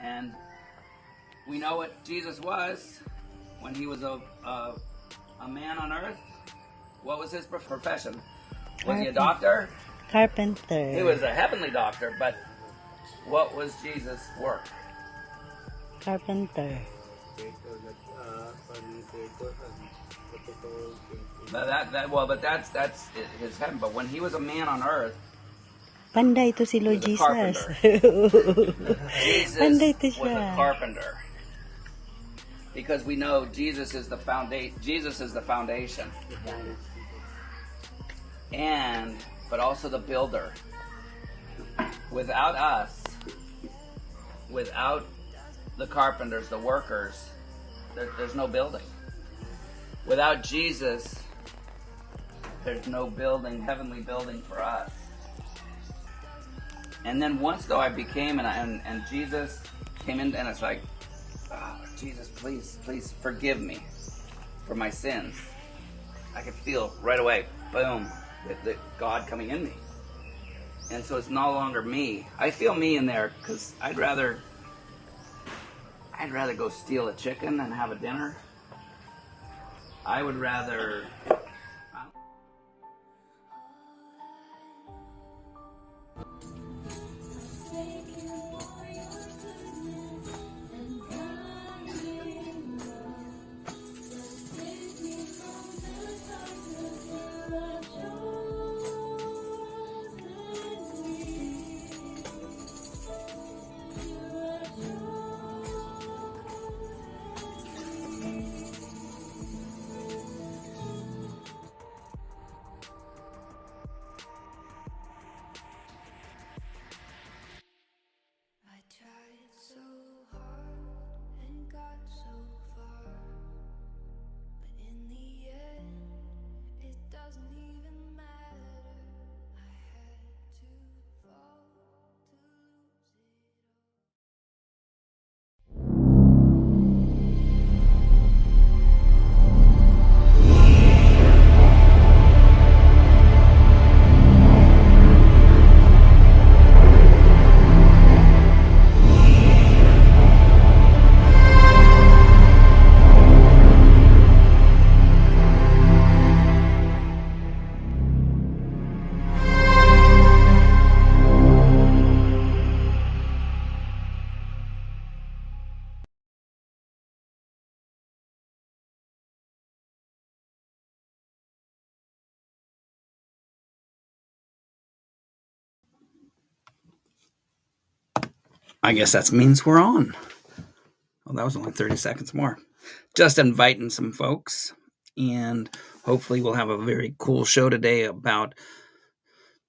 And we know what Jesus was when he was a man on earth. What was his profession? Was he a doctor? Carpenter. He was a heavenly doctor, but what was Jesus' work? Carpenter. But that's his heaven. But when he was a man on earth, Panday to si Lord he was a Jesus. carpenter. Jesus Panday to was siya. a carpenter. Because we know Jesus is the foundation. Jesus is the foundation. But also the builder. Without us, without the carpenters, the workers, there's no building. Without Jesus, there's no building, heavenly building for us. And then once though I became, and Jesus came in, and it's like, oh, Jesus, please forgive me for my sins. I could feel right away, boom, the God coming in me. And so it's no longer me. I feel me in there because I'd rather go steal a chicken and have a dinner. I would rather. I guess that means we're on. Well, that was only 30 seconds more. Just inviting some folks, and hopefully we'll have a very cool show today about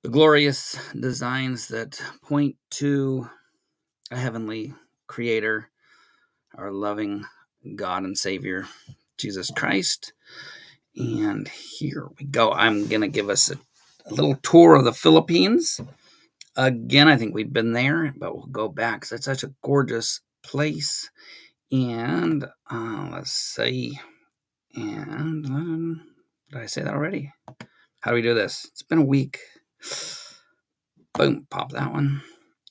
the glorious designs that point to a heavenly creator, our loving God and Savior, Jesus Christ. And here we go. I'm going to give us a little tour of the Philippines. Again, I think we've been there, but we'll go back because it's such a gorgeous place. And let's see. And did I say that already? How do we do this? It's been a week. Boom, pop that one.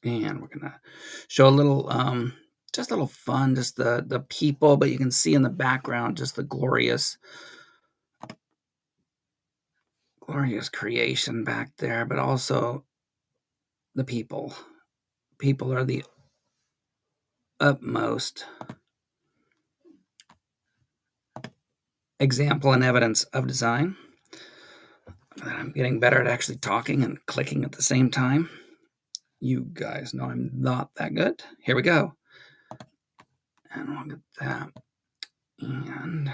And we're going to show a little, just a little fun, just the people, but you can see in the background just the glorious creation back there, but also the people. People are the utmost example and evidence of design. I'm getting better at actually talking and clicking at the same time. You guys know I'm not that good. Here we go. And we'll get that. And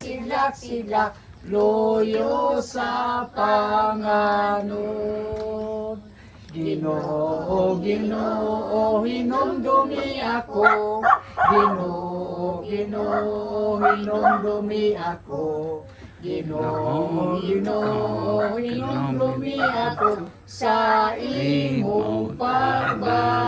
Silak-silak, loyo sa panganod. Ginoo, Ginoo, hinumdumi ako. Ginoo, Ginoo, hinumdumi ako. Ginoo, Ginoo, hinumdumi ako sa imong pagbalik.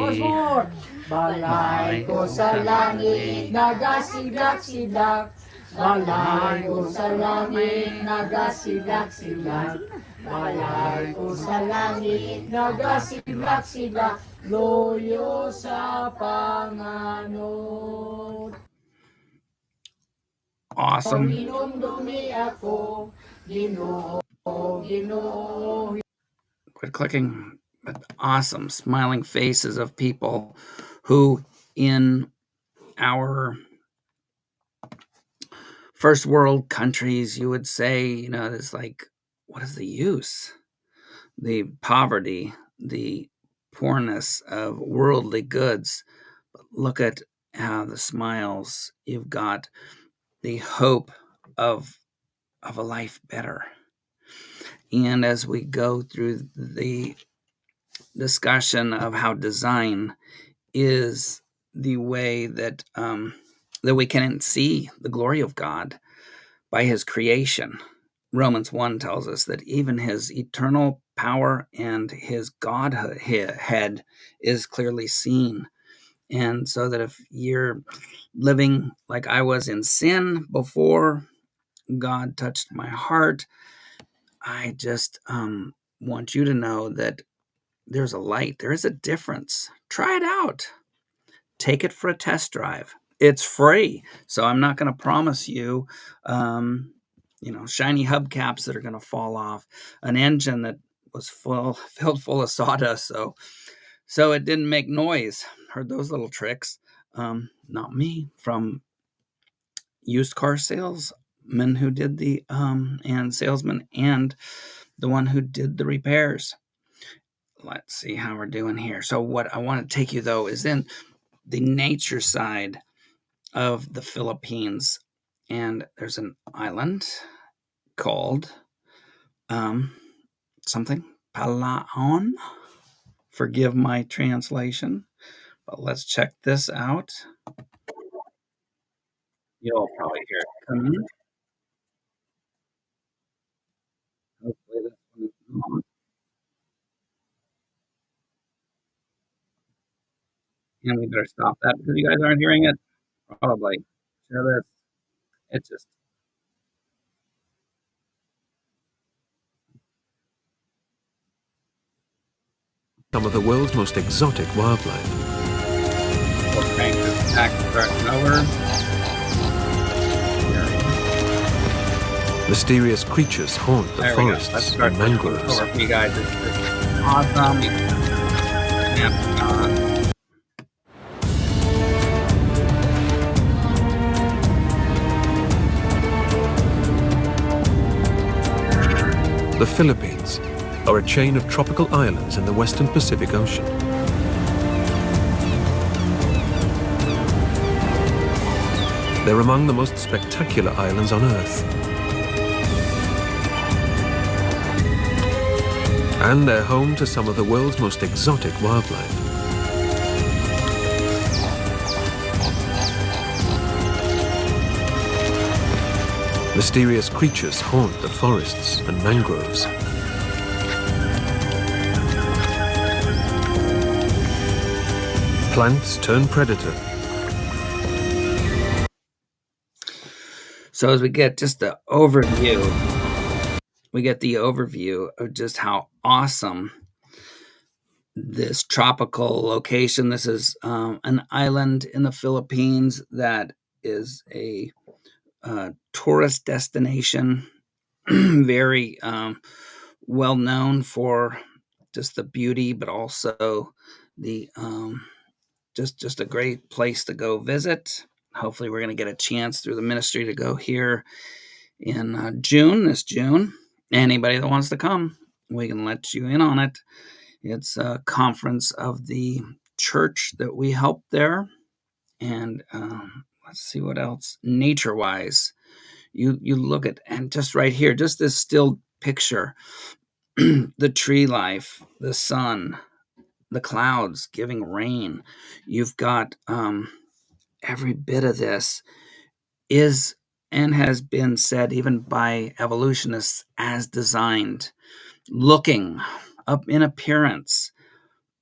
Once more. Balay ko sa langit, nagasilak-silak. Balay ko sa langit, nagasilak-silak. Balay ko sa langit, nagasilak-silak. Loyo sa panganod. Awesome. Hinumdumi ako, Ginoo, Ginoo. Quit clicking. But awesome smiling faces of people who in our first world countries, you would say, it's like, what is the use? The poverty, the poorness of worldly goods. But look at how the smiles, you've got the hope of a life better. And as we go through the discussion of how design is the way that that we can see the glory of God by his creation. Romans 1 tells us that even his eternal power and his Godhead is clearly seen. And so that if you're living like I was in sin before God touched my heart, I just want you to know that there's a light. There is a difference. Try it out. Take it for a test drive. It's free. So I'm not going to promise you, shiny hubcaps that are going to fall off, an engine that was filled full of sawdust. So it didn't make noise. Heard those little tricks. Not me. From used car salesmen who did the, and salesman and the one who did the repairs. Let's see how we're doing here. So what I want to take you, though, is in the nature side of the Philippines. And there's an island called something, Palaon. Forgive my translation, but let's check this out. You'll probably hear it coming. Hopefully this one is on. And we better stop that because you guys aren't hearing it. Probably. Share this. It's just. Some of the world's most exotic wildlife. We'll crank this back direction over. Mysterious creatures haunt the There we go. Let's forests start and this mangroves. over for you guys. It's awesome. Snap it on. The Philippines are a chain of tropical islands in the western Pacific Ocean. They're among the most spectacular islands on Earth. And they're home to some of the world's most exotic wildlife. Mysterious creatures haunt the forests and mangroves. Plants turn predator. So as we get just the overview, we get the overview of just how awesome this tropical location. This is an island in the Philippines that is a tourist destination, very well known for just the beauty, but also the just a great place to go visit. hopefully we're going to get a chance through the ministry to go here in June, this June. Anybody that wants to come, we can let you in on it. It's a conference of the church that we help there. And let's see what else. Nature-wise, you look at, and just right here, just this still picture, the tree life, the sun, the clouds giving rain. You've got every bit of this is and has been said even by evolutionists as designed, looking up in appearance.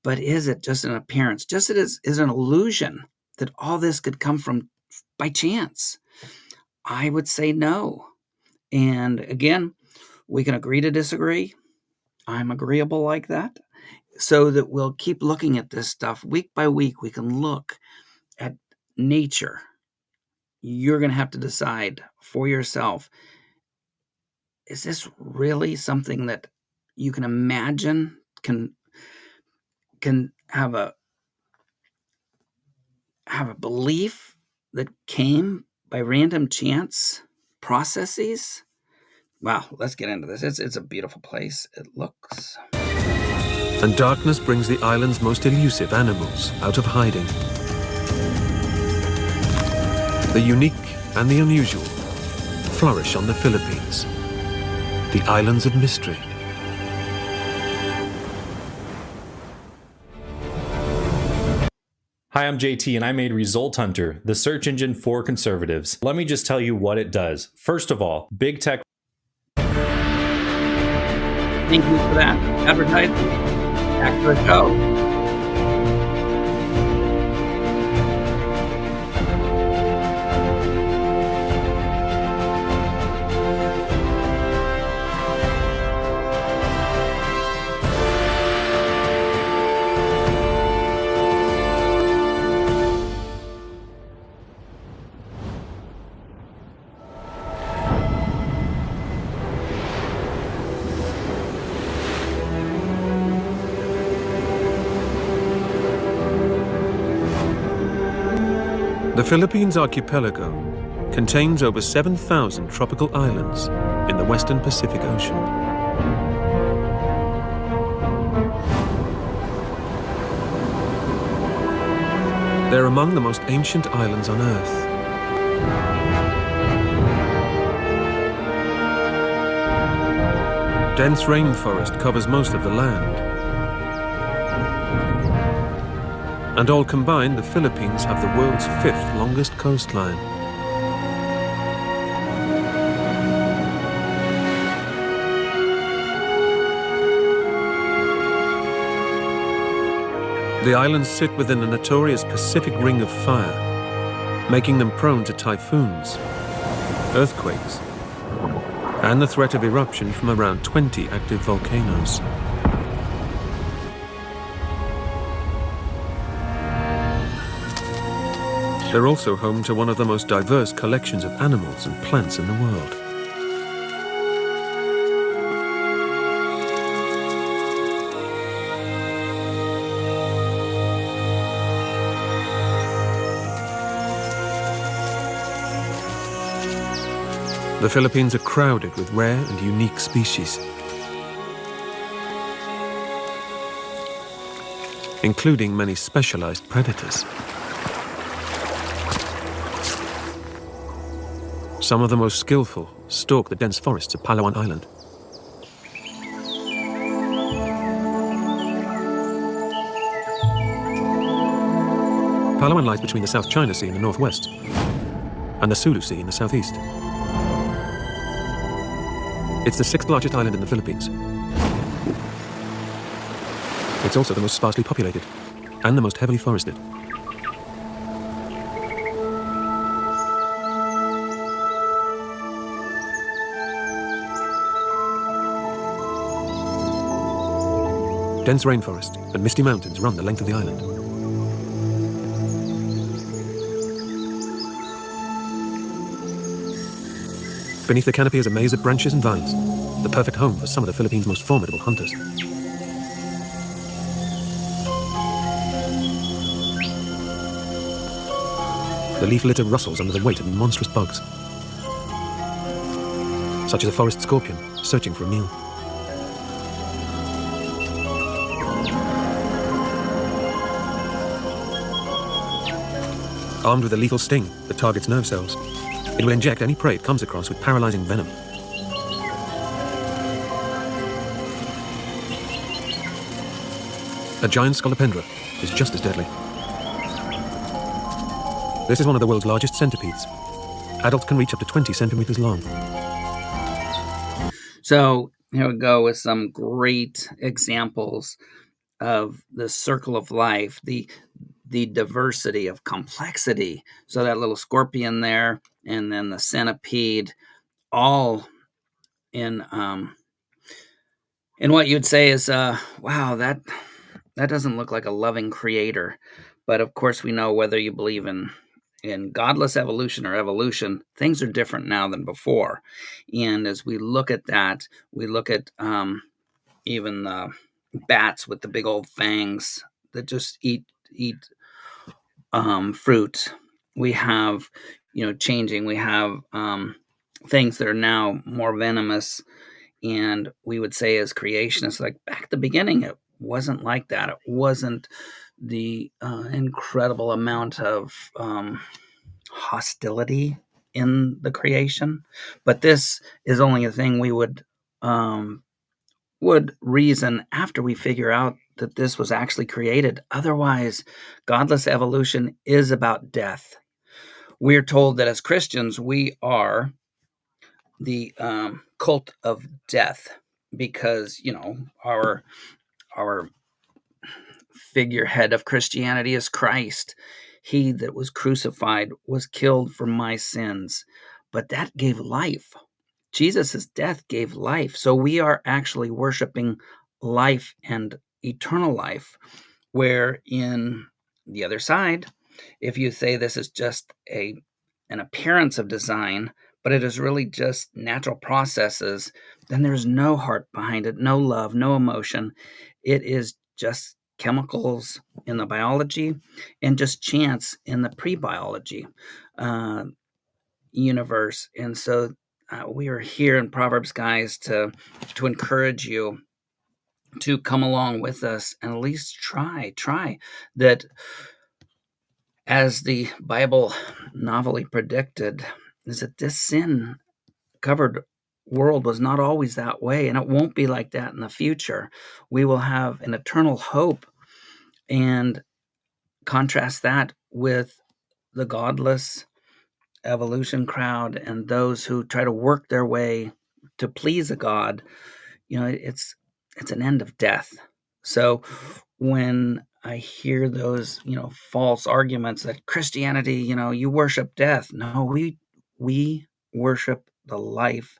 But is it just an appearance? Just it is an illusion that all this could come from by chance? I would say no. And again, we can agree to disagree. I'm agreeable like that. So that we'll keep looking at this stuff week by week. We can look at nature. You're going to have to decide for yourself, is this really something that you can imagine can have a belief that came by random chance processes? Wow, let's get into this. It's a beautiful place. It looks. And darkness brings the island's most elusive animals out of hiding. The unique and the unusual flourish on the Philippines, the islands of mystery. Hi, I'm JT and I made Result Hunter, the search engine for conservatives. Let me just tell you what it does. First of all, big tech. Thank you for that advertising. Back to the show. The Philippines archipelago contains over 7,000 tropical islands in the western Pacific Ocean. They're among the most ancient islands on Earth. Dense rainforest covers most of the land. And all combined, the Philippines have the world's 5th longest coastline. The islands sit within the notorious Pacific Ring of Fire, making them prone to typhoons, earthquakes, and the threat of eruption from around 20 active volcanoes. They're also home to one of the most diverse collections of animals and plants in the world. The Philippines are crowded with rare and unique species, including many specialized predators. Some of the most skillful stalk the dense forests of Palawan Island. Palawan lies between the South China Sea in the northwest and the Sulu Sea in the southeast. It's the 6th largest island in the Philippines. It's also the most sparsely populated and the most heavily forested. Dense rainforest and misty mountains run the length of the island. Beneath the canopy is a maze of branches and vines, the perfect home for some of the Philippines' most formidable hunters. The leaf litter rustles under the weight of monstrous bugs, such as a forest scorpion searching for a meal. Armed with a lethal sting that targets nerve cells, it will inject any prey it comes across with paralyzing venom. A giant scolopendra is just as deadly. This is one of the world's largest centipedes. Adults can reach up to 20 centimeters long. So here we go with some great examples of the circle of life, the diversity of complexity. So that little scorpion there, and then the centipede, all in what you'd say is, wow, that doesn't look like a loving creator. But of course, we know whether you believe in godless evolution or evolution, things are different now than before. And as we look at that, we look at even the bats with the big old fangs that just eat fruit. We have, changing. We have things that are now more venomous. And we would say as creationists, like back at the beginning, it wasn't like that. It wasn't the incredible amount of hostility in the creation. But this is only a thing we would reason after we figure out that this was actually created. Otherwise, godless evolution is about death. We're told that as Christians, we are the cult of death because, our figurehead of Christianity is Christ. He that was crucified was killed for my sins, but that gave life. Jesus' death gave life. So we are actually worshiping life and eternal life, where in the other side, if you say this is just an appearance of design, but it is really just natural processes, then there's no heart behind it, no love, no emotion. It is just chemicals in the biology and just chance in the pre-biology universe. And so we are here in Proverbs, guys, to encourage you to come along with us and at least try that. As the Bible novelly predicted, is that this sin-covered world was not always that way, and it won't be like that in the future. We will have an eternal hope, and contrast that with the godless evolution crowd and those who try to work their way to please a God. It's an end of death. So when I hear those, false arguments that Christianity, you worship death. No, we worship the life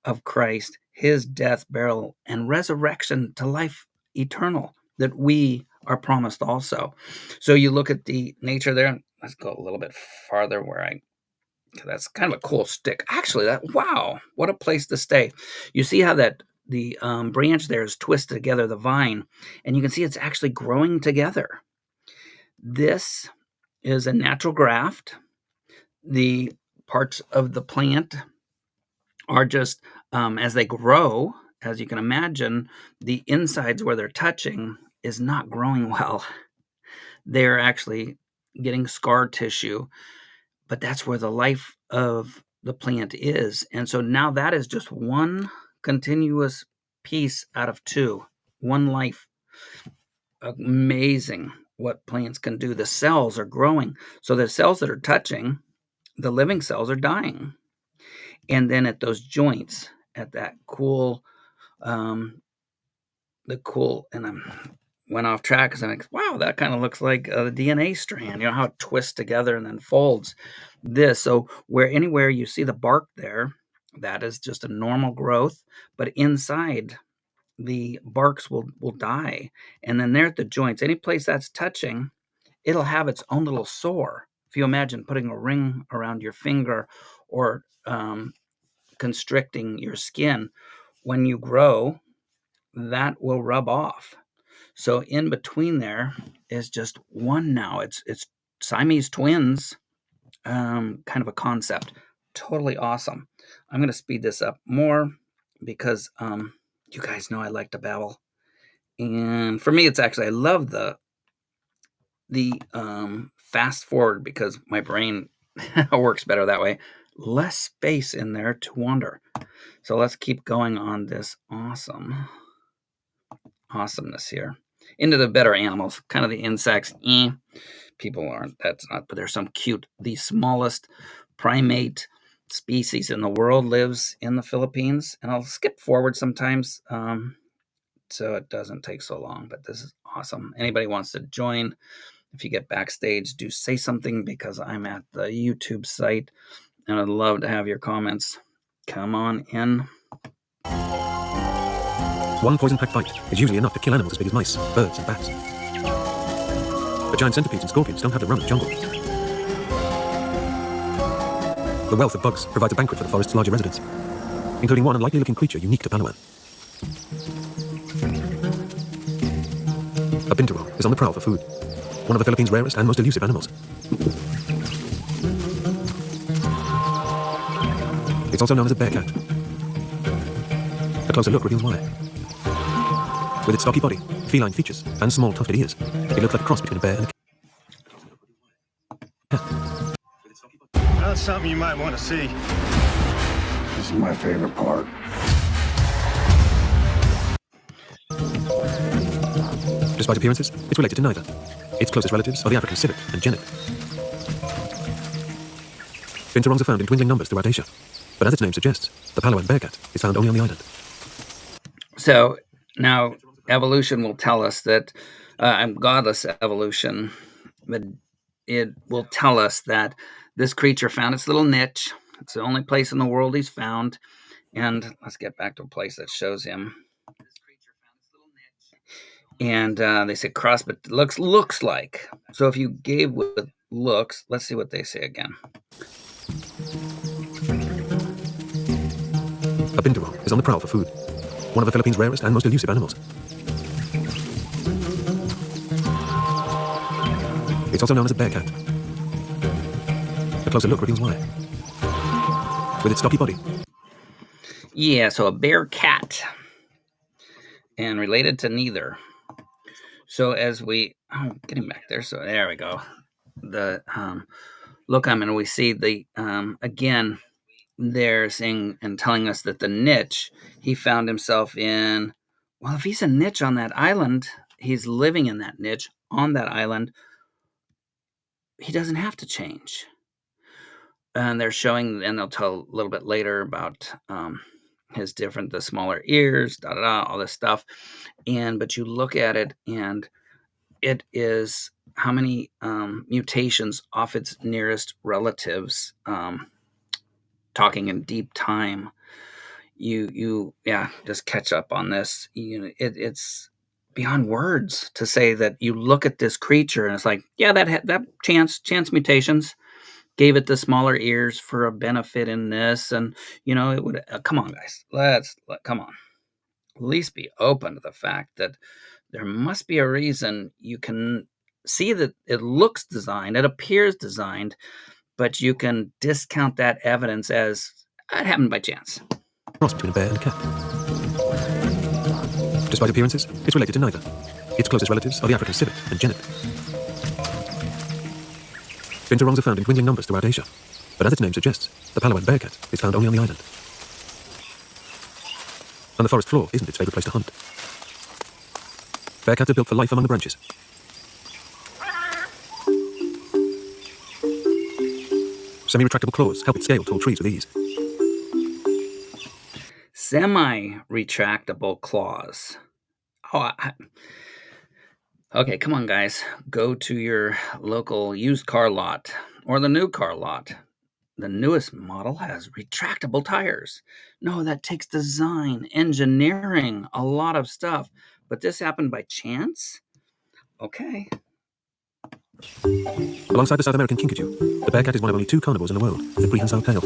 of Christ, his death, burial, and resurrection to life eternal that we are promised also. So you look at the nature there. Let's go a little bit farther that's kind of a cool stick. Actually, wow, what a place to stay. You see how that the branch there is twisted together, the vine, and you can see it's actually growing together. This is a natural graft. The parts of the plant are just, as they grow, as you can imagine, the insides where they're touching is not growing well. They're actually getting scar tissue, but that's where the life of the plant is. And so now that is just one continuous piece out of two, one life. Amazing what plants can do. The cells are growing. So the cells that are touching, the living cells are dying. And then at those joints, at that cool, and I went off track because I'm like, wow, that kind of looks like a DNA strand, how it twists together and then folds this. So anywhere you see the bark there, that is just a normal growth, but inside the barks will die. And then there at the joints, any place that's touching, it'll have its own little sore. If you imagine putting a ring around your finger or constricting your skin, when you grow, that will rub off. So in between there is just one now. It's Siamese twins kind of a concept. Totally awesome. I'm going to speed this up more because you guys know I like to babble. And for me, it's actually, I love the fast forward because my brain works better that way. Less space in there to wander. So let's keep going on this awesomeness here. Into the better animals, kind of the insects. People aren't, that's not, but there's some cute. The smallest primate species in the world lives in the Philippines. And I'll skip forward sometimes so it doesn't take so long, but this is awesome. Anybody wants to join, if you get backstage, do say something because I'm at the YouTube site and I'd love to have your comments. Come on in. One poison-packed bite is usually enough to kill animals as big as mice, birds, and bats. But giant centipedes and scorpions don't have to run the jungle. The wealth of bugs provides a banquet for the forest's larger residents, including one unlikely-looking creature unique to Palawan. A binturong is on the prowl for food, one of the Philippines' rarest and most elusive animals. It's also known as a bear cat. A closer look reveals why. With its stocky body, feline features, and small tufted ears, it looks like a cross between a bear and a cat. That's something you might want to see. This is my favorite part. Despite appearances, it's related to neither. Its closest relatives are the African civet and genet. Binturongs are found in dwindling numbers throughout Asia, but as its name suggests, the Palawan bear cat is found only on the island. So now evolution will tell us that, godless evolution, but it will tell us that this creature found its little niche. It's the only place in the world he's found. And let's get back to a place that shows him. And they say cross, but looks like. So if you gave with looks, let's see what they say again. A binturong is on the prowl for food, one of the Philippines' rarest and most elusive animals. It's also known as a bear cat. A closer look reveals why. With its stocky body. Yeah, so a bear cat. And related to neither. So as we, getting back there, so there we go. The look, we see the, again, they're saying and telling us that the niche he found himself in, well, if he's a niche on that island, he's living in that niche on that island, he doesn't have to change. And they're showing, and they'll tell a little bit later about his the smaller ears, all this stuff. But you look at it, and it is how many mutations off its nearest relatives, talking in deep time. You just catch up on this. It's beyond words to say that you look at this creature and it's like, yeah, that chance mutations gave it the smaller ears for a benefit in this, and it would come on, guys, come on, at least be open to the fact that there must be a reason. You can see that it looks designed, it appears designed, but you can discount that evidence as it happened by chance. Cross between a bear and a cat. Despite appearances, it's related to neither. Its closest relatives are the African civet and genet. Binturongs are found in dwindling numbers throughout Asia, but as its name suggests, the Palawan bear cat is found only on the island. And the forest floor isn't its favorite place to hunt. Bear cats are built for life among the branches. Semi-retractable claws help it scale tall trees with ease. Semi-retractable claws. Okay, come on, guys. Go to your local used car lot or the new car lot. The newest model has retractable tires. No, that takes design, engineering, a lot of stuff. But this happened by chance? Okay. Alongside the South American kinkajou, the bear cat is one of only 2 carnivores in the world with a prehensile tail.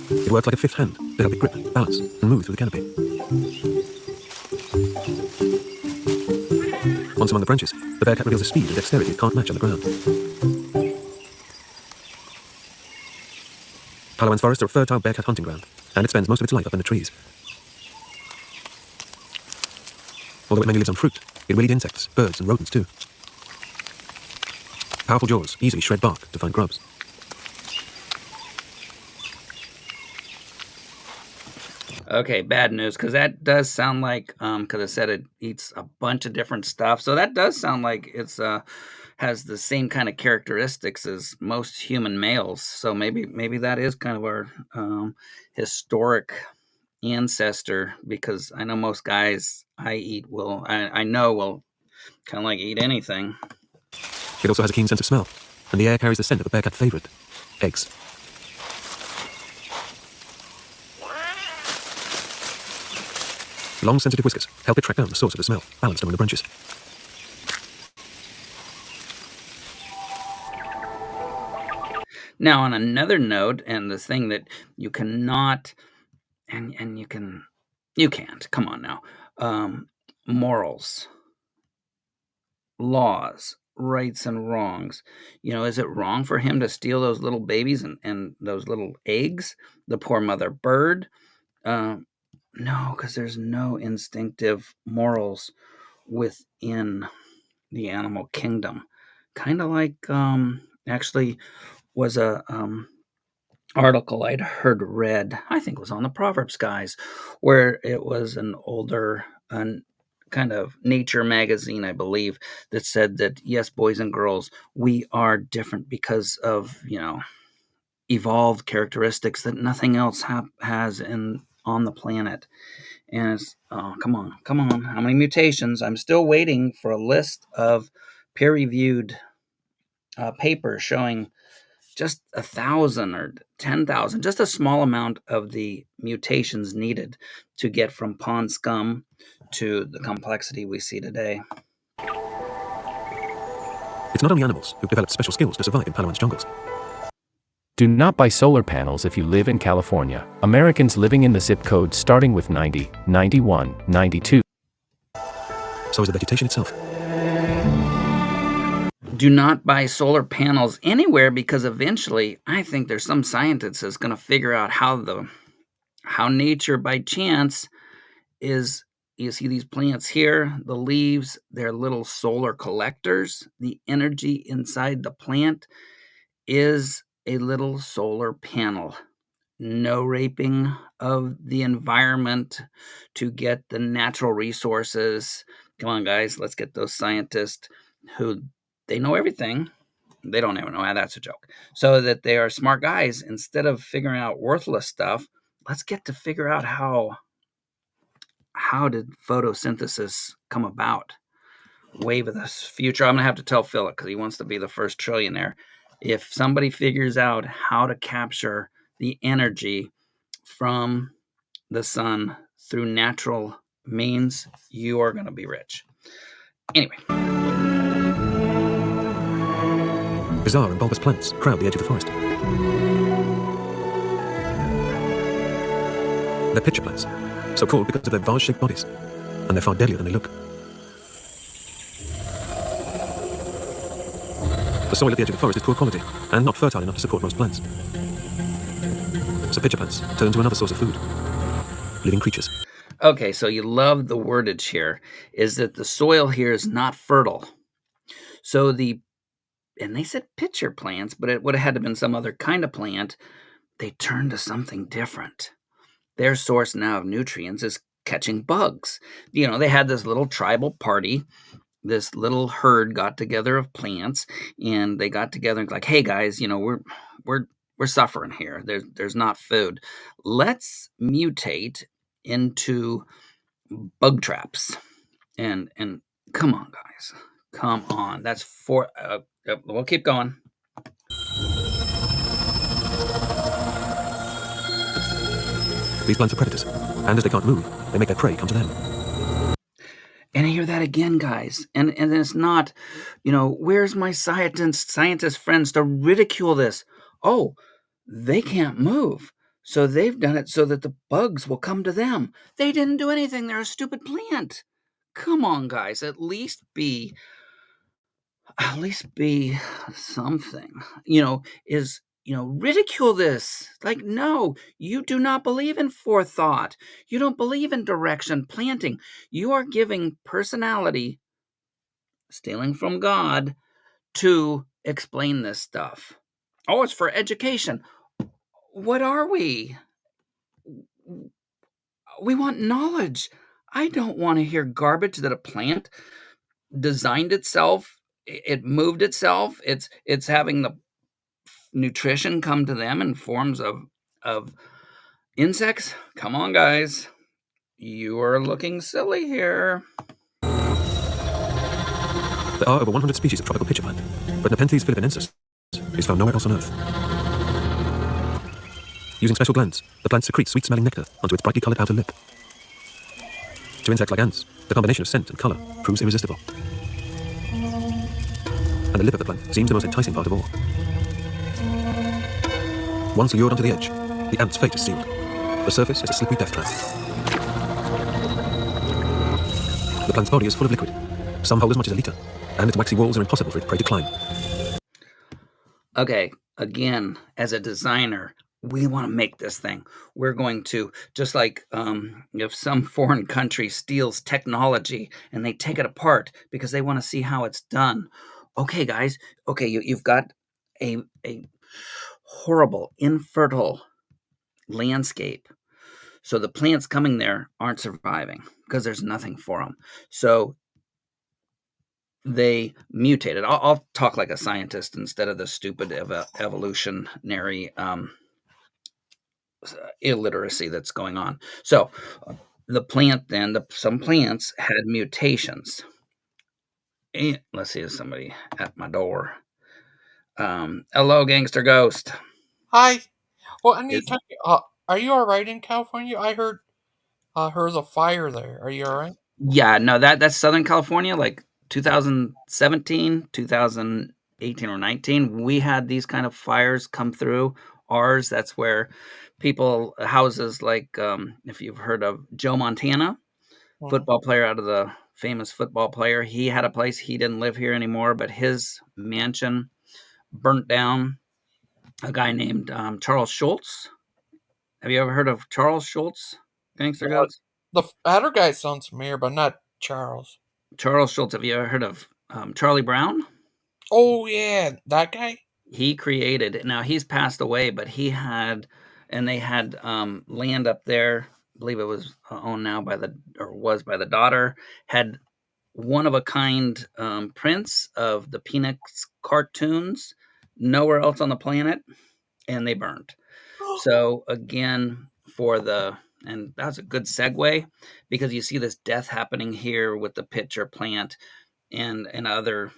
It works like a fifth hand to help it grip, balance, and move through the canopy. Once among the branches, the bear cat reveals a speed and dexterity it can't match on the ground. Palawan's forests are a fertile bearcat hunting ground, and it spends most of its life up in the trees. Although it mainly lives on fruit, it will eat insects, birds, and rodents too. Powerful jaws easily shred bark to find grubs. Okay, bad news, because that does sound like, because it said it eats a bunch of different stuff. So that does sound like it's has the same kind of characteristics as most human males. So maybe that is kind of our historic ancestor, because I know most guys I know will kind of like eat anything. It also has a keen sense of smell, and the air carries the scent of a bearcat favorite: eggs. Long, sensitive whiskers help it track down the source of the smell, balanced among the branches. Now, on another note, and the thing that you cannot, and you can't, come on now, morals, laws, rights and wrongs. Is it wrong for him to steal those little babies and those little eggs? The poor mother bird? No, because there's no instinctive morals within the animal kingdom. Kind of like, actually was a article I'd heard read, I think it was on the Proverbs guys, where it was an older kind of nature magazine, I believe, that said that, yes, boys and girls, we are different because of, evolved characteristics that nothing else has on the planet. And it's, oh, come on, how many mutations? I'm still waiting for a list of peer-reviewed papers showing just 1,000 or 10,000, just a small amount of the mutations needed to get from pond scum to the complexity we see today. It's not only animals who've developed special skills to survive in Palawan's jungles. Do not buy solar panels if you live in California. Americans living in the zip code starting with 90, 91, 92. So is the vegetation itself. Do not buy solar panels anywhere, because eventually I think there's some scientist that's going to figure out how nature by chance is. You see these plants here, the leaves, they're little solar collectors. The energy inside the plant is a little solar panel. No raping of the environment to get the natural resources. Come on, guys, let's get those scientists who they know everything. They don't ever know. That's a joke. So that they are smart guys. Instead of figuring out worthless stuff, let's get to figure out how did photosynthesis come about. Wave of the future. I'm going to have to tell Philip, because he wants to be the first trillionaire. If somebody figures out how to capture the energy from the sun through natural means, you are going to be rich. Anyway. Bizarre and bulbous plants crowd the edge of the forest. They're pitcher plants, so called because of their vase-shaped bodies, and they're far deadlier than they look. The soil at the edge of the forest is poor quality, and not fertile enough to support most plants. So pitcher plants turn to another source of food: living creatures. Okay, so you love the wordage here, is that the soil here is not fertile. So and they said pitcher plants, but it would have had to have been some other kind of plant. They turned to something different. Their source now of nutrients is catching bugs. They had this little tribal party. This little herd got together of plants, and they got together and like, hey guys, we're suffering here. There's not food. Let's mutate into bug traps. And come on, guys, come on. That's we'll keep going. These plants are predators, and as they can't move, they make their prey come to them. And I hear that again, guys. And it's not, where's my scientist friends to ridicule this? Oh, they can't move. So they've done it so that the bugs will come to them. They didn't do anything. They're a stupid plant. Come on, guys. At least be something. ridicule this. Like, no, you do not believe in forethought. You don't believe in direction planting. You are giving personality, stealing from God, to explain this stuff. Oh, it's for education. What are we? We want knowledge. I don't want to hear garbage that a plant designed itself. It moved itself. It's having the nutrition come to them in forms of insects. Come on, guys. You are looking silly here. There are over 100 species of tropical pitcher plant, but Nepenthes philippinensis is found nowhere else on Earth. Using special glands, the plant secretes sweet-smelling nectar onto its brightly colored outer lip. To insects like ants, the combination of scent and color proves irresistible. And the lip of the plant seems the most enticing part of all. Once lured onto the edge, the ant's fate is sealed. The surface is a slippery death trap. The plant's body is full of liquid. Some hold as much as a liter, and its waxy walls are impossible for its prey to climb. Okay, again, as a designer, we want to make this thing. We're going to, just like if some foreign country steals technology and they take it apart because they want to see how it's done. Okay, guys, okay, you've got a horrible, infertile landscape. So the plants coming there aren't surviving because there's nothing for them. So they mutated. I'll talk like a scientist instead of the stupid evolutionary illiteracy that's going on. So the plant then, some plants had mutations. And let's see, there's somebody at my door. Hello, Gangster Ghost. Hi. Well, I need to. Are you all right in California? I heard there's a fire there. Are you all right? Yeah, no, that's Southern California, like 2017, 2018 or 19. We had these kind of fires come through ours. That's where houses like, if you've heard of Joe Montana, football player, out of the famous football player, he had a place. He didn't live here anymore, but his mansion burnt down. A guy named Charles Schultz. Have you ever heard of Charles Schultz, Gangster Goats? The other guy sounds familiar, but not Charles. Charles Schultz. Have you ever heard of Charlie Brown? Oh, yeah, that guy? He created, now he's passed away, but they had land up there. I believe it was owned now by the daughter, had one of a kind prints of the Peanuts cartoons, nowhere else on the planet, and they burned. So again, and that's a good segue, because you see this death happening here with the pitcher plant and other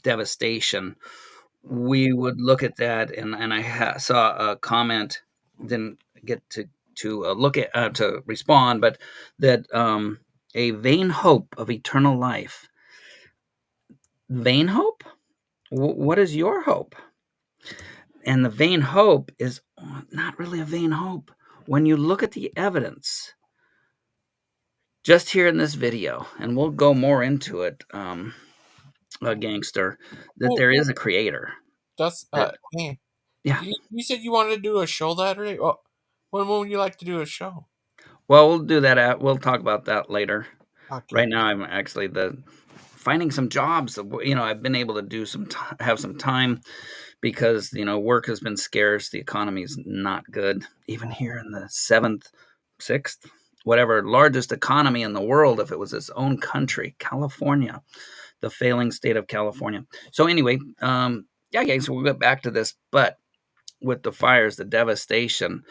devastation. We would look at that, and I saw a comment, didn't get to look at to respond, but that a vain hope of eternal life. Vain hope? What is your hope? And the vain hope is not really a vain hope. When you look at the evidence, just here in this video, and we'll go more into it, Gangster, that there is a creator. That's man. Yeah. You said you wanted to do a show that day. When would you like to do a show? Well, we'll do that. We'll talk about that later. Okay. Right now, I'm actually finding some jobs. I've been able to have some time because work has been scarce. The economy is not good. Even here in the sixth, whatever, largest economy in the world, if it was its own country, California, the failing state of California. So anyway, guys, we'll get back to this. But with the fires, the devastation,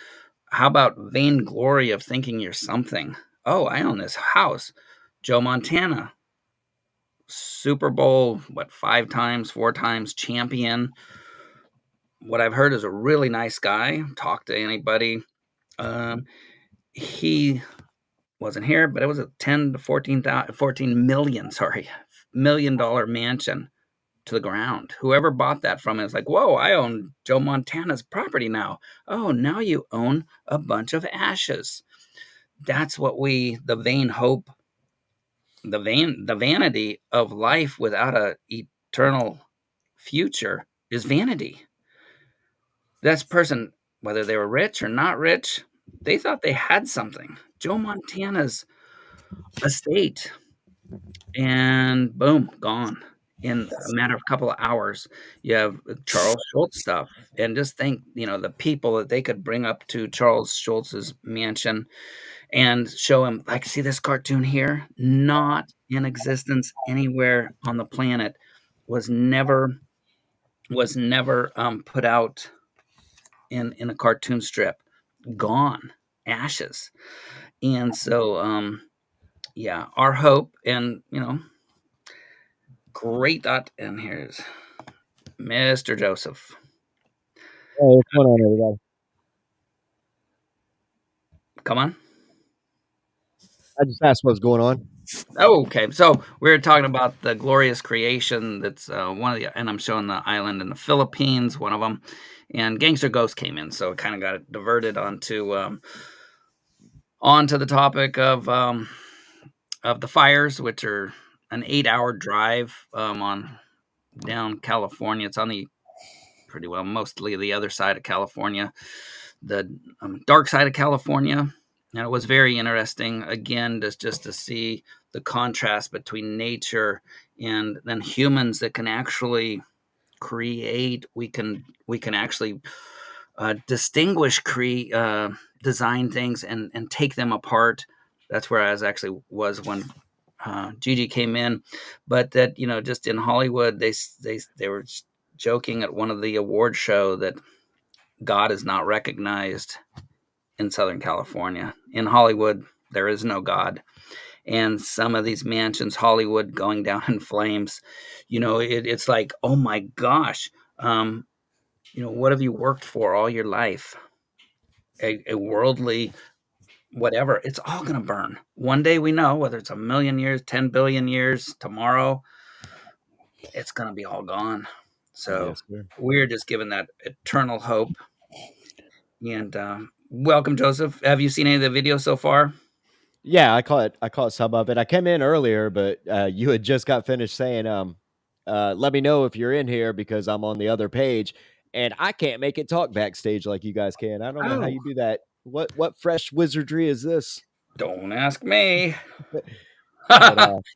how about vainglory of thinking you're something? Oh, I own this house. Joe Montana, Super Bowl, 4 times champion. What I've heard is a really nice guy. Talk to anybody. He wasn't here, but it was a $10 to $14 million mansion to the ground. Whoever bought that from him is like, whoa, I own Joe Montana's property now. Oh, now you own a bunch of ashes. That's what the vain hope, the vanity of life without a eternal future is vanity. this person, whether they were rich or not rich, they thought they had something. Joe Montana's estate, and boom, gone in a matter of a couple of hours. You have Charles Schultz stuff, and just think, the people that they could bring up to Charles Schultz's mansion and show him, like, see this cartoon here, not in existence anywhere on the planet, was never put out in a cartoon strip, gone, ashes. And so yeah, our hope, and great thought. And here's Mr. Joseph. Hey, what's going on, everybody? Come on. I just asked what's going on. Oh, okay. So we were talking about the glorious creation. That's one of the, and I'm showing the island in the Philippines, one of them. And Gangster Ghost came in, so it kind of got diverted onto the topic of the fires, which are an 8-hour drive on down California. It's on the pretty well mostly the other side of California, the dark side of California. And it was very interesting, again, just to see the contrast between nature and then humans that can actually create. We can actually distinguish, design things and take them apart. That's where I was when Gigi came in. But that, just in Hollywood, they were joking at one of the award show that God is not recognized in Southern California. In Hollywood, there is no God. And some of these mansions, Hollywood, going down in flames, it's like, oh my gosh, what have you worked for all your life? A worldly whatever, it's all going to burn. One day we know, whether it's 1 million years, 10 billion years, tomorrow, it's going to be all gone. So Yes, we're just given that eternal hope. And welcome, Joseph. Have you seen any of the videos so far? Yeah, I caught some of it. I came in earlier, but you had just got finished saying, let me know if you're in here because I'm on the other page and I can't make it talk backstage like you guys can. I don't know how you do that. What fresh wizardry is this? Don't ask me. But,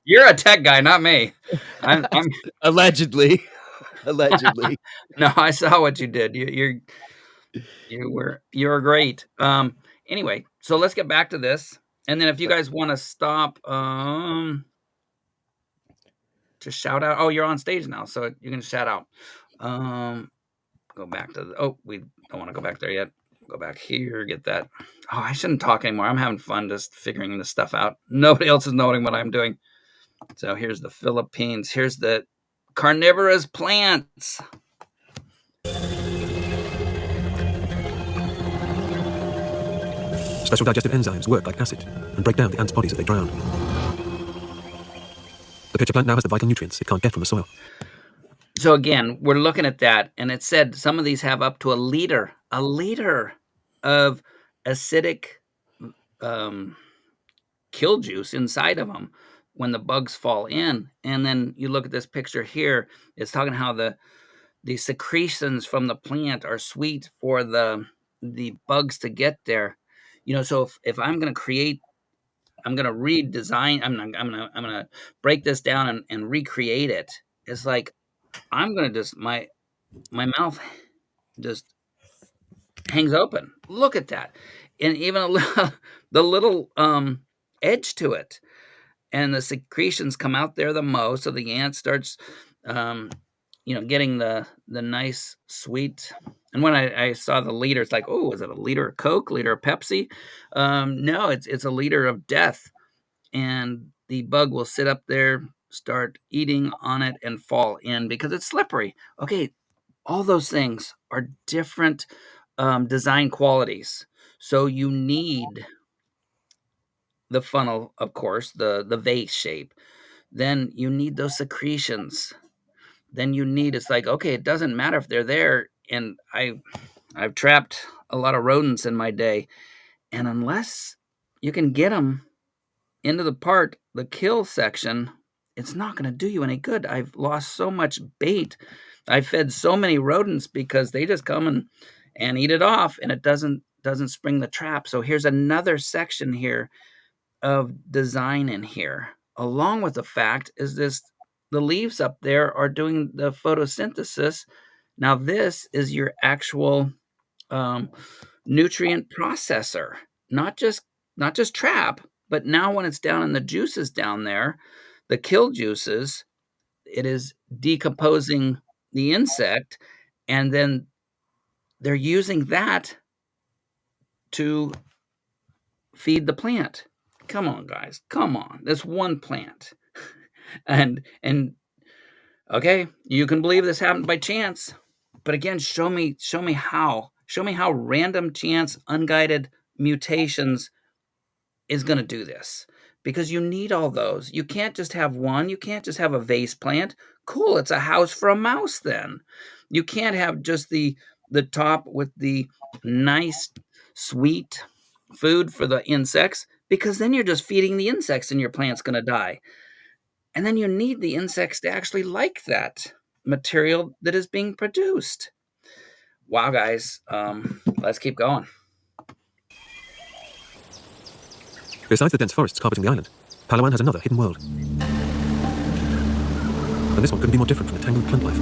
you're a tech guy, not me. I'm allegedly. Allegedly. No, I saw what you did. You're great. Anyway, so let's get back to this. And then if you guys want to stop, just shout out. Oh, you're on stage now, so you can shout out. Go back to we don't want to go back there yet. Go back here, get that. Oh, I shouldn't talk anymore. I'm having fun just figuring this stuff out. Nobody else is knowing what I'm doing. So here's the Philippines. Here's the carnivorous plants. Special digestive enzymes work like acid and break down the ants' bodies as they drown. The pitcher plant now has the vital nutrients it can't get from the soil. So again, we're looking at that, and it said some of these have up to a liter of acidic kill juice inside of them when the bugs fall in. And then you look at this picture here, it's talking how the secretions from the plant are sweet for the bugs to get there. So if I'm going to create, I'm going to redesign, I'm going to break this down and recreate it. It's like, I'm going to just, my mouth just hangs open. Look at that. And even the little edge to it. And the secretions come out there the most. So the ant starts, getting the nice sweet. And when I saw the liter, it's like, oh, is it a liter of Coke, liter of Pepsi? No, it's a liter of death. And the bug will sit up there, start eating on it, and fall in because it's slippery. Okay, all those things are different design qualities. So you need the funnel, of course, the vase shape. Then you need those secretions. Then you need, it's like, okay, it doesn't matter if they're there. And I've trapped a lot of rodents in my day. And unless you can get them into the kill section, it's not going to do you any good. I've lost so much bait. I fed so many rodents because they just come and eat it off, and it doesn't spring the trap. So here's another section here of design in here. Along with the fact is the leaves up there are doing the photosynthesis. Now this is your actual nutrient processor, not just trap, but now when it's down in the juices down there, the kill juices, it is decomposing the insect, and then they're using that to feed the plant. Come on, guys. Come on. That's one plant. and okay, you can believe this happened by chance. But again, show me how. Show me how random chance, unguided mutations is going to do this. Because you need all those. You can't just have one. You can't just have a vase plant. Cool, it's a house for a mouse then. You can't have just the top with the nice, sweet food for the insects, because then you're just feeding the insects and your plant's going to die. And then you need the insects to actually like that material that is being produced. Wow, guys. Let's keep going. Besides the dense forests carpeting the island, Palawan has another hidden world. And this one couldn't be more different from the tangled plant life.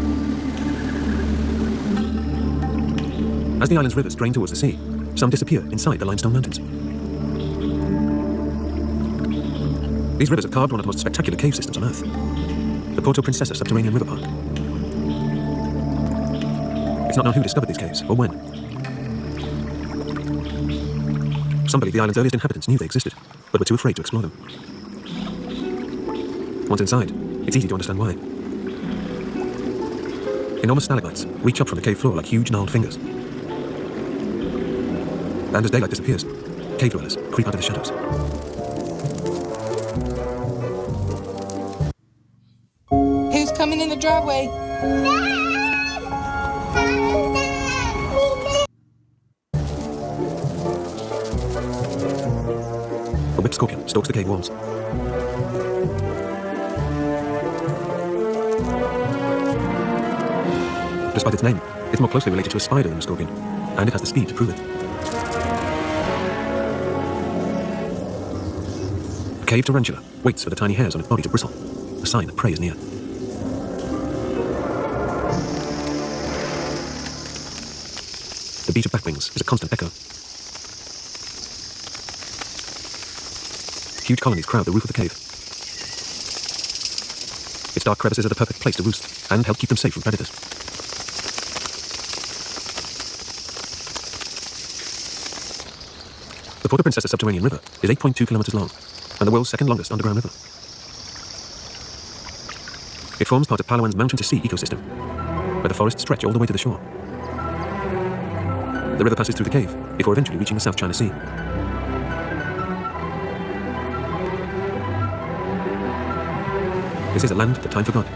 As the island's rivers drain towards the sea, some disappear inside the limestone mountains. These rivers have carved one of the most spectacular cave systems on Earth, the Porto Princesa subterranean river park. It's not known who discovered these caves or when. Some believe the island's earliest inhabitants knew they existed, but were too afraid to explore them. Once inside, it's easy to understand why. Enormous stalagmites reach up from the cave floor like huge gnarled fingers. And as daylight disappears, cave dwellers creep out of the shadows. Who's coming in the driveway? A whip scorpion stalks the cave walls. Despite its name, it's more closely related to a spider than a scorpion, and it has the speed to prove it. A cave tarantula waits for the tiny hairs on its body to bristle, a sign that prey is near. The beat of bat wings is a constant echo. Huge colonies crowd the roof of the cave. Its dark crevices are the perfect place to roost and help keep them safe from predators. The Porto Princesa subterranean river is 8.2 kilometers long and the world's second longest underground river. It forms part of Palawan's mountain-to-sea ecosystem, where the forests stretch all the way to the shore. The river passes through the cave before eventually reaching the South China Sea. This is a land that time forgot.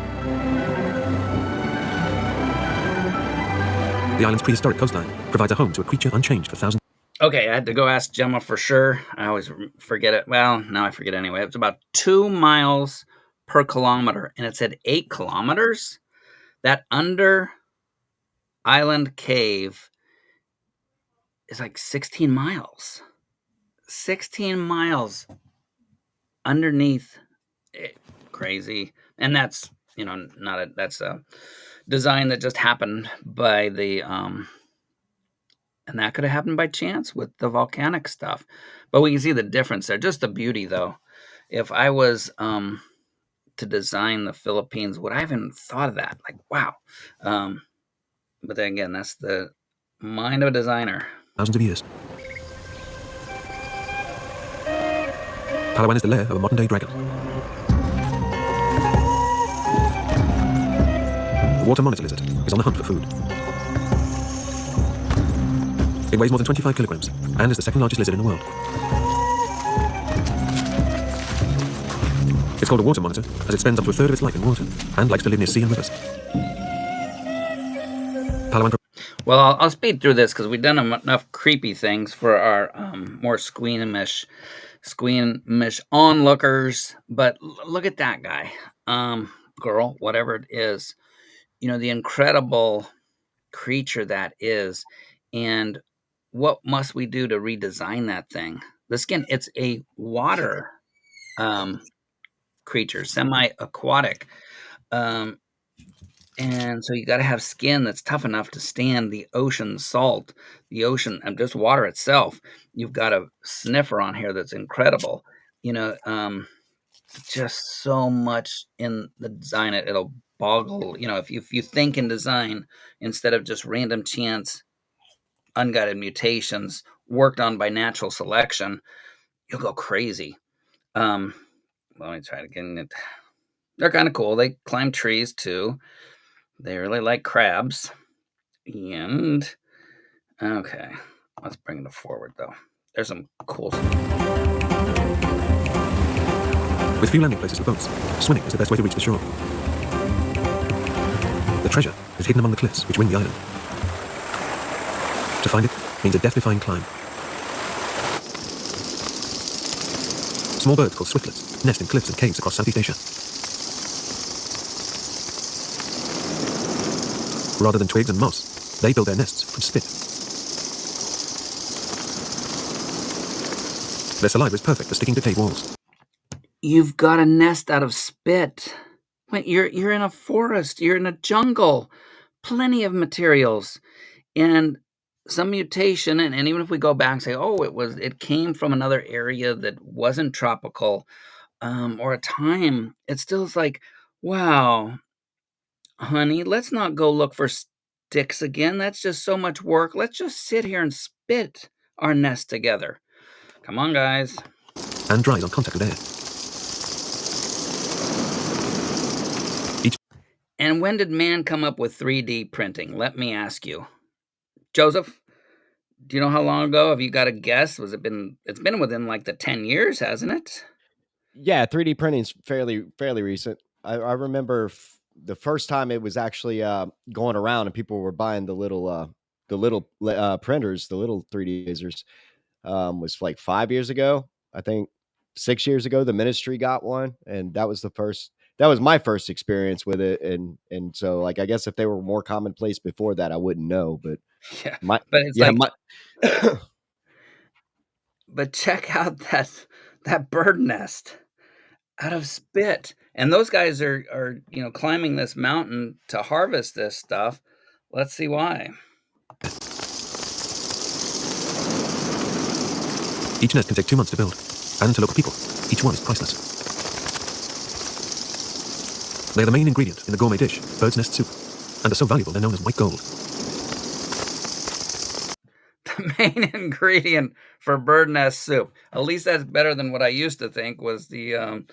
The island's prehistoric coastline provides a home to a creature unchanged for thousands. Okay, I had to go ask Gemma for sure. I always forget it. Well, now I forget anyway. It's about 2 miles per kilometer, and it said 8 kilometers. That under island cave is like 16 miles. 16 miles underneath. Crazy. And that's, that's a design that just happened by the, and that could have happened by chance with the volcanic stuff. But we can see the difference there. Just the beauty, though. If I was to design the Philippines, would I even thought of that? Like, wow. But then again, that's the mind of a designer. Thousands of years. Palawan is the lair of a modern-day dragon. The water monitor lizard is on the hunt for food. It weighs more than 25 kilograms and is the second largest lizard in the world. It's called a water monitor as it spends up to a third of its life in water and likes to live near sea and rivers. Palawan. Well, I'll speed through this because we've done enough creepy things for our more squeamish onlookers. But look at that guy, girl, whatever it is. The incredible creature that is. And what must we do to redesign that thing? The skin, it's a water creature, semi-aquatic. And so you got to have skin that's tough enough to stand the ocean salt, the ocean, and just water itself. You've got a sniffer on here that's incredible. Just so much in the design. It'll boggle. If you think in design instead of just random chance, unguided mutations worked on by natural selection, you'll go crazy. Let me try to get it. They're kind of cool. They climb trees too. They really like crabs. And okay, let's bring it forward though. There's some cool stuff. With few landing places for boats, swimming is the best way to reach the shore. The treasure is hidden among the cliffs which ring the island. To find it means a death-defying climb. Small birds called swiftlets nest in cliffs and caves across Southeast Asia. Rather than twigs and moss, they build their nests from spit. Their saliva is perfect for sticking to cave walls. You've got a nest out of spit. Wait, you're in a forest. You're in a jungle. Plenty of materials, and some mutation. And even if we go back and say, oh, it came from another area that wasn't tropical, or a time, it still is like, wow, honey, let's not go look for sticks again. That's just so much work. Let's just sit here and spit our nest together. Come on, guys. And dries on contact with air. And when did man come up with 3D printing? Let me ask you. Joseph, do you know how long ago? Have you got a guess? It's been within like the 10 years, hasn't it? Yeah, 3D printing is fairly recent. I remember the first time it was actually going around and people were buying the little printers, the little 3D lasers, was like 5 years ago. I think 6 years ago, the ministry got one, and that was my first experience with it. And so, like, I guess if they were more commonplace before that, I wouldn't know. But yeah, but but check out that bird nest out of spit, and those guys are climbing this mountain to harvest this stuff. Let's see why. Each nest can take 2 months to build, and to local people, each one is priceless. They are the main ingredient in the gourmet dish, bird's nest soup, and are so valuable they're known as white gold. The main ingredient for bird nest soup. At least that's better than what I used to think was the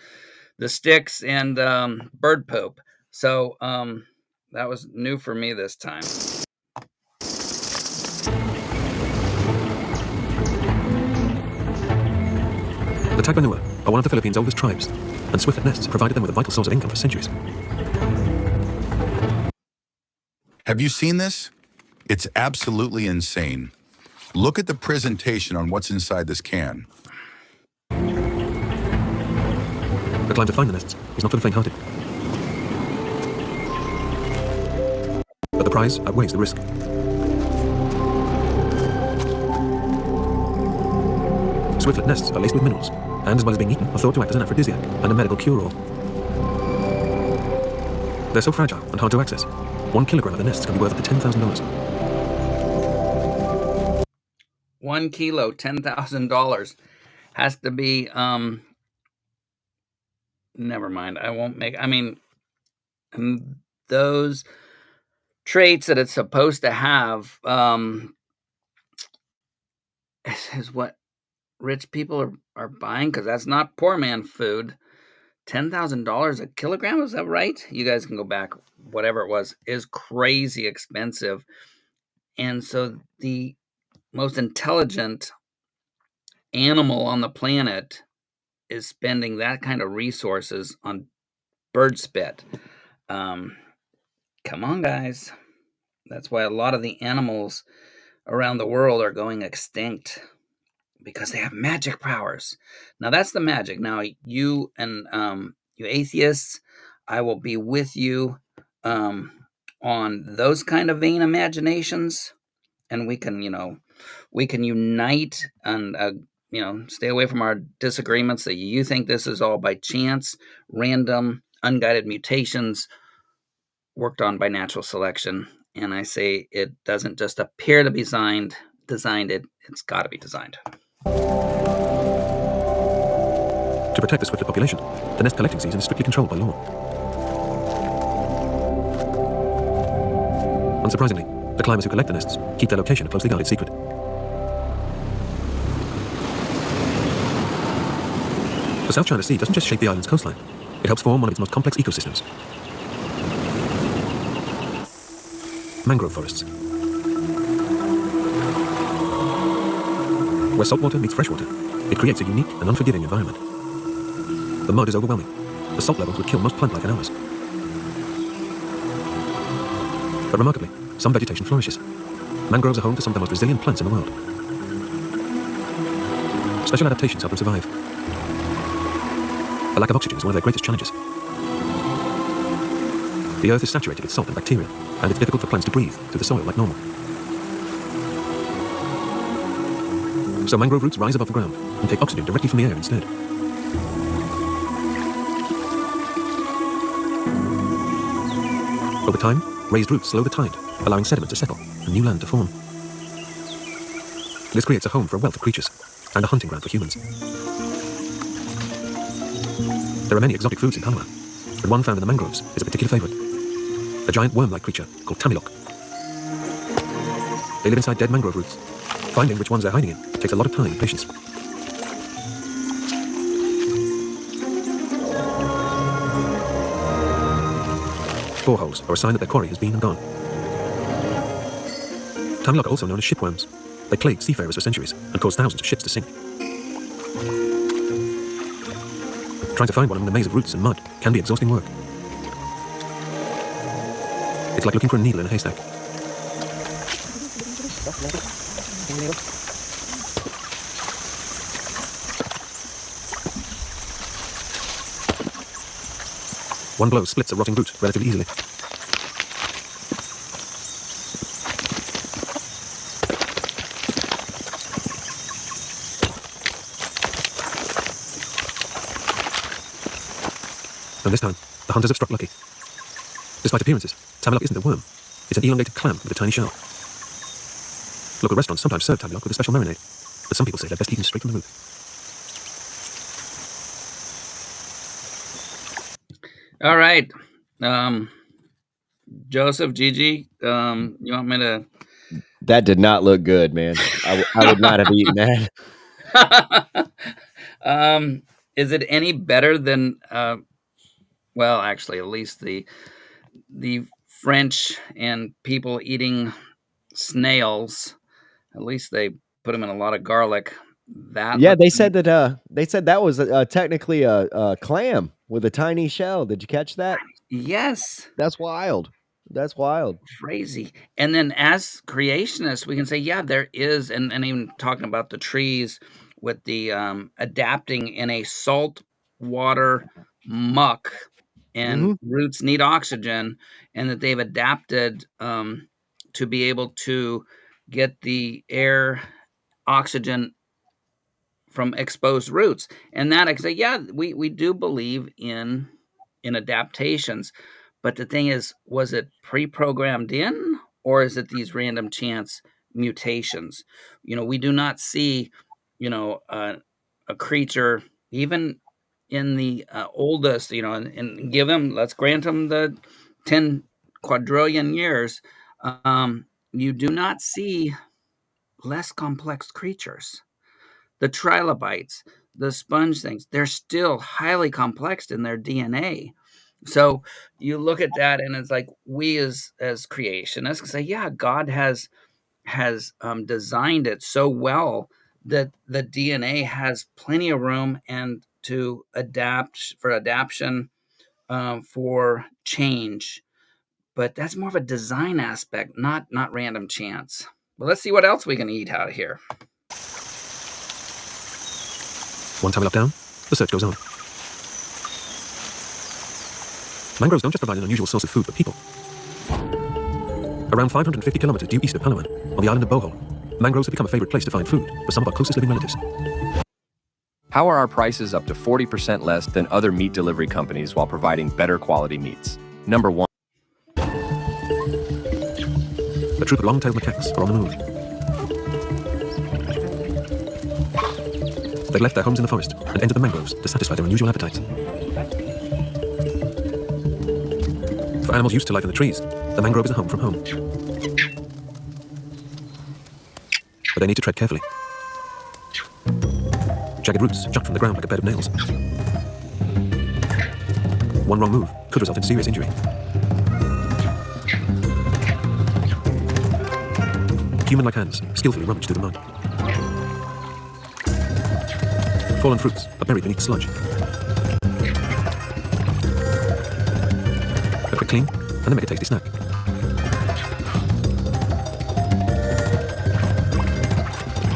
sticks and bird poop. So that was new for me this time. The Tagbanua are one of the Philippines' oldest tribes, and swiftlet nests provided them with a vital source of income for centuries. Have you seen this? It's absolutely insane. Look at the presentation on what's inside this can. The climb to find the nests is not for the faint-hearted. But the prize outweighs the risk. Swiftlet nests are laced with minerals, and as well as being eaten, are thought to act as an aphrodisiac and a medical cure-all. They're so fragile and hard to access. 1 kilogram of the nests can be worth up to $10,000. 1 kilo, $10,000. Has to be, never mind. I won't make, those traits that it's supposed to have, is what rich people are buying, because that's not poor man food. $10,000 a kilogram, is that right? You guys can go back. Whatever it was is crazy expensive. And so the most intelligent animal on the planet is spending that kind of resources on bird spit. Come on, guys. That's why a lot of the animals around the world are going extinct, because they have magic powers. Now that's the magic. Now you and you atheists, I will be with you on those kind of vain imaginations. and we can, we can unite and, stay away from our disagreements that you think this is all by chance, random, unguided mutations worked on by natural selection. And I say it doesn't just appear to be designed, it's got to be designed. To protect the swiftlet population, the nest collecting season is strictly controlled by law. Unsurprisingly, the climbers who collect the nests keep their location a closely guarded secret. The South China Sea doesn't just shape the island's coastline, it helps form one of its most complex ecosystems. Mangrove forests. Where saltwater meets freshwater, it creates a unique and unforgiving environment. The mud is overwhelming. The salt levels would kill most plant life in hours. But remarkably, some vegetation flourishes. Mangroves are home to some of the most resilient plants in the world. Special adaptations help them survive. A lack of oxygen is one of their greatest challenges. The earth is saturated with salt and bacteria, and it's difficult for plants to breathe through the soil like normal. So mangrove roots rise above the ground and take oxygen directly from the air instead. Over time, raised roots slow the tide, allowing sediment to settle and new land to form. This creates a home for a wealth of creatures, and a hunting ground for humans. There are many exotic foods in Panama, but one found in the mangroves is a particular favorite. A giant worm-like creature called tamilok. They live inside dead mangrove roots. Finding which ones they're hiding in takes a lot of time and patience. Boreholes are a sign that their quarry has been and gone. Tamilok are also known as shipworms. They plagued seafarers for centuries and caused thousands of ships to sink. Trying to find one among the maze of roots and mud can be exhausting work. It's like looking for a needle in a haystack. One blow splits a rotting root relatively easily. And this time, the hunters have struck lucky. Despite appearances, tamilok isn't a worm. It's an elongated clam with a tiny shell. Local restaurants sometimes serve tamilok with a special marinade, but some people say they're best eaten straight from the root. All right. Joseph, Gigi, you want me to... That did not look good, man. I would not have eaten that. Is it any better than... well, actually, at least the French and people eating snails, at least they put them in a lot of garlic. Yeah, they said that was technically a clam with a tiny shell. Did you catch that? Yes. That's wild. That's wild. Crazy. And then as creationists, we can say, yeah, there is, and even talking about the trees with the adapting in a salt water muck, and roots need oxygen, and that they've adapted to be able to get the air oxygen from exposed roots. And that I say, yeah, we do believe in adaptations. But the thing is, was it pre-programmed in, or is it these random chance mutations? We do not see, a creature, even in the oldest, and give them, let's grant them the 10 quadrillion years, you do not see less complex creatures. The trilobites, the sponge things, they're still highly complex in their DNA. So you look at that, and it's like we as creationists can say, yeah, God has designed it so well that the DNA has plenty of room and to adapt for adaptation, for change. But that's more of a design aspect, not random chance. Well, let's see what else we can eat out of here. One tamilok down, the search goes on. Mangroves don't just provide an unusual source of food for people. Around 550 kilometers due east of Palawan, on the island of Bohol, mangroves have become a favorite place to find food for some of our closest living relatives. How are our prices up to 40% less than other meat delivery companies while providing better quality meats? Number 1. A troop of long-tailed macaques are on the move. They left their homes in the forest and entered the mangroves to satisfy their unusual appetites. For animals used to life in the trees, the mangrove is a home from home. But they need to tread carefully. Jagged roots jut from the ground like a bed of nails. One wrong move could result in serious injury. Human-like hands skillfully rummage through the mud. Fallen fruits are buried beneath the sludge. A quick clean, and they make a tasty snack.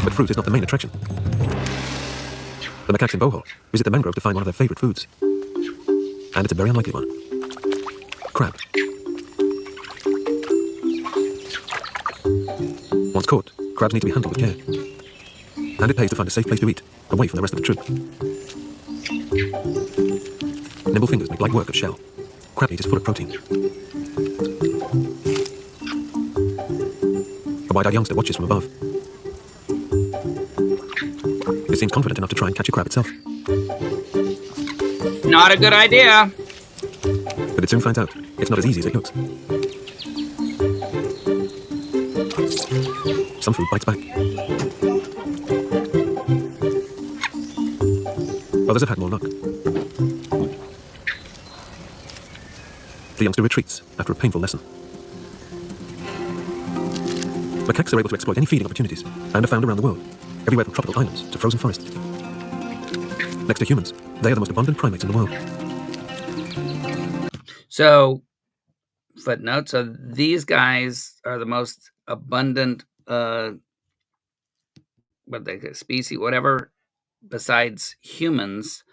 But fruit is not the main attraction. The macaques in Bohol visit the mangrove to find one of their favorite foods. And it's a very unlikely one. Crab. Once caught, crabs need to be handled with care. And it pays to find a safe place to eat, away from the rest of the troop. Nimble fingers make light work of shell. Crab meat is full of protein. A wide-eyed youngster watches from above. It seems confident enough to try and catch a crab itself. Not a good idea. But it soon finds out it's not as easy as it looks. Some food bites back. Others have had more luck. The youngster retreats after a painful lesson. Macaques are able to exploit any feeding opportunities and are found around the world, everywhere from tropical islands to frozen forests. Next to humans, they are the most abundant primates in the world. So, footnote, so these guys are the most abundant species, whatever, besides humans,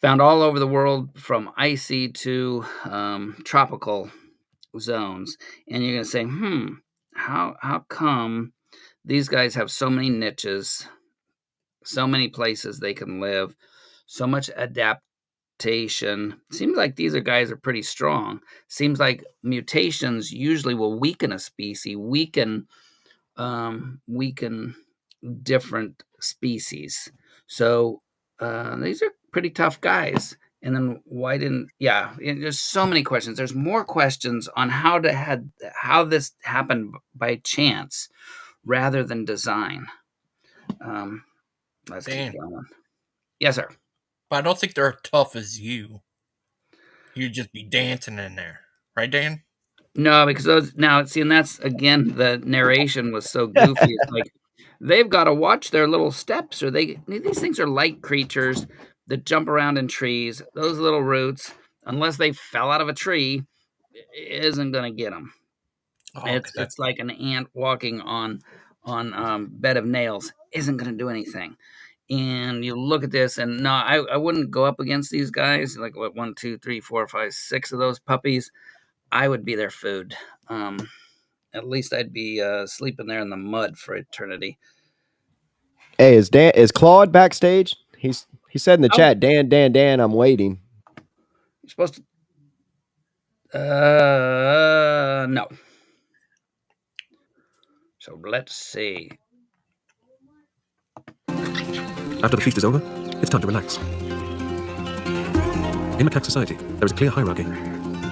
found all over the world from icy to tropical zones. And you're going to say, how come these guys have so many niches, so many places they can live, so much adaptation? Seems like these guys are pretty strong. Seems like mutations usually will weaken a species, weaken different species. So these are pretty tough guys. And then why didn't? Yeah, there's so many questions. There's more questions on how this happened by chance rather than design. Let's keep going. Yes, sir. But I don't think they're as tough as you. You'd just be dancing in there, right, Dan? No, because and that's again, the narration was so goofy. It's like they've got to watch their little steps, or these things are light creatures that jump around in trees. Those little roots, unless they fell out of a tree, isn't going to get them. Oh, it's like an ant walking on bed of nails. Isn't going to do anything. And you look at this, and no, I wouldn't go up against these guys. Like what, 1, 2, 3, 4, 5, 6 of those puppies. I would be their food. At least I'd be sleeping there in the mud for eternity. Hey, is Claude backstage? He said in the chat, Dan, I'm waiting. You're supposed to. No. So let's see. After the feast is over, it's time to relax. In macaque society, there is a clear hierarchy.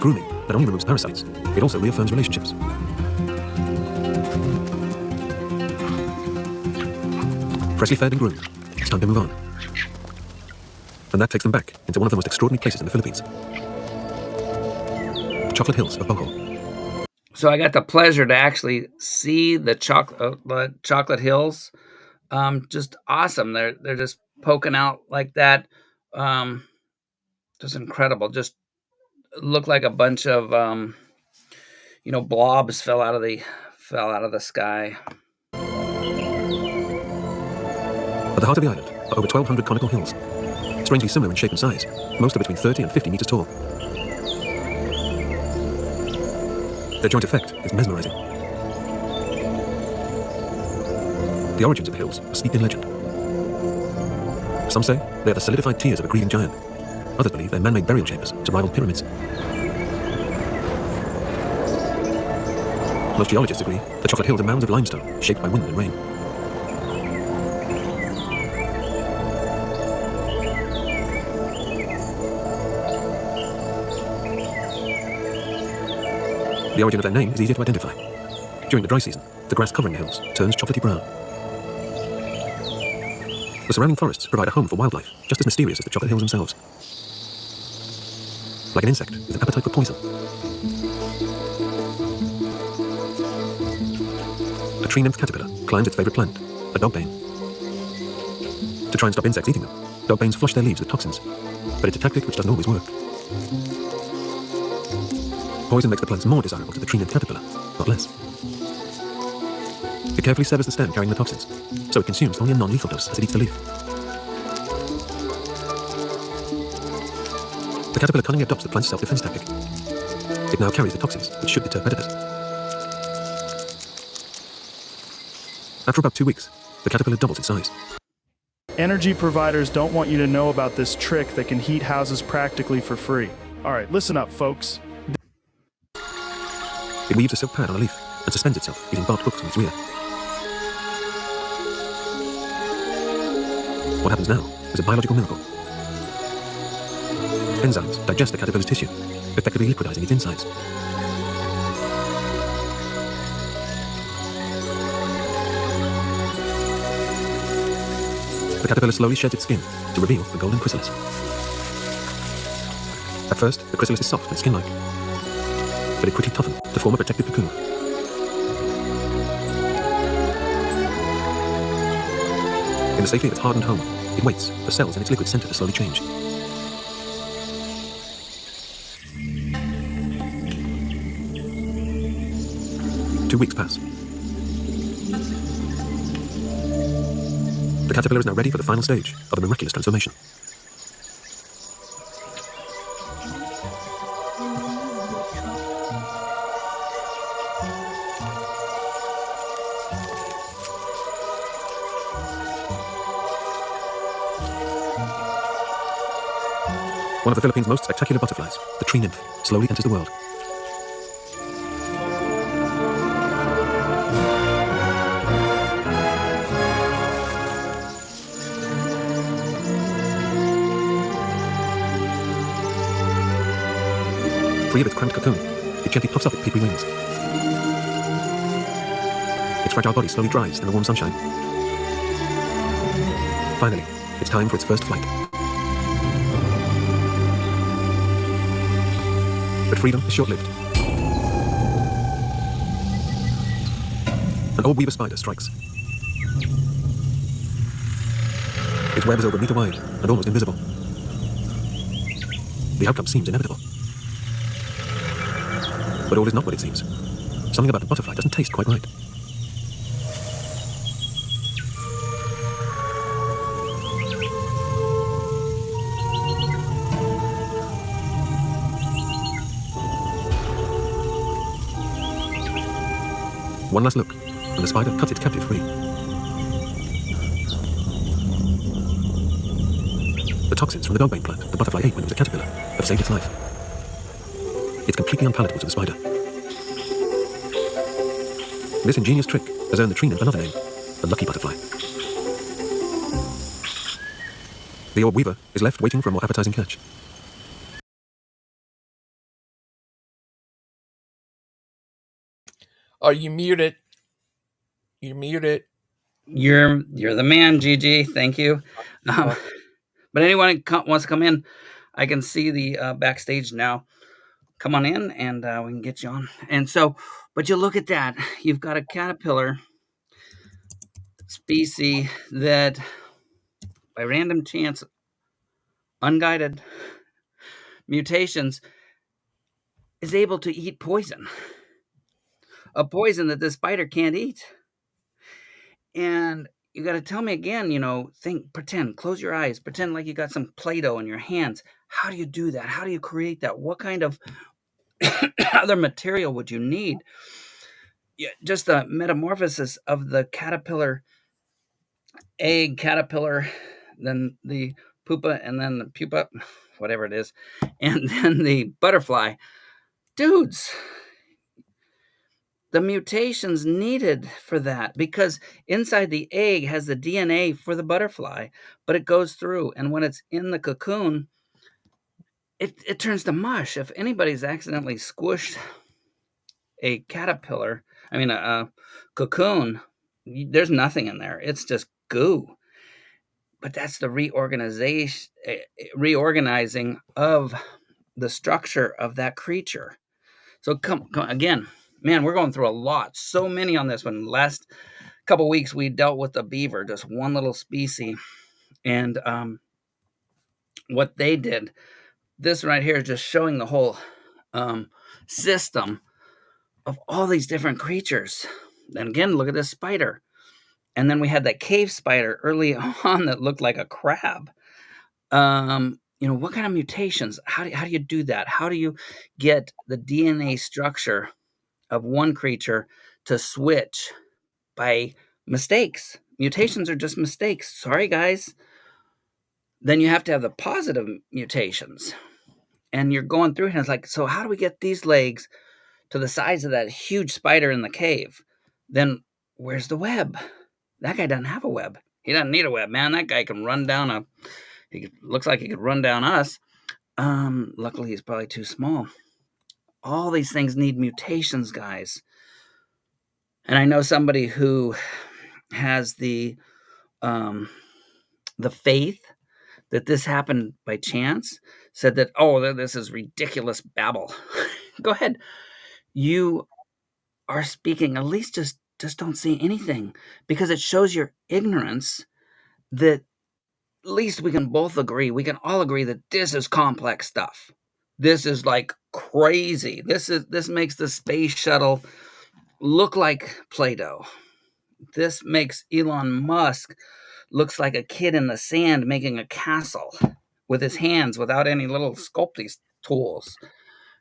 Grooming not only removes parasites, it also reaffirms relationships. Freshly fed and groomed, it's time to move on. And that takes them back into one of the most extraordinary places in the Philippines. The Chocolate Hills of Bohol. So I got the pleasure to actually see the Chocolate Hills. Just awesome. They're just poking out like that. Just incredible. Just look like a bunch of blobs fell out of the sky. At the heart of the island are over 1,200 conical hills, strangely similar in shape and size. Most are between 30 and 50 meters tall. Their joint effect is mesmerizing. The origins of the hills are steeped in legend. Some say they are the solidified tears of a grieving giant. Others believe they're man-made burial chambers to rival pyramids. Most geologists agree the Chocolate Hills are mounds of limestone shaped by wind and rain. The origin of their name is easier to identify. During the dry season, the grass covering the hills turns chocolatey brown. The surrounding forests provide a home for wildlife, just as mysterious as the Chocolate Hills themselves. Like an insect with an appetite for poison. A tree nymph caterpillar climbs its favorite plant, a dogbane. To try and stop insects eating them, dogbanes flush their leaves with toxins, but it's a tactic which doesn't always work. Poison makes the plants more desirable to the tree nymph caterpillar, not less. It carefully severs the stem carrying the toxins, so it consumes only a non-lethal dose as it eats the leaf. The caterpillar cunningly adopts the plant's self-defense tactic. It now carries the toxins, which should deter predators. After about 2 weeks, the caterpillar doubles its size. Energy providers don't want you to know about this trick that can heat houses practically for free. All right, listen up, folks. It weaves a silk pad on a leaf and suspends itself using barbed hooks on its rear. What happens now is a biological miracle. Enzymes digest the caterpillar's tissue, effectively liquidizing its insides. The caterpillar slowly sheds its skin to reveal the golden chrysalis. At first, the chrysalis is soft and skin-like, but it quickly toughened to form a protective cocoon. In the safety of its hardened home, it waits for cells in its liquid center to slowly change. Two weeks pass. The caterpillar is now ready for the final stage of a miraculous transformation. One of the Philippines' most spectacular butterflies, the tree nymph, slowly enters the world. Free of its cramped cocoon, it gently puffs up its papery wings. Its fragile body slowly dries in the warm sunshine. Finally, it's time for its first flight. But freedom is short-lived. An old weaver spider strikes. Its web is over a meter wide and almost invisible. The outcome seems inevitable. But all is not what it seems. Something about the butterfly doesn't taste quite right. One last look, and the spider cuts its captive free. The toxins from the dogbane plant the butterfly ate when it was a caterpillar have saved its life. It's completely unpalatable to the spider. This ingenious trick has earned the tree nymph another name, the lucky butterfly. The orb weaver is left waiting for a more appetizing catch. Oh, you muted. You muted. You're the man, Gigi. Thank you. But anyone wants to come in, I can see the backstage now. Come on in, and we can get you on. And so, but you look at that. You've got a caterpillar species that, by random chance, unguided mutations, is able to eat poison. A poison that the spider can't eat. And you got to tell me again, pretend, close your eyes, pretend like you got some Play-Doh in your hands. How do you do that? How do you create that? What kind of other material would you need? Yeah, just the metamorphosis of the caterpillar, egg, caterpillar, then the pupa, and then the pupa, whatever it is, and then the butterfly. Dudes, the mutations needed for that, because inside the egg has the DNA for the butterfly, but it goes through, and when it's in the cocoon, it turns to mush. If anybody's accidentally squished a caterpillar, a cocoon, there's nothing in there. It's just goo. But that's the reorganizing of the structure of that creature. So come again, man, we're going through a lot. So many on this one. Last couple weeks, we dealt with the beaver, just one little species. And what they did, this right here is just showing the whole system of all these different creatures. And again, look at this spider. And then we had that cave spider early on that looked like a crab. What kind of mutations? How do you do that? How do you get the DNA structure of one creature to switch by mistakes? Mutations are just mistakes. Sorry, guys. Then you have to have the positive mutations. And you're going through it, and it's like, so how do we get these legs to the size of that huge spider in the cave? Then where's the web? That guy doesn't have a web. He doesn't need a web, man. That guy can run down looks like he could run down us. Luckily, he's probably too small. All these things need mutations, guys. And I know somebody who has the faith that this happened by chance, said that, oh, this is ridiculous babble. Go ahead. You are speaking, at least just don't say anything, because it shows your ignorance. That at least we can both agree, we can all agree that this is complex stuff. This is like crazy. This makes the space shuttle look like Play-Doh. This makes Elon Musk looks like a kid in the sand making a castle with his hands without any little sculpting tools.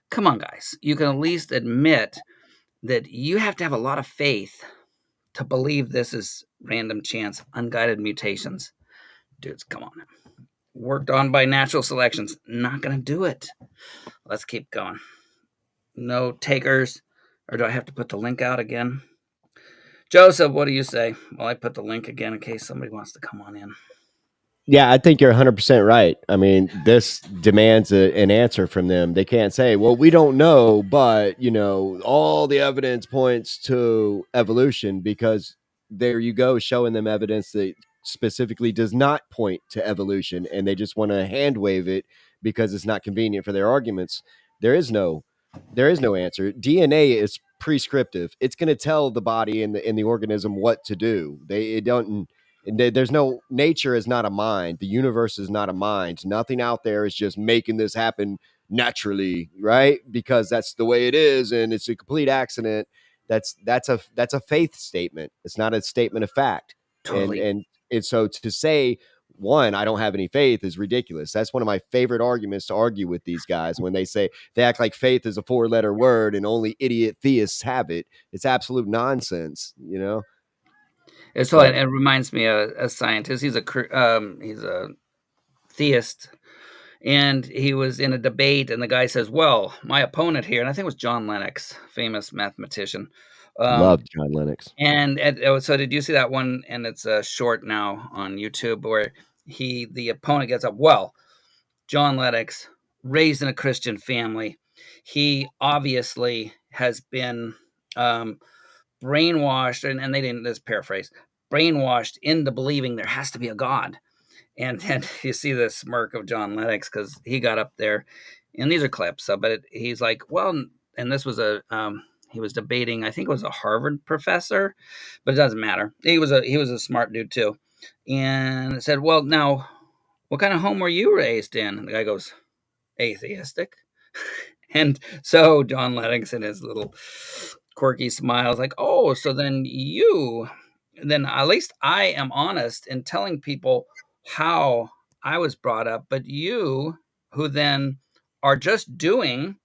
Come on, guys. You can at least admit that you have to have a lot of faith to believe this is random chance, unguided mutations. Dudes, come on. Worked on by natural selections. Not going to do it. Let's keep going. No takers. Or do I have to put the link out again? Joseph, what do you say? Well, I put the link again in case somebody wants to come on in. Yeah, I think you're 100% right. I mean, this demands an answer from them. They can't say, well, we don't know, but, all the evidence points to evolution, because there you go, showing them evidence that specifically does not point to evolution, and they just want to hand wave it because it's not convenient for their arguments. There is no answer. DNA is prescriptive. It's going to tell the body and the organism what to do. There's no, nature is not a mind. The universe is not a mind. Nothing out there is just making this happen naturally, right? Because that's the way it is, and it's a complete accident. That's a faith statement. It's not a statement of fact. Totally. And so to say, one, I don't have any faith is ridiculous. That's one of my favorite arguments to argue with these guys when they say they act like faith is a 4-letter word and only idiot theists have it. It's absolute nonsense, So it reminds me of a scientist. He's a theist, and he was in a debate, and the guy says, well, my opponent here, and I think it was John Lennox, famous mathematician. Loved John Lennox. And so did you see that one? And it's a short now on YouTube where the opponent gets up. Well, John Lennox, raised in a Christian family, he obviously has been brainwashed, and they didn't, this paraphrase, brainwashed into believing there has to be a God. And then you see the smirk of John Lennox because he got up there, and these are clips. But he's like, well, and this was he was debating, I think it was a Harvard professor, but it doesn't matter. He was a smart dude too, and said, well, now, what kind of home were you raised in? And the guy goes, atheistic. And so John Lennox, in his little quirky smile, is like, oh, so then at least I am honest in telling people how I was brought up, but you, who then are just doing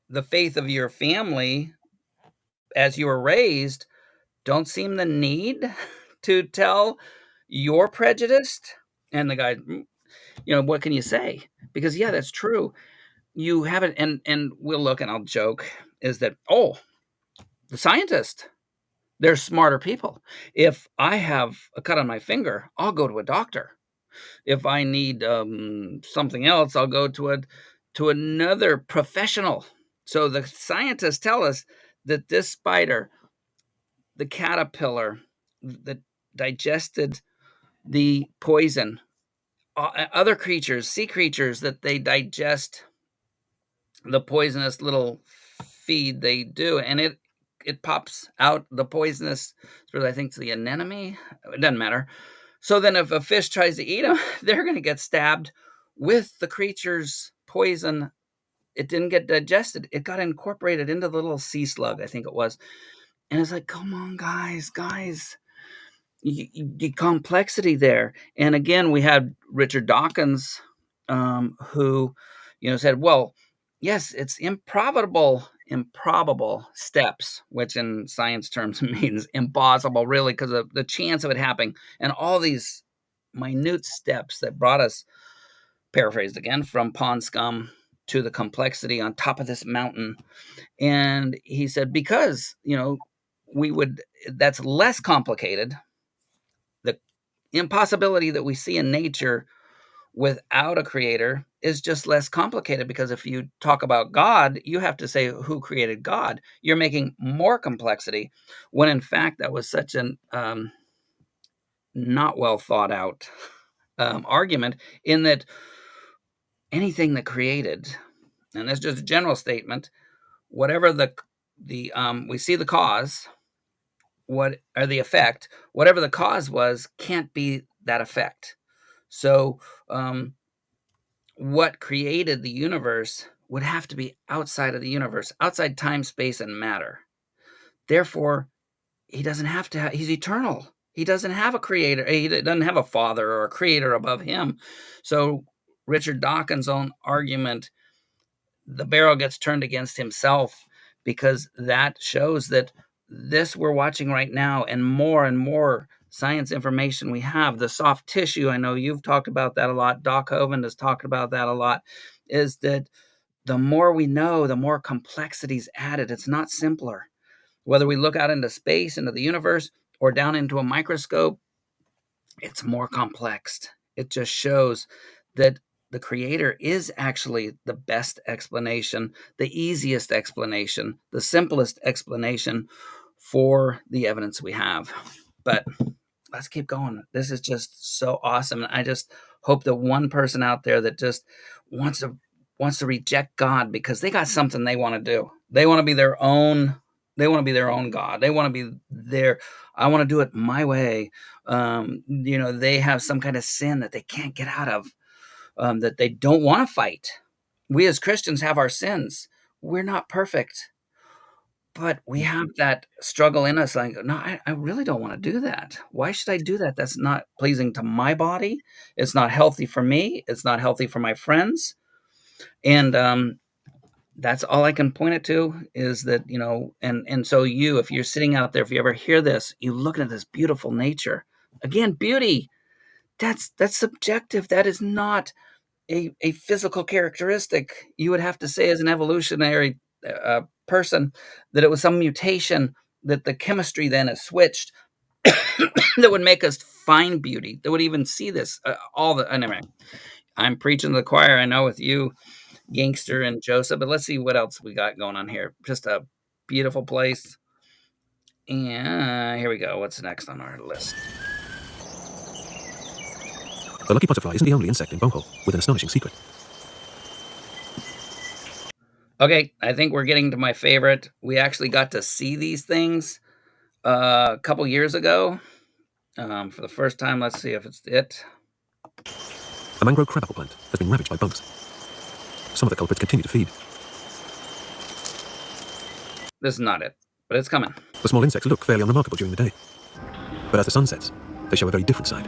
the faith of your family as you were raised don't seem the need to tell you're prejudiced. And the guy, what can you say? Because yeah, that's true. You have it, and we'll look, and I'll joke, is that, the scientist, they're smarter people. If I have a cut on my finger, I'll go to a doctor. If I need something else, I'll go to another professional. So the scientists tell us that this spider, the caterpillar that digested the poison, other creatures, sea creatures, that they digest the poisonous little feed they do, and it pops out the poisonous, I think it's the anemone. It doesn't matter. So then if a fish tries to eat them, they're going to get stabbed with the creature's poison. It didn't get digested. It got incorporated into the little sea slug, I think it was. And it's like, come on, guys, the complexity there. And again, we had Richard Dawkins, who, said, well, yes, it's improbable steps, which in science terms means impossible, really, because of the chance of it happening, and all these minute steps that brought us, paraphrased again, from pond scum to the complexity on top of this mountain. And he said, because, that's less complicated. The impossibility that we see in nature without a creator is just less complicated, because if you talk about God, you have to say who created God. You're making more complexity, when in fact that was such an not well thought out argument, in that anything that created, and that's just a general statement, whatever we see the cause, what or the effect, whatever the cause was, can't be that effect. So what created the universe would have to be outside of the universe, outside time, space, and matter. Therefore, he doesn't have to he's eternal. He doesn't have a creator. He doesn't have a father or a creator above him. So Richard Dawkins' own argument, the barrel gets turned against himself, because that shows that this we're watching right now, and more science information we have, the soft tissue, I know you've talked about that a lot, Doc Hovind has talked about that a lot, is that the more we know, the more complexities added. It's not simpler. Whether we look out into space, into the universe, or down into a microscope, it's more complex. It just shows that the creator is actually the best explanation, the easiest explanation, the simplest explanation for the evidence we have. But let's keep going. This is just so awesome. And I just hope that one person out there that just wants to reject God because they got something they want to do. They want to be their own. They want to be their own God. They want to be I want to do it my way. They have some kind of sin that they can't get out of, that they don't want to fight. We as Christians have our sins. We're not perfect, but we have that struggle in us. Like, no, I really don't want to do that. Why should I do that? That's not pleasing to my body. It's not healthy for me. It's not healthy for my friends. And that's all I can point it to, is that, and so if you're sitting out there, if you ever hear this, you look at this beautiful nature. Again, beauty, that's subjective. That is not a physical characteristic. You would have to say, as an evolutionary person, that it was some mutation, that the chemistry then is switched that would make us find beauty, that would even see this. Anyway, I'm preaching to the choir, I know, with you, Gangster and Joseph, but let's see what else we got going on here. Just a beautiful place. And here we go. What's next on our list? The lucky butterfly isn't the only insect in Bohol with an astonishing secret. Okay, I think we're getting to my favorite. We actually got to see these things a couple years ago for the first time. Let's see if it's it. A mangrove crabapple plant has been ravaged by bugs. Some of the culprits continue to feed. This is not it, but it's coming. The small insects look fairly unremarkable during the day, but as the sun sets, they show a very different side.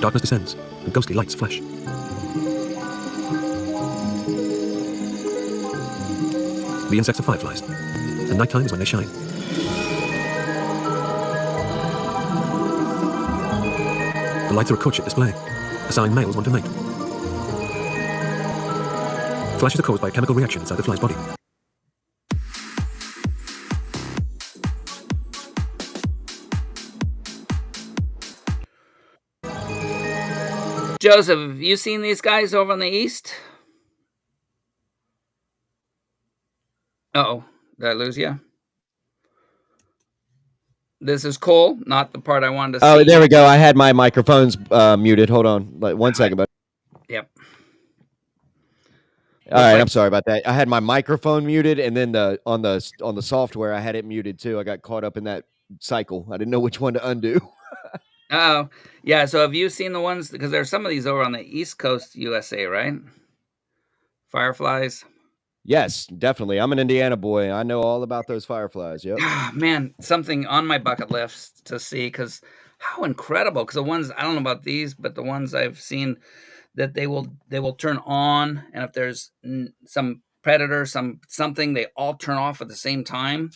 Darkness descends, and ghostly lights flash. The insects are fireflies, and nighttime is when they shine. The lights are a courtship display, a sign males want to mate. Flashes are caused by a chemical reaction inside the fly's body. Joseph, have you seen these guys over on the east? Uh-oh, did I lose you? This is Cole, not the part I wanted to see. Oh, there we go. I had my microphones muted. Hold on, like 1 second, bud. Yep. All right, I'm sorry about that. I had my microphone muted, and then on the software, I had it muted too. I got caught up in that cycle. I didn't know which one to undo. Oh, yeah. So have you seen the ones? Because there's some of these over on the East Coast USA, right? Fireflies. Yes, definitely. I'm an Indiana boy. I know all about those fireflies. Yep. Man, something on my bucket list to see, because how incredible. Because the ones, I don't know about these, but the ones I've seen that they will turn on, and if there's some predator, something, they all turn off at the same time.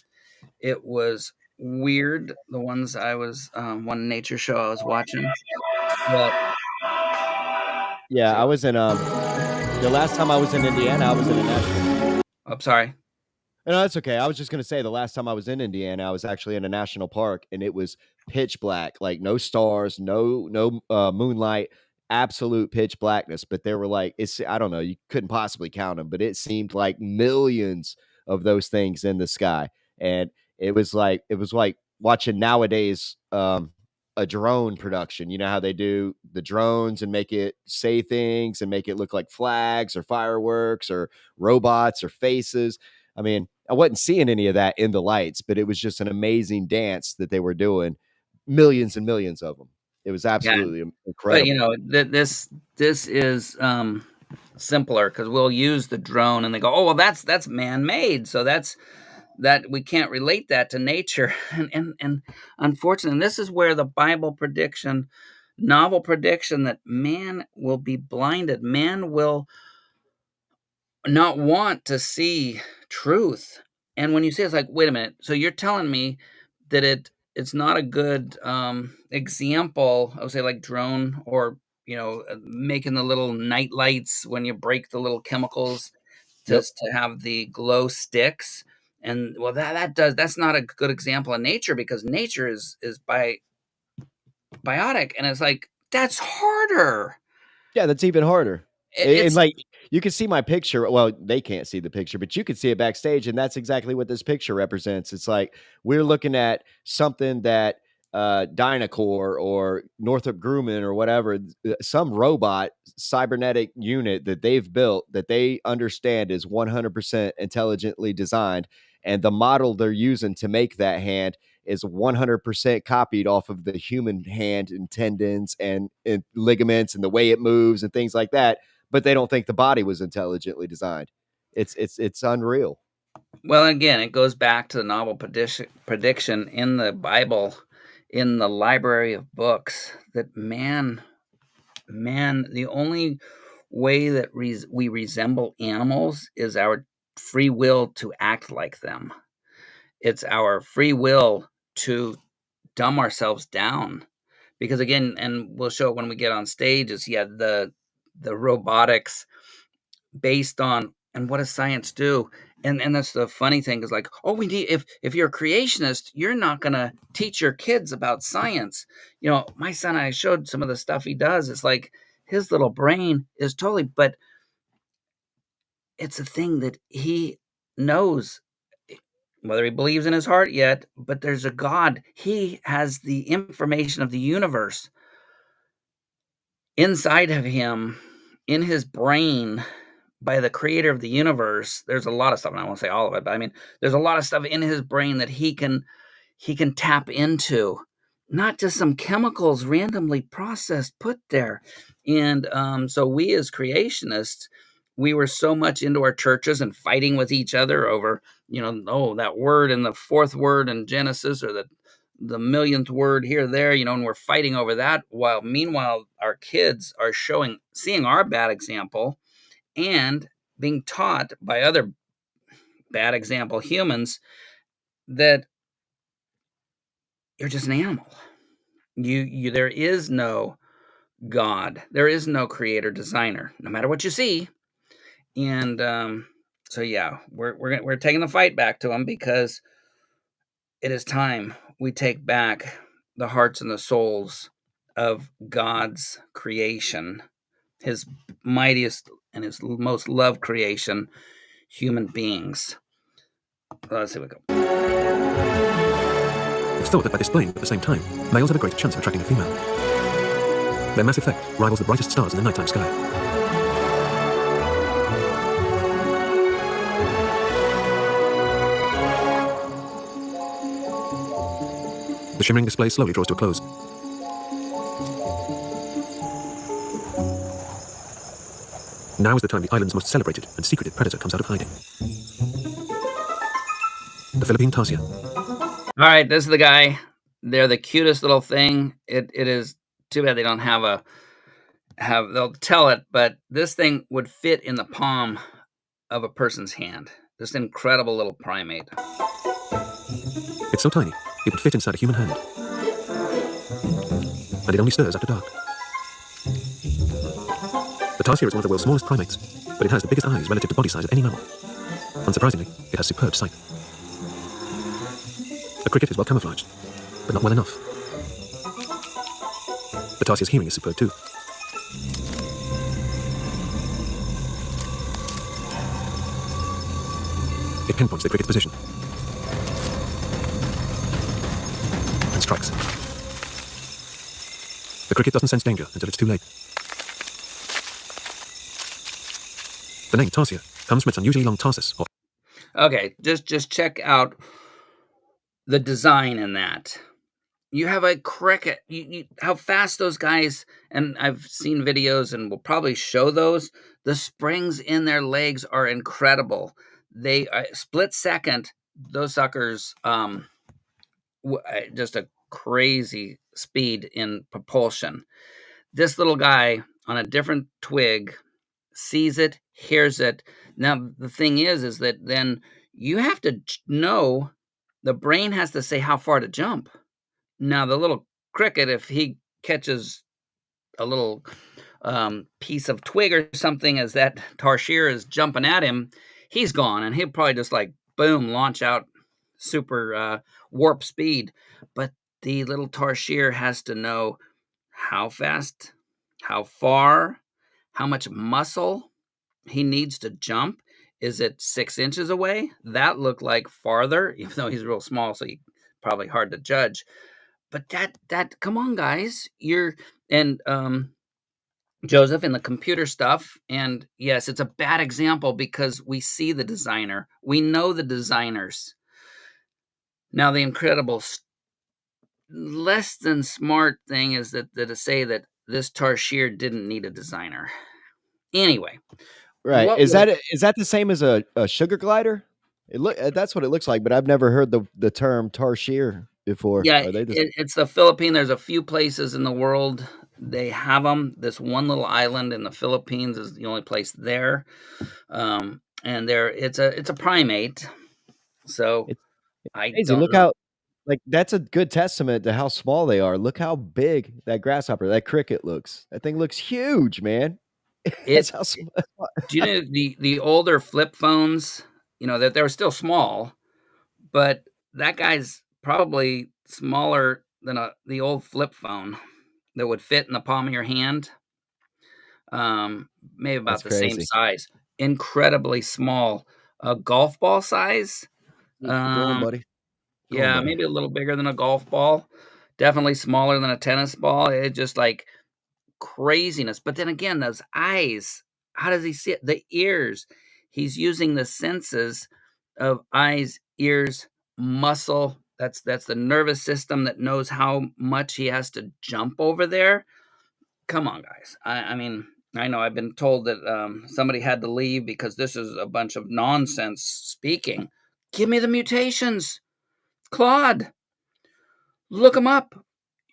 It was weird. The ones I was one nature show I was watching. Yeah, I was in the last time I was in Indiana, I was in a national. I'm sorry. No, that's okay. I was just gonna say the last time I was in Indiana, I was actually in a national park, and it was pitch black, like no stars, no moonlight, absolute pitch blackness. But there were like, I don't know, you couldn't possibly count them, but it seemed like millions of those things in the sky, and it was like watching nowadays a drone production. You know how they do the drones and make it say things and make it look like flags or fireworks or robots or faces. I mean, I wasn't seeing any of that in the lights, but it was just an amazing dance that they were doing. Millions and millions of them. It was absolutely incredible. But this is simpler, because we'll use the drone and they go, oh, well, that's man-made, so that we can't relate that to nature. And unfortunately, this is where the Bible novel prediction that man will be blinded, man will not want to see truth. And when you say, it's like, wait a minute, so you're telling me that it's not a good example of, say, like drone, or making the little night lights when you break the little chemicals just to have the glow sticks. And well, that's not a good example of nature, because nature is biotic, and it's like, that's harder. Yeah, that's even harder. And like, you can see my picture. Well, they can't see the picture, but you can see it backstage, and that's exactly what this picture represents. It's like we're looking at something that Dynacore or Northrop Grumman or whatever, some robot cybernetic unit that they've built that they understand is 100% intelligently designed, and the model they're using to make that hand is 100% copied off of the human hand and tendons and ligaments and the way it moves and things like that. But they don't think the body was intelligently designed. It's unreal. Well, again, it goes back to the novel prediction in the Bible, in the library of books, that man, the only way that we resemble animals is our free will to act like them. It's our free will to dumb ourselves down, because again, and we'll show it when we get on stage, is the robotics based on, and what does science do? And that's the funny thing, is like, oh, we need, if you're a creationist, you're not going to teach your kids about science. My son, I showed some of the stuff he does. It's like his little brain is totally, but it's a thing that he knows, whether he believes in his heart yet, but there's a God. He has the information of the universe inside of him, in his brain, by the creator of the universe. There's a lot of stuff, and I won't say all of it, but I mean, there's a lot of stuff in his brain that he can tap into, not just some chemicals randomly processed, put there. And so we as creationists, we were so much into our churches and fighting with each other over, that word and the fourth word in Genesis, or the millionth word here, there, and we're fighting over that. While meanwhile, our kids are seeing our bad example and being taught by other bad example humans, that you're just an animal. There is no God. There is no creator designer, no matter what you see. And so yeah, we're taking the fight back to him, because it is time we take back the hearts and the souls of God's creation, his mightiest and his most loved creation, human beings. Let's see what we go. It's thought that by displaying at the same time, males have a greater chance of attracting a female. Their mass effect rivals the brightest stars in the nighttime sky. The shimmering display slowly draws to a close. Now is the time the island's most celebrated and secretive predator comes out of hiding. The Philippine tarsier. All right, this is the guy. They're the cutest little thing. It is too bad they don't they'll tell it, but this thing would fit in the palm of a person's hand. This incredible little primate. It's so tiny, it would fit inside a human hand. And it only stirs after dark. The tarsier is one of the world's smallest primates, but it has the biggest eyes relative to body size of any mammal. Unsurprisingly, it has superb sight. The cricket is well camouflaged, but not well enough. The tarsier's hearing is superb too. It pinpoints the cricket's position and strikes. The cricket doesn't sense danger until it's too late. The name tarsier comes from its unusually long tarsus. Okay, just check out the design in that. You have a cricket. How fast those guys, and I've seen videos and will probably show those. The springs in their legs are incredible. They split second. Those suckers, just a crazy speed in propulsion. This little guy on a different twig sees it, hears it. Now the thing is that then you have to know. The brain has to say how far to jump. Now, the little cricket, if he catches a little piece of twig or something as that tarsier is jumping at him, he's gone, and he'll probably just like, boom, launch out super warp speed. But the little tarsier has to know how fast, how far, how much muscle he needs to jump. Is it 6 inches away? That looked like farther, even though he's real small, so he's probably hard to judge. But that come on, guys. Joseph in the computer stuff. And yes, it's a bad example because we see the designer. We know the designers. Now, the incredible, less than smart thing is that to say that this tarsier didn't need a designer. Anyway. Right. Is that the same as a sugar glider? That's what it looks like, but I've never heard the term tarsier before. Yeah, it's the Philippines. There's a few places in the world they have them. This one little island in the Philippines is the only place there, and it's a primate. So look how, like, that's a good testament to how small they are. Look how big that grasshopper, that cricket looks. That thing looks huge, man. Do you know the older flip phones? You know that they're still small, but that guy's probably smaller than the old flip phone that would fit in the palm of your hand. Maybe about the same size. Incredibly small, golf ball size. Go on, buddy. Yeah, maybe a little bigger than a golf ball. Definitely smaller than a tennis ball. It's just like craziness. But then again, those eyes, how does he see it? The ears, he's using the senses of eyes, ears, muscle. That's the nervous system that knows how much he has to jump over there. Come on, guys. I mean, I know I've been told that somebody had to leave because this is a bunch of nonsense speaking. Give me the mutations. Claude, look them up.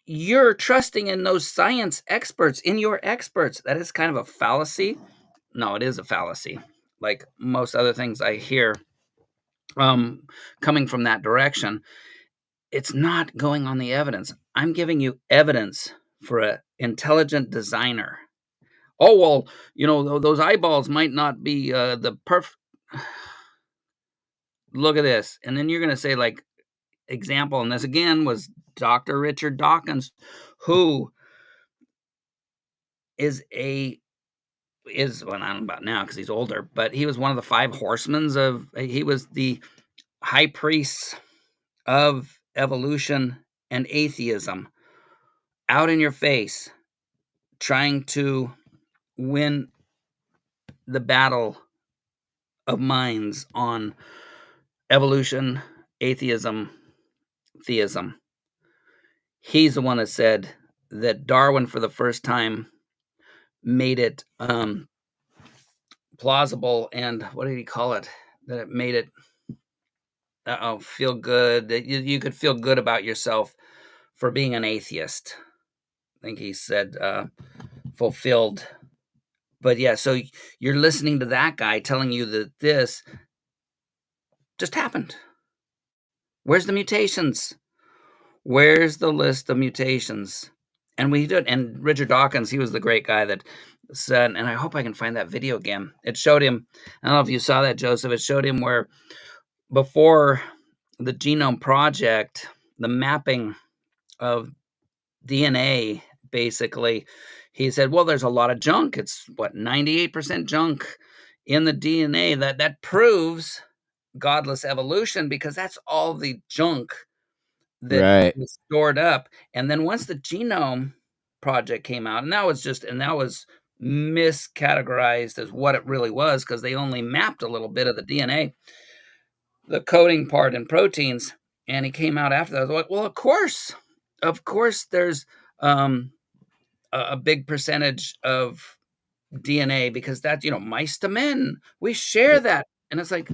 You're trusting in those science experts, in your experts. That is kind of a fallacy. No, it is a fallacy. Like most other things I hear coming from that direction. It's not going on the evidence. I'm giving you evidence for an intelligent designer. Oh, well, those eyeballs might not be the perfect. Look at this. And then you're going to say, like, example, and this again was Dr. Richard Dawkins, who is well, I don't know about now because he's older, but he was one of the 5 horsemen he was the high priest of evolution and atheism, out in your face, trying to win the battle of minds on evolution, atheism, theism. He's the one that said that Darwin, for the first time, made it plausible, and what did he call it? That it made it feel good. That you could feel good about yourself for being an atheist. I think he said fulfilled. But yeah, so you're listening to that guy telling you that this just happened. Where's the mutations? Where's the list of mutations? And we did. And Richard Dawkins, he was the great guy that said, and I hope I can find that video again. It showed him, I don't know if you saw that, Joseph, it showed him where before the Genome Project, the mapping of DNA, basically, he said, well, there's a lot of junk. It's 98% junk in the DNA. That proves godless evolution, because that's all the junk that was stored up. And then once the Genome Project came out, and that was miscategorized as what it really was, because they only mapped a little bit of the DNA, the coding part and proteins, and he came out after that. I was like, well, of course there's a big percentage of DNA, because that, mice to men, we share that. And it's like,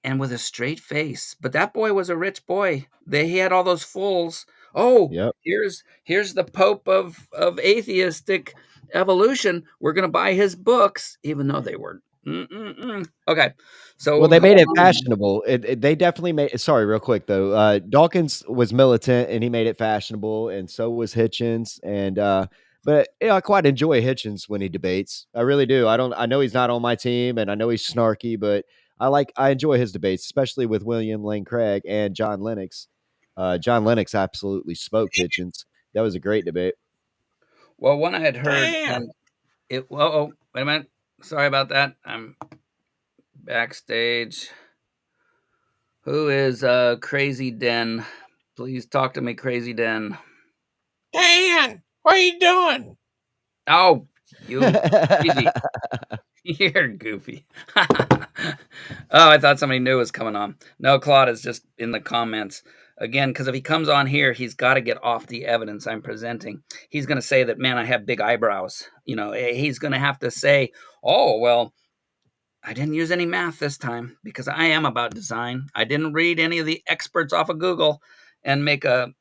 and with a straight face. But that boy was a rich boy. He had all those fools. Oh, here's the Pope of atheistic evolution. We're going to buy his books, even though they were. Okay. So, well, they made it fashionable. They definitely made. Sorry, real quick though. Dawkins was militant, and he made it fashionable, and so was Hitchens. And but I quite enjoy Hitchens when he debates. I really do. I know he's not on my team, and I know he's snarky, but I enjoy his debates, especially with William Lane Craig and John Lennox. John Lennox absolutely spoke Hitchens. That was a great debate. Well, one I had heard, and it. Oh, wait a minute. Sorry about that. I'm backstage. Who is Crazy Den? Please talk to me, Crazy Den. Dan, what are you doing? Oh, you goofy. You're goofy. Oh, I thought somebody new was coming on. No, Claude is just in the comments. Again, because if he comes on here, he's got to get off the evidence I'm presenting. He's going to say that, man, I have big eyebrows. He's going to have to say, oh, well, I didn't use any math this time because I am about design. I didn't read any of the experts off of Google and make a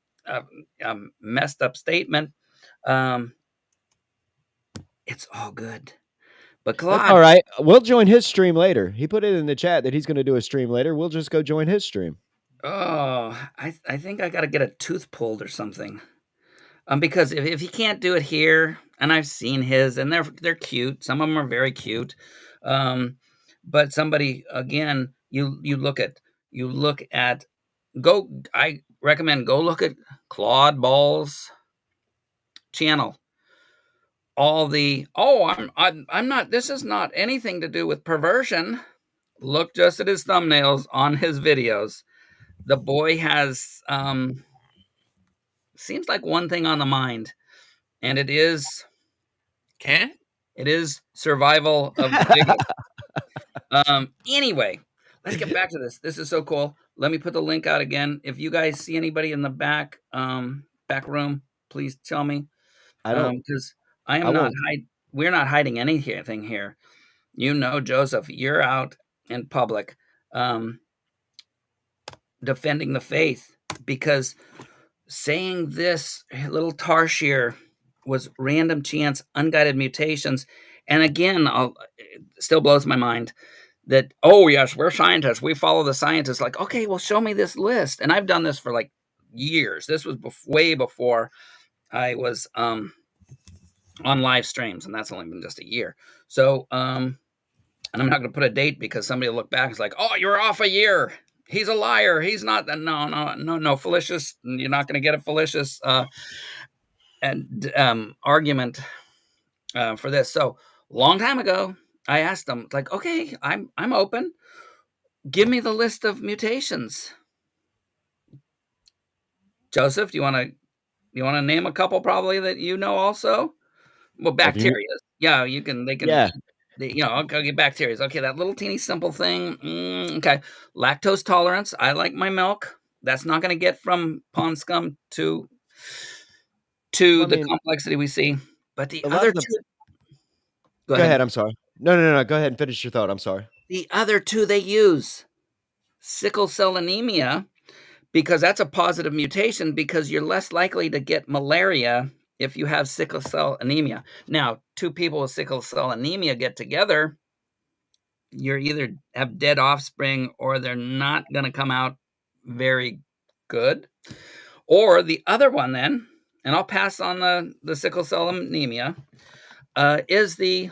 messed up statement. It's all good. But Claude, all right, we'll join his stream later. He put it in the chat that he's going to do a stream later. We'll just go join his stream. Oh, I think I got to get a tooth pulled or something. Because if he can't do it here, and I've seen his, and they're cute. Some of them are very cute. But somebody, again, you look at I recommend go look at Claude Ball's channel. All the I'm not. This is not anything to do with perversion. Look just at his thumbnails on his videos. The boy has seems like one thing on the mind, and it is survival of the biggest. Anyway, let's get back to this. This is so cool. Let me put the link out again. If you guys see anybody in the back room, please tell me. I don't, because I am not we're not hiding anything here. Joseph, you're out in public defending the faith, because saying this little tarsier was random chance, unguided mutations. And again, it still blows my mind that, oh yes, we're scientists, we follow the scientists. Like, okay, well, show me this list. And I've done this for like years. This was way before I was on live streams, and that's only been just a year. So and I'm not going to put a date because somebody will look back and is like, oh, you're off a year, he's a liar, he's not. No, fallacious. You're not going to get a fallacious argument for this. So long time ago, I asked them, like, okay, I'm open. Give me the list of mutations. Joseph, do you want to name a couple probably that you know also? Well, bacteria. Yeah, you can. They can. Yeah. Okay, bacteria. Okay, that little teeny simple thing. Okay, lactose tolerance. I like my milk. That's not going to get from pond scum to the complexity we see. But the other two. Go ahead. I'm sorry. No. Go ahead and finish your thought. I'm sorry. The other two they use, sickle cell anemia, because that's a positive mutation, because you're less likely to get malaria if you have sickle cell anemia. Now, two people with sickle cell anemia get together, you're either have dead offspring or they're not going to come out very good. Or the other one then, and I'll pass on the sickle cell anemia, is the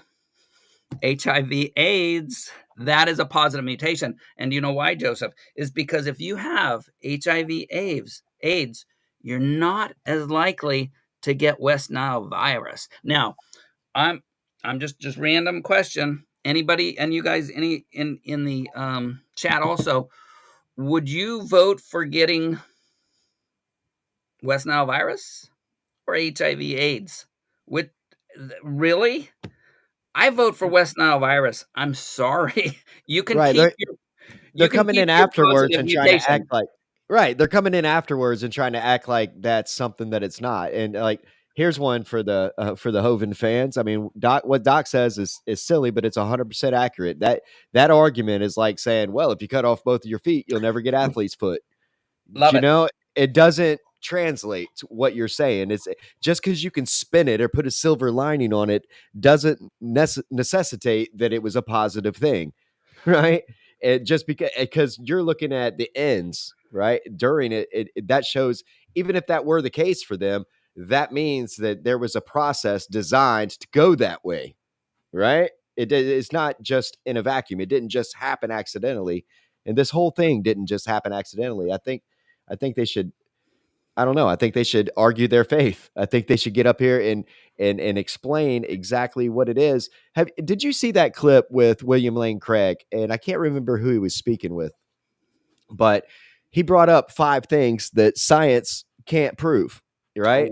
HIV AIDS. That is a positive mutation. And you know why, Joseph? Is because if you have HIV AIDS, you're not as likely to get West Nile virus. Now, I'm just random question. Anybody, and you guys, in the chat also, would you vote for getting West Nile virus or HIV AIDS? Really? I vote for West Nile virus. I'm sorry. You can keep they're coming in afterwards and trying to act like they're coming in afterwards and trying to act like that's something that it's not. And like, here's one for the Hovind fans. I mean, what Doc says is silly, but it's 100% accurate. That argument is like saying, well, if you cut off both of your feet, you'll never get athlete's foot. Love it. It doesn't translate to what you're saying. It's just because you can spin it or put a silver lining on it doesn't necessitate that it was a positive thing, right? It just because you're looking at the ends, right? During it, that shows, even if that were the case for them, that means that there was a process designed to go that way, right? It's not just in a vacuum. It didn't just happen accidentally, and this whole thing didn't just happen accidentally. I think they should. I don't know. I think they should argue their faith. I think they should get up here and explain exactly what it is. Did you see that clip with William Lane Craig? And I can't remember who he was speaking with, but he brought up 5 things that science can't prove, right?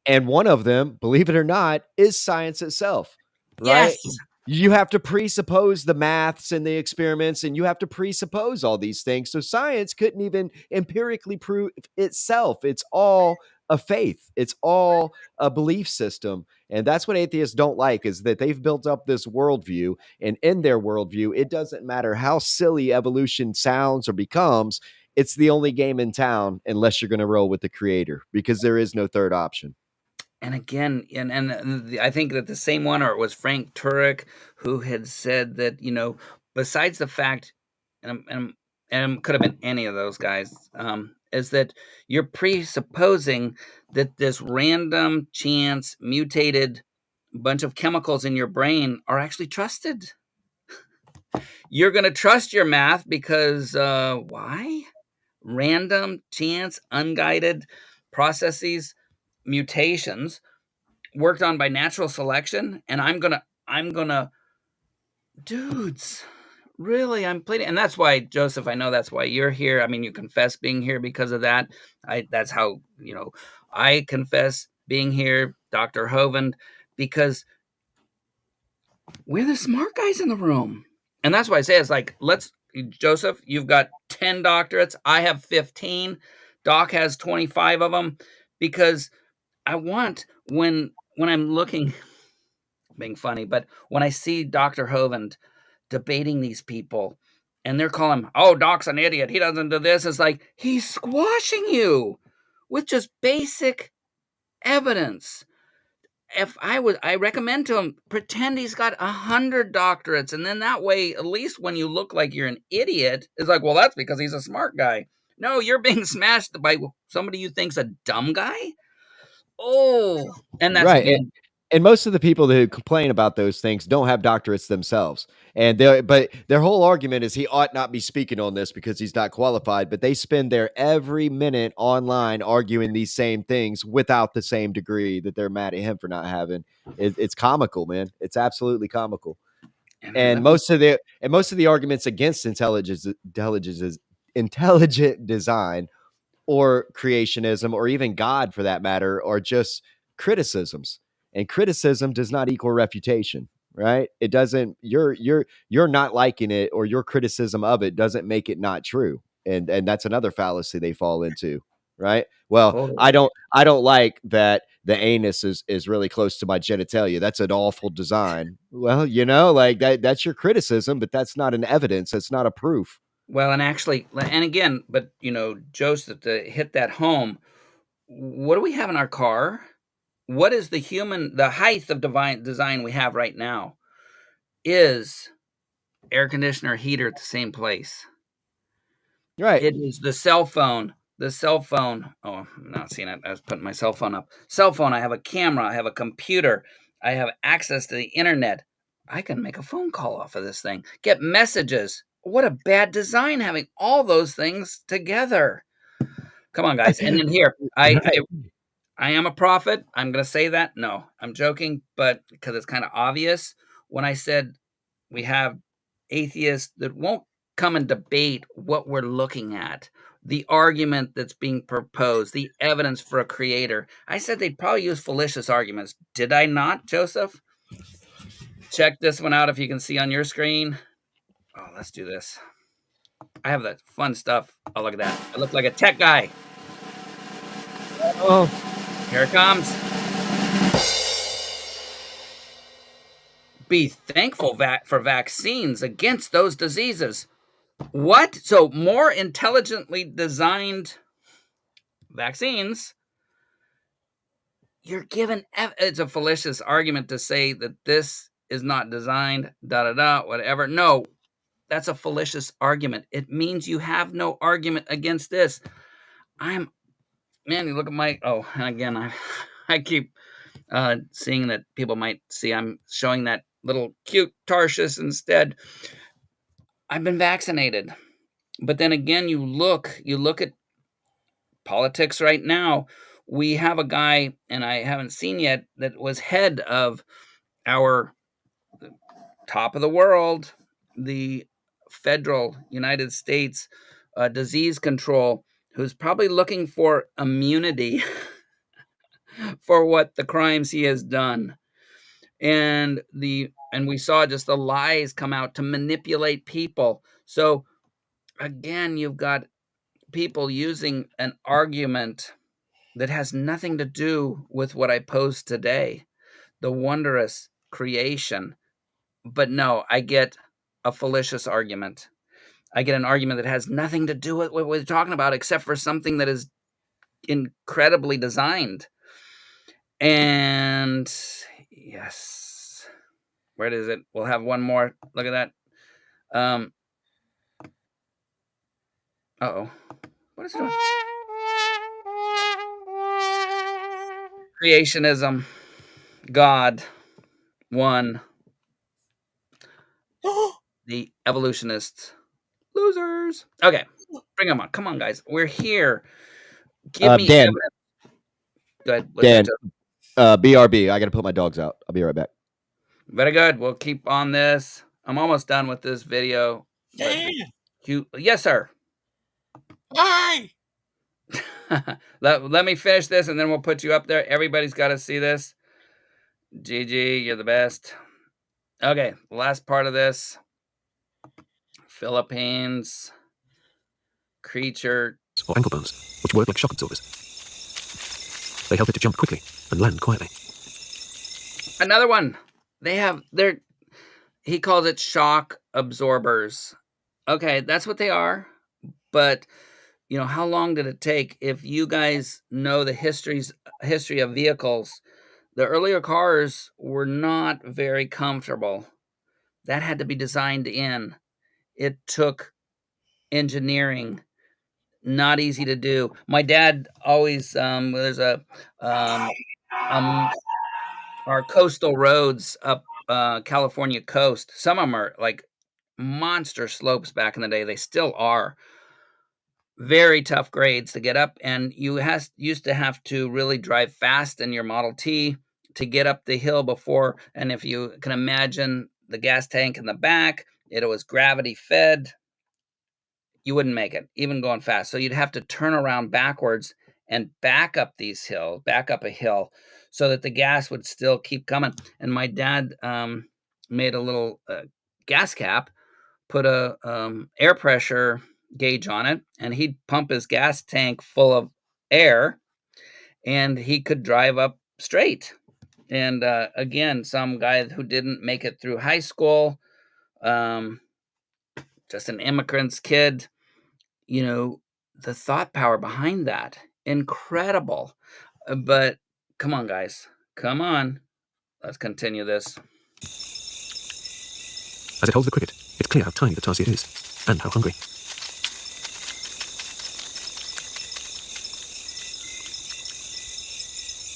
And one of them, believe it or not, is science itself, right? Yes. You have to presuppose the maths and the experiments, and you have to presuppose all these things. So science couldn't even empirically prove itself. It's all a faith. It's all a belief system. And that's what atheists don't like, is that they've built up this worldview. And in their worldview, it doesn't matter how silly evolution sounds or becomes. It's the only game in town unless you're going to roll with the creator, because there is no third option. And again, and I think that the same one, or it was Frank Turek, who had said that, besides the fact, and could have been any of those guys, is that you're presupposing that this random chance mutated bunch of chemicals in your brain are actually trusted. You're going to trust your math because why? Random chance, unguided processes, mutations worked on by natural selection, and I'm gonna dudes, really, I'm pleading. And that's why, Joseph, I know that's why you're here. I mean, you confess being here because of that. That's how, I confess being here, Dr. Hovind, because we're the smart guys in the room. And that's why I say, it's like, Joseph, you've got 10 doctorates, I have 15, Doc has 25 of them, because I want, when I'm looking, being funny, but when I see Dr. Hovind debating these people and they're calling him, oh, Doc's an idiot, he doesn't do this, it's like, he's squashing you with just basic evidence. I recommend to him, pretend he's got 100 doctorates, and then that way, at least when you look like you're an idiot, it's like, well, that's because he's a smart guy. No, you're being smashed by somebody you think's a dumb guy. Oh, and that's right. And most of the people who complain about those things don't have doctorates themselves. But their whole argument is he ought not be speaking on this because he's not qualified. But they spend their every minute online arguing these same things without the same degree that they're mad at him for not having. It's comical, man. It's absolutely comical. And most of the arguments against intelligent design or creationism or even God for that matter are just criticisms. And criticism does not equal refutation, right? It doesn't. You're not liking it, or your criticism of it doesn't make it not true. And that's another fallacy they fall into, right? Well, I don't like that the anus is really close to my genitalia. That's an awful design. Well, like that's your criticism, but that's not an evidence. That's not a proof. Well, and actually, and again, but Joseph, to hit that home, what do we have in our car? What is the height of design we have right now is air conditioner, heater at the same place. Right. It is the cell phone. Oh, I'm not seeing it. I was putting my cell phone up. Cell phone. I have a camera. I have a computer. I have access to the internet. I can make a phone call off of this thing. Get messages. What a bad design having all those things together. Come on, guys. And then here, I am a prophet. I'm going to say that. No, I'm joking, but because it's kind of obvious. When I said we have atheists that won't come and debate what we're looking at, the argument that's being proposed, the evidence for a creator, I said they'd probably use fallacious arguments. Did I not, Joseph? Check this one out if you can see on your screen. Oh, let's do this. I have that fun stuff. Oh, look at that. I look like a tech guy. Oh. Here it comes. Be thankful for vaccines against those diseases. What? So more intelligently designed vaccines, you're given, it's a fallacious argument to say that this is not designed, whatever. No, that's a fallacious argument. It means you have no argument against this. Man, you look at and again, I keep seeing that people might see I'm showing that little cute Tarshish instead. I've been vaccinated. But then again, you look at politics right now. We have a guy, and I haven't seen yet, that was head of our top of the world, the federal United States disease control, who's probably looking for immunity for what the crimes he has done. And we saw just the lies come out to manipulate people. So again, you've got people using an argument that has nothing to do with what I posed today, the wondrous creation. But no, I get a fallacious argument. I get an argument that has nothing to do with what we're talking about, except for something that is incredibly designed. And yes, where is it? We'll have one more. Look at that. Uh-oh. What is it doing? Creationism. God. One. The evolutionists. Losers. Okay. Bring them on. Come on, guys. We're here. Give me Dan. evidence. Go ahead. Dan. BRB. I got to put my dogs out. I'll be right back. Very good. We'll keep on this. I'm almost done with this video. Yes, sir. Hi. Let me finish this, and then we'll put you up there. Everybody's got to see this. GG, you're the best. Okay, last part of this. Philippines. Creature. Or ankle bones, which work like shock absorbers. They help it to jump quickly and land quietly. Another one. He calls it shock absorbers. Okay, that's what they are. But, how long did it take? If you guys know the history of vehicles, the earlier cars were not very comfortable. That had to be designed in. It took engineering, not easy to do. My dad always there's our coastal roads up California coast. Some of them are like monster slopes back in the day. They still are very tough grades to get up, and you used to have to really drive fast in your Model T to get up the hill before. And if you can imagine the gas tank in the back, it was gravity fed. You wouldn't make it, even going fast. So you'd have to turn around backwards and back up a hill, so that the gas would still keep coming. And my dad made a little gas cap, put a air pressure gauge on it, and he'd pump his gas tank full of air, and he could drive up straight. And again, some guy who didn't make it through high school, just an immigrant's kid, the thought power behind that, incredible. But come on, guys, come on. Let's continue this. As it holds the cricket, it's clear how tiny the tarsier is, and how hungry.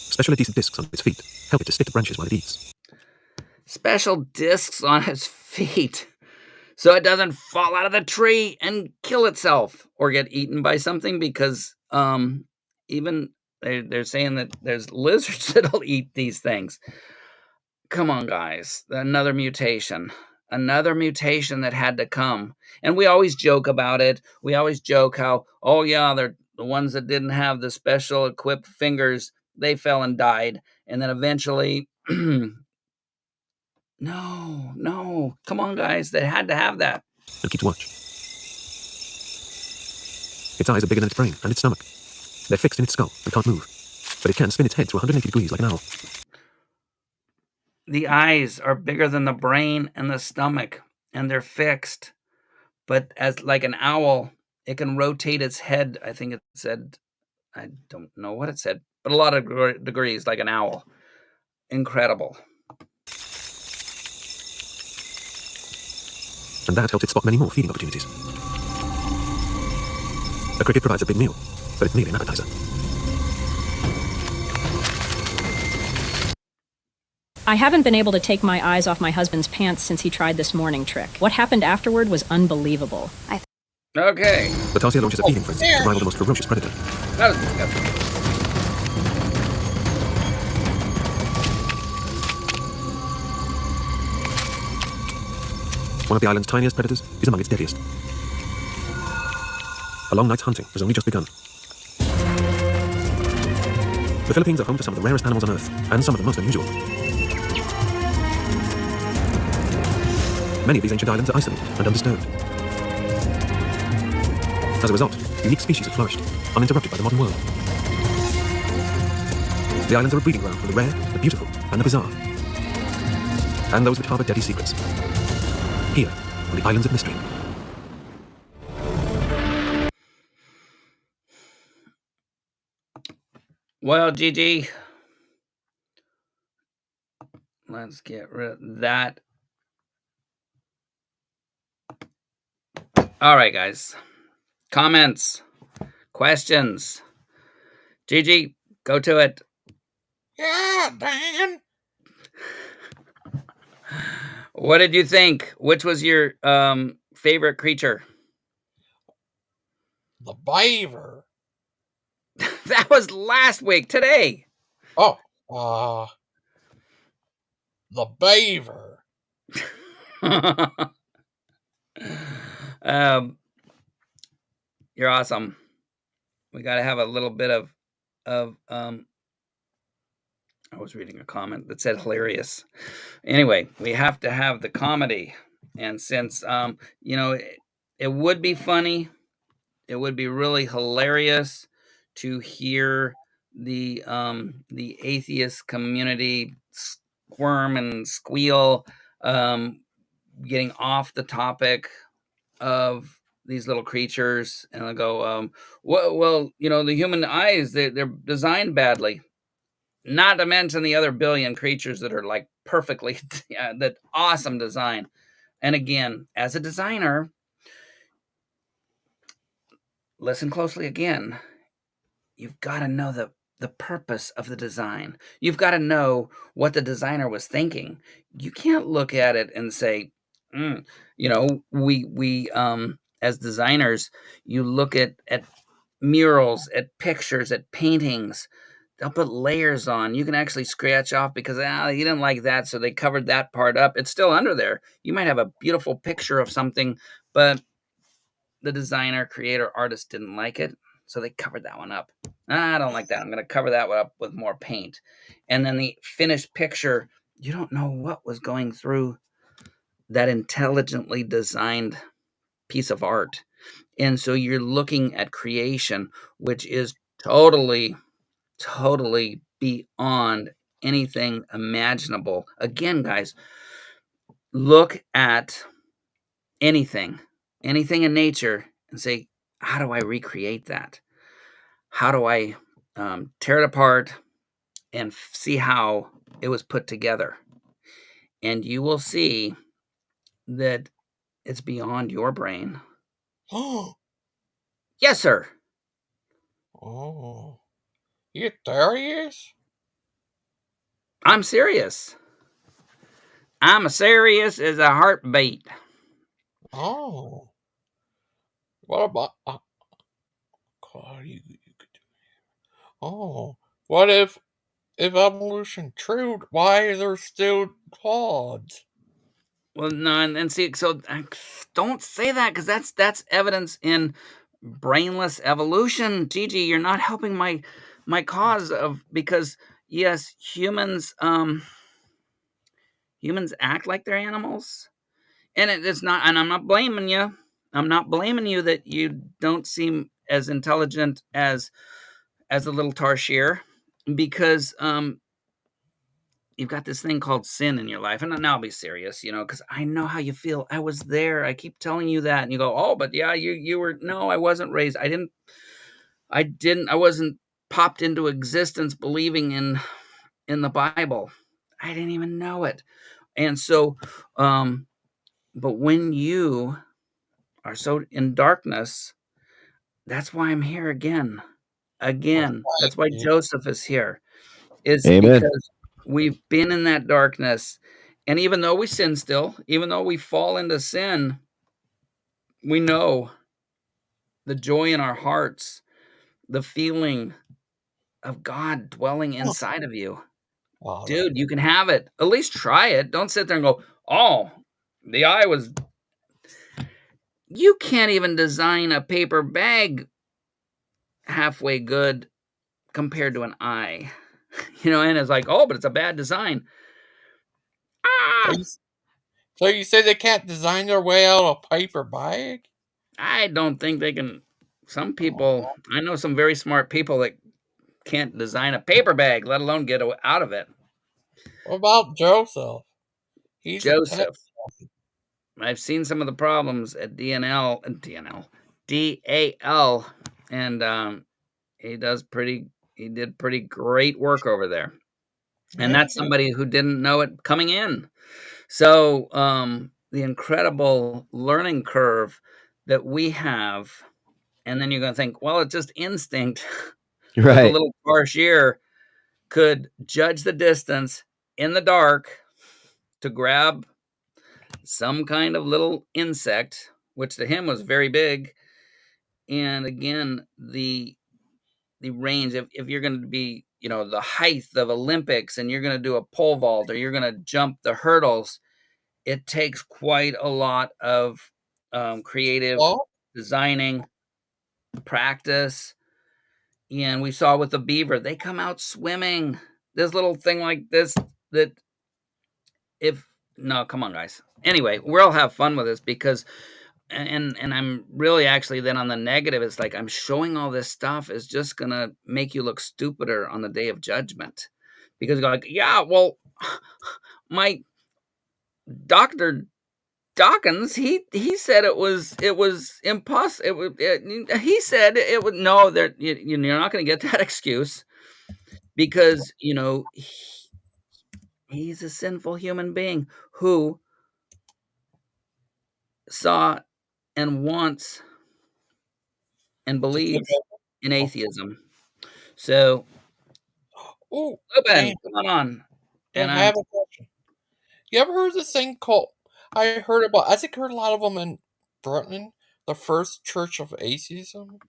Special adhesive discs on its feet help it to stick to branches while it eats. Special discs on its feet, so it doesn't fall out of the tree and kill itself or get eaten by something, because even they're saying that there's lizards that'll eat these things. Come on, guys. Another mutation that had to come. And we always joke about it. We always joke how, oh yeah, they're the ones that didn't have the special equipped fingers, they fell and died. And then eventually, no, come on, guys, they had to have that. And keeps watch. Its eyes are bigger than its brain and its stomach. They're fixed in its skull and can't move, but it can spin its head to 180 degrees like an owl. The eyes are bigger than the brain and the stomach, and they're fixed. But as like an owl, it can rotate its head. I think it said, I don't know what it said, but a lot of degrees, like an owl. Incredible. And that helps it spot many more feeding opportunities. A cricket provides a big meal, but it's merely an appetizer. I haven't been able to take my eyes off my husband's pants since he tried this morning trick. What happened afterward was unbelievable. Okay. The tarsier launches a feeding frenzy to rival the most ferocious predator. That was disgusting. One of the island's tiniest predators is among its deadliest. A long night's hunting has only just begun. The Philippines are home to some of the rarest animals on Earth, and some of the most unusual. Many of these ancient islands are isolated and undisturbed. As a result, unique species have flourished, uninterrupted by the modern world. The islands are a breeding ground for the rare, the beautiful, and the bizarre. And those which harbor deadly secrets. Here, on the Islands of Mystery. Well, Gigi, let's get rid of that. All right, guys. Comments, questions. Gigi, go to it. Yeah, Dan. What did you think? Which was your favorite creature? The beaver. That was last week. Today. Oh, the beaver. You're awesome. We got to have a little bit of I was reading a comment that said hilarious. Anyway, we have to have the comedy. And since, it would be funny, it would be really hilarious to hear the atheist community squirm and squeal, getting off the topic of these little creatures, and I go, well, the human eyes, they're designed badly. not to mention the other billion creatures that are like perfectly, that awesome design. And again, as a designer, listen closely again. You've got to know the purpose of the design. You've got to know what the designer was thinking. You can't look at it and say, we as designers, you look at murals, at pictures, at paintings. They'll put layers on. You can actually scratch off because you didn't like that, so they covered that part up. It's still under there. You might have a beautiful picture of something, but the designer, creator, artist didn't like it, so they covered that one up. I don't like that. I'm going to cover that one up with more paint. And then the finished picture, you don't know what was going through that intelligently designed piece of art. And so you're looking at creation, which is totally beyond anything imaginable. Again, guys, look at anything in nature and say, how do I recreate that? How do I tear it apart and see how it was put together? And you will see that it's beyond your brain. Oh. Yes, sir. Oh. You serious? I'm serious. I'm as serious as a heartbeat. Oh. What about... what if evolution true? Why are there still clouds? Well, no, and see, so don't say that, because that's evidence in brainless evolution. Gigi, you're not helping my cause because yes, humans act like they're animals, and it's not. And I'm not blaming you. I'm not blaming you that you don't seem as intelligent as a little tarsier, because you've got this thing called sin in your life. And now I'll be serious, because I know how you feel. I was there. I keep telling you that. And you go, oh, but yeah, you were, no, I wasn't raised. I wasn't popped into existence believing in the Bible. I didn't even know it. And so, but when you are so in darkness, that's why I'm here again. That's why Joseph is here. Amen. Because we've been in that darkness, and even though we sin still, even though we fall into sin, we know the joy in our hearts, the feeling of God dwelling inside of you. Dude, you can have it. At least try it. Don't sit there and go, oh, the eye was... You can't even design a paper bag halfway good compared to an eye. And it's like, oh, but it's a bad design. So you say they can't design their way out of a paper bag? I don't think they can. Some people, I know some very smart people that can't design a paper bag, let alone get out of it. What about Joseph? Joseph. I've seen some of the problems at DAL, and he did pretty great work over there. And that's somebody who didn't know it coming in. So the incredible learning curve that we have, and then you're going to think, well, it's just instinct. Right. A little tarsier could judge the distance in the dark to grab some kind of little insect, which to him was very big. And again, the range, if you're going to be, the height of Olympics, and you're going to do a pole vault, or you're going to jump the hurdles, it takes quite a lot of creative designing, practice. And we saw with the beaver, they come out swimming. This little thing like this, come on, guys. Anyway, we'll have fun with this, because and I'm really actually then on the negative, it's like I'm showing all this stuff is just gonna make you look stupider on the day of judgment, because you're like, yeah, well, my Dr. Dawkins, he said it was impossible. He said it would, no, you're not going to get that excuse. because he's a sinful human being who saw and wants and believes in atheism. So, Oh, Ruben, Dan, come on. Dan, And I have a question. You ever heard of this thing called? I think I heard a lot of them in Brooklyn, the First Church of Atheism.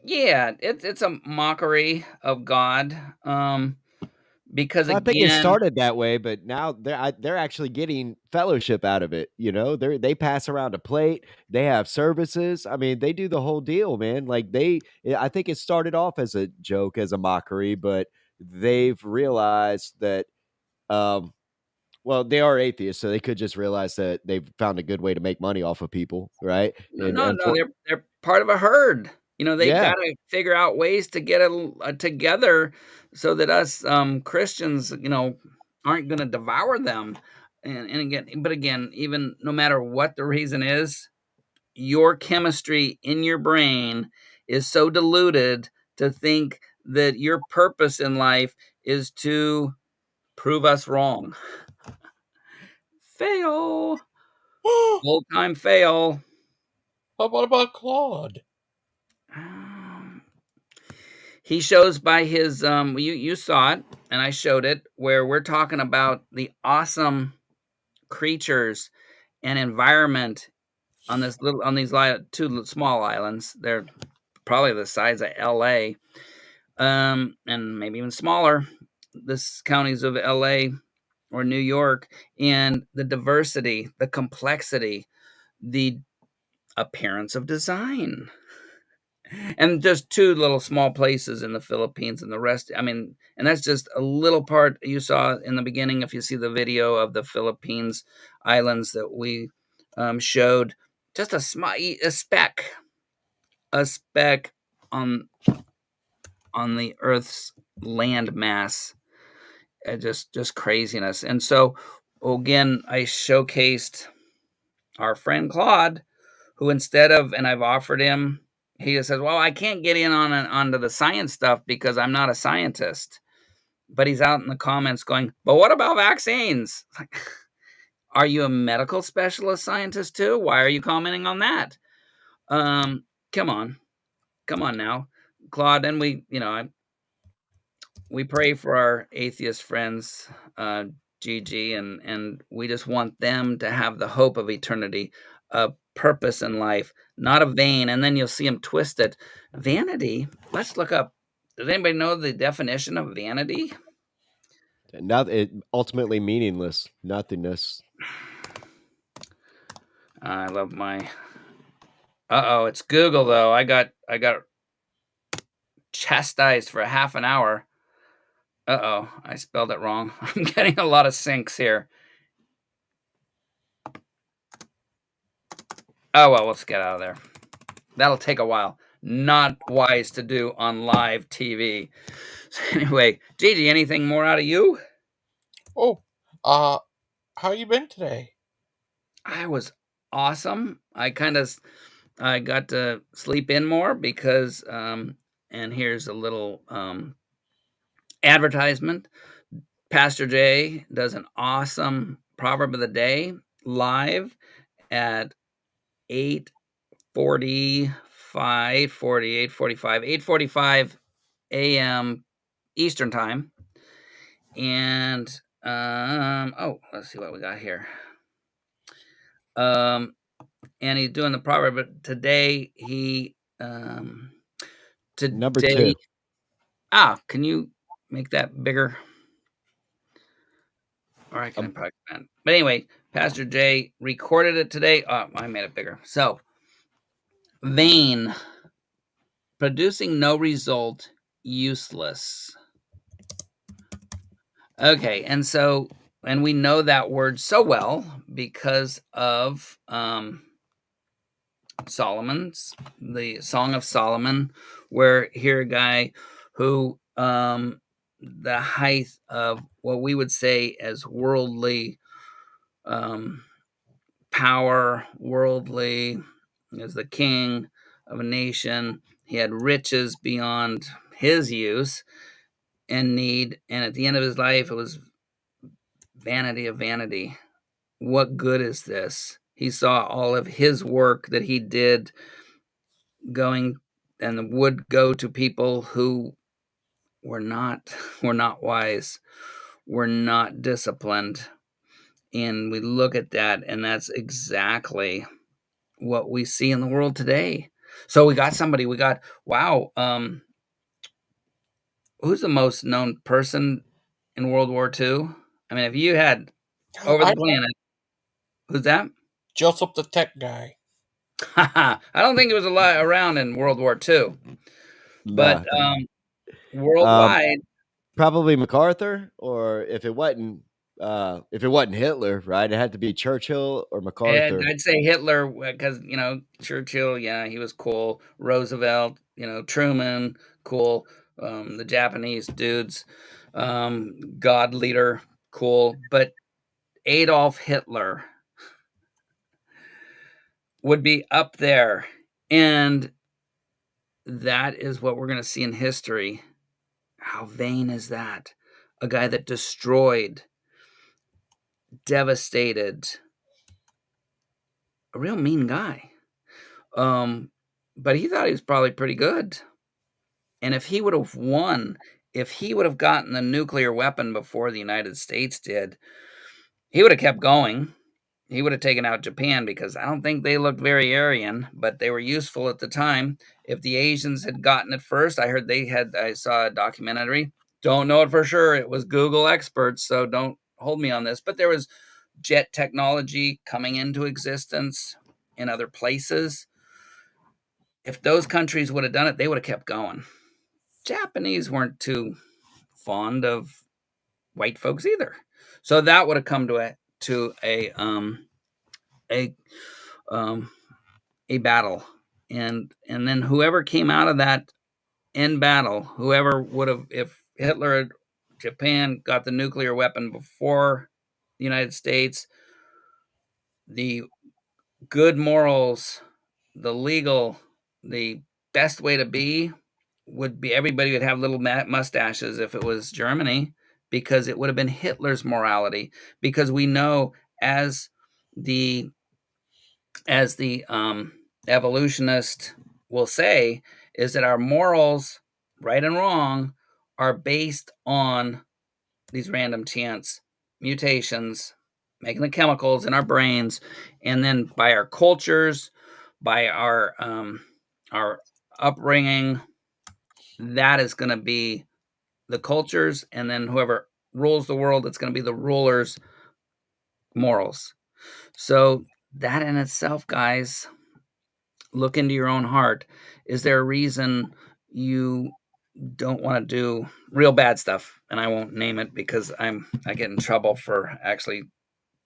yeah, it's a mockery of God. Because Well, I think it again, started that way, but now they're actually getting fellowship out of it. They pass around a plate. They have services. I mean, they do the whole deal, man. I think it started off as a joke, as a mockery, but they've realized that, well, they are atheists, so they could just realize that they've found a good way to make money off of people, right? no, they're part of a herd. They Yeah, gotta figure out ways to get together so that us Christians, aren't gonna devour them. But again, even no matter what the reason is, your chemistry in your brain is so diluted to think that your purpose in life is to prove us wrong. Fail. Old time fail. What about Claude? He shows by his you saw it and I showed it, where we're talking about the awesome creatures and environment on these two small islands. They're probably the size of LA, and maybe even smaller. This counties of LA or New York, and the diversity, the complexity, the appearance of design. And just two little small places in the Philippines, and the rest, and that's just a little part you saw in the beginning. If you see the video of the Philippines islands that we showed, just a speck on the Earth's land mass. Just craziness. And so, again, I showcased our friend Claude, who instead of, and I've offered him, he just says, well, I can't get in onto the science stuff because I'm not a scientist. But he's out in the comments going, but what about vaccines? Are you a medical specialist scientist too? Why are you commenting on that? Come on now, Claude. And we pray for our atheist friends, Gigi, and we just want them to have the hope of eternity, a purpose in life, not a vain. And then you'll see them twist it. Vanity. Let's look up. Does anybody know the definition of vanity? Ultimately meaningless, nothingness. I love my. It's Google though. I got chastised for half an hour. I spelled it wrong. I'm getting a lot of syncs here. Oh, well, let's get out of there. That'll take a while. Not wise to do on live TV. So anyway, Gigi, anything more out of you? Oh, how you been today? I was awesome. I got to sleep in more because, and here's a little advertisement. Pastor Jay does an awesome proverb of the day live at 8:45 a.m. Eastern time. And let's see what we got here. And he's doing the proverb, but today Number 2. Can you make that bigger? Or I can probably. But anyway, Pastor Jay recorded it today. I made it bigger. So, vain, producing no result, useless. Okay, and we know that word so well because of the Song of Solomon, where here a guy who the height of what we would say as worldly power, worldly, as the king of a nation. He had riches beyond his use, in need, and at the end of his life, it was vanity of vanity. What good is this? He saw all of his work that he did going and would go to people who were not wise, were not disciplined. And we look at that, and that's exactly what we see in the world today. So we got wow, who's the most known person in World War II? I mean, if you had over the planet, who's that? Joseph the Tech guy. I don't think it was a lot around in World War II, but worldwide, probably MacArthur, or if it wasn't Hitler, right? It had to be Churchill or MacArthur. I'd say Hitler because Churchill, yeah, he was cool. Roosevelt, Truman, cool. The Japanese dudes, God leader, cool. But Adolf Hitler would be up there, and that is what we're going to see in history. How vain is that? A guy that destroyed, devastated, a real mean guy. But he thought he was probably pretty good. And if he would have won, if he would have gotten the nuclear weapon before the United States did, he would have kept going. He would have taken out Japan because I don't think they looked very Aryan, but they were useful at the time. If the Asians had gotten it first, I saw a documentary. Don't know it for sure. It was Google experts, so don't hold me on this. But there was jet technology coming into existence in other places. If those countries would have done it, they would have kept going. Japanese weren't too fond of white folks either. So that would have come to a battle, and then whoever came out of that in battle, whoever would have, if Hitler, Japan got the nuclear weapon before the United States, the good morals, the legal, the best way to be would be everybody would have little mustaches if it was Germany, because it would have been Hitler's morality. Because we know as the evolutionist will say, is that our morals, right and wrong, are based on these random chance mutations, making the chemicals in our brains, and then by our cultures, by our upbringing, that is going to be the cultures, and then whoever rules the world, it's going to be the ruler's morals. So that in itself, guys, look into your own heart. Is there a reason you don't want to do real bad stuff? And I won't name it because I get in trouble for actually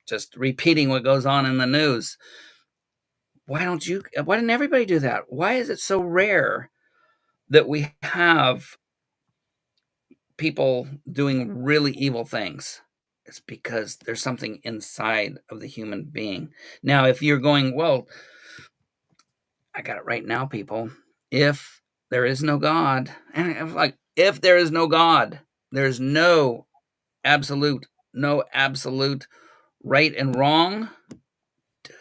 just repeating what goes on in the news. Why didn't everybody do that? Why is it so rare that we have people doing really evil things? It's because there's something inside of the human being. Now, if you're going, well, I got it right now, people. If there is no God, and I'm like, if there is no God, there's no absolute right and wrong.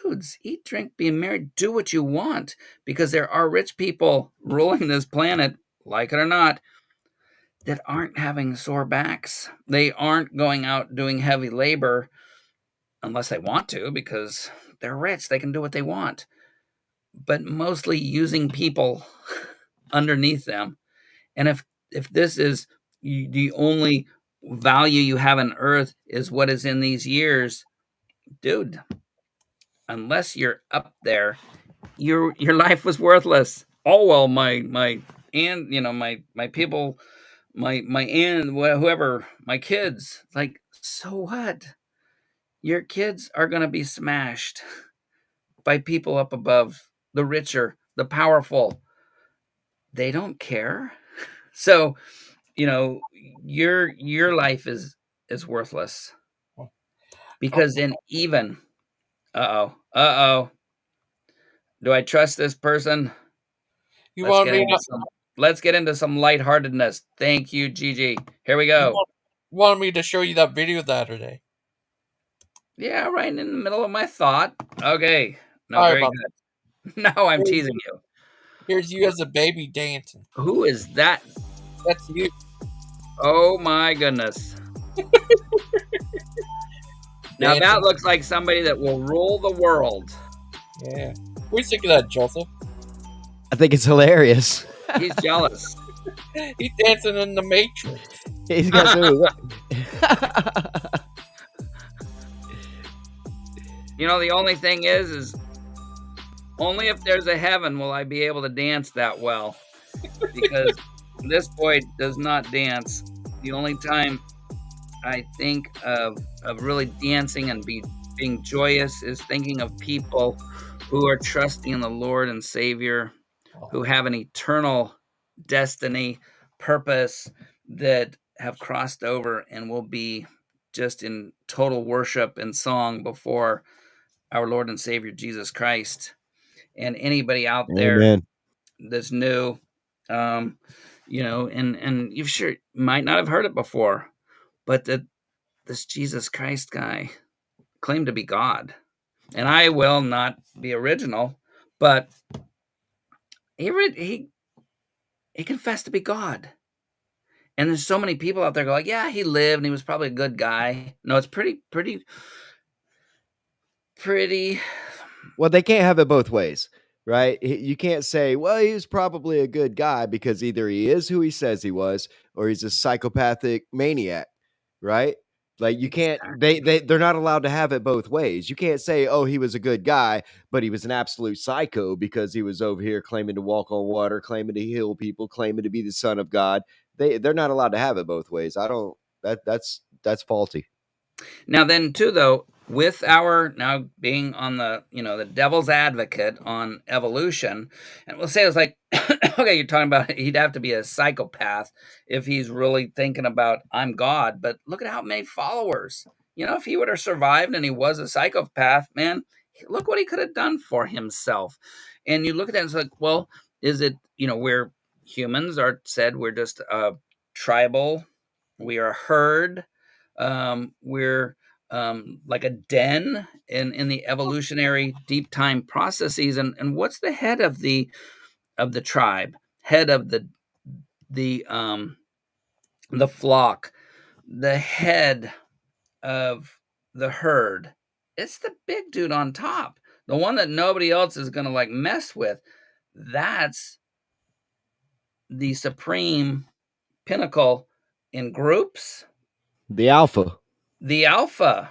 Dudes, eat, drink, be merry, do what you want, because there are rich people ruling this planet, like it or not, that aren't having sore backs. They aren't going out doing heavy labor unless they want to, because they're rich. They can do what they want. But mostly using people underneath them. And if this is the only value you have on earth is what is in these years, dude, unless you're up there, your life was worthless. Oh well, my aunt, my people, my aunt, whoever, my kids, like, so what? Your kids are gonna be smashed by people up above, the richer, the powerful. They don't care. So, your life is worthless, because then even do I trust this person? You want me to? let's get into some lightheartedness. Thank you, Gigi. Here we go. Wanted me to show you that video the other day. Yeah, right in the middle of my thought. Okay. No, Sorry very about good. No, I'm teasing you. Here's you as a baby dancing. Who is that? That's you. Oh my goodness. Now Dancing. that looks like somebody that will rule the world. Yeah. What do you think of that, Joseph? I think it's hilarious. He's jealous. He's dancing in the Matrix. He's got some. You know, the only thing is only if there's a heaven will I be able to dance that well. Because this boy does not dance. The only time I think of really dancing and being joyous is thinking of people who are trusting in the Lord and Savior, who have an eternal destiny, purpose, that have crossed over and will be just in total worship and song before our Lord and Savior Jesus Christ. And anybody out there Amen. that's new, you know, and you sure might not have heard it before, but this Jesus Christ guy claimed to be God. And I will not be original, but he confessed to be God. And there's so many people out there go like, yeah, he lived and he was probably a good guy. No, it's pretty. Well, they can't have it both ways, right? You can't say, well, he was probably a good guy, because either he is who he says he was, or he's a psychopathic maniac, right? Like, you can't, they're not allowed to have it both ways. You can't say, oh, he was a good guy, but he was an absolute psycho because he was over here claiming to walk on water, claiming to heal people, claiming to be the son of God. They're not allowed to have it both ways. That's faulty. Now then too, though, with our now being on the, you know, the devil's advocate on evolution, and we'll say it's like, okay, you're talking about he'd have to be a psychopath if he's really thinking about I'm God, but look at how many followers. You know, if he would have survived and he was a psychopath, man, look what he could have done for himself. And you look at that and it's like, well, is it, you know, we're humans are said we're just tribal, we are herd, we're like a den in the evolutionary deep time processes. And what's the head of the tribe, head of the flock, the head of the herd? It's the big dude on top, the one that nobody else is going to like mess with. That's the supreme pinnacle in groups. The alpha. The alpha.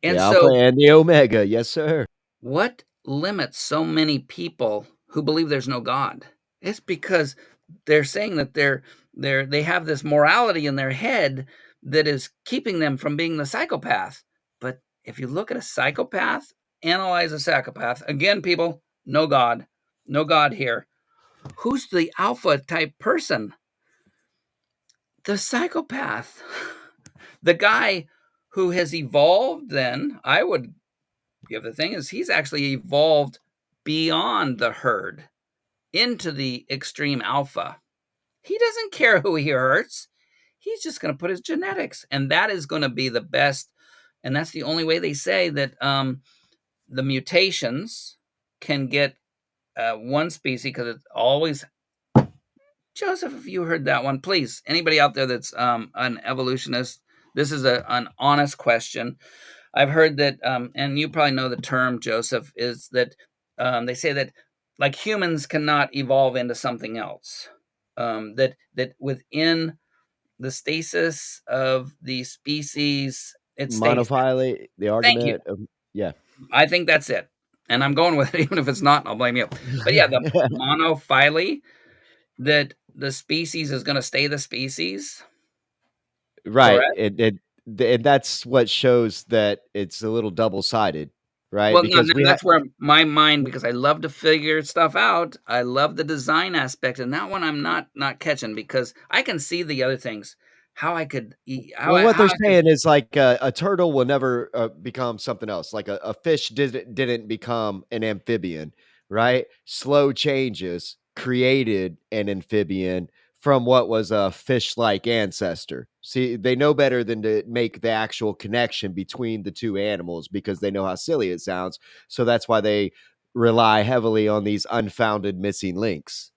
And the so alpha and the omega. Yes, sir. What limits so many people who believe there's no God? It's because they're saying that they have this morality in their head that is keeping them from being the psychopath. But if you look at a psychopath, analyze a psychopath, again, people, no God here. Who's the alpha type person? The psychopath. The guy who has evolved, then, I would give the thing is he's actually evolved beyond the herd into the extreme alpha. He doesn't care who he hurts. He's just going to put his genetics, and that is going to be the best. And that's the only way they say that the mutations can get one species, because it's always. Joseph, if you heard that one, please, anybody out there that's an evolutionist, this is an honest question. I've heard that, and you probably know the term, Joseph, is that they say that like humans cannot evolve into something else. That within the stasis of the species, it's monophyly. The argument of, yeah. I think that's it, and I'm going with it, even if it's not. I'll blame you. But yeah, the monophyly, that the species is going to stay the species. Right. And that's what shows that it's a little double-sided, right? Well, because that's where my mind, because I love to figure stuff out. I love the design aspect, and that one I'm not catching, because I can see the other things. How I could. What they're saying is like a turtle will never become something else. Like a fish didn't become an amphibian, right? Slow changes created an amphibian from what was a fish-like ancestor. See, they know better than to make the actual connection between the two animals because they know how silly it sounds. So that's why they rely heavily on these unfounded missing links.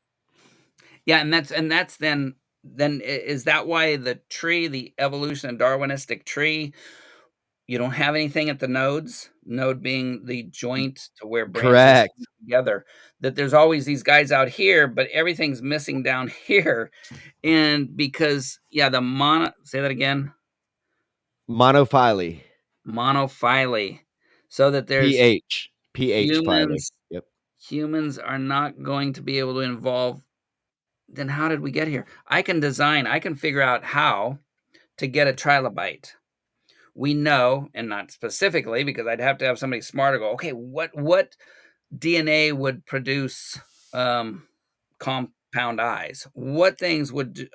Yeah, and that's then is that why the tree, the evolution and Darwinistic tree, you don't have anything at the nodes, node being the joint to where branches Correct. come together, that there's always these guys out here, but everything's missing down here. And because, yeah, say that again. Monophyly. Monophyly. So that there's pH phyly. Yep. Humans are not going to be able to involve. Then how did we get here? I can figure out how to get a trilobite. We know, and not specifically, because I'd have to have somebody smart to go, okay, what DNA would produce compound eyes? What things would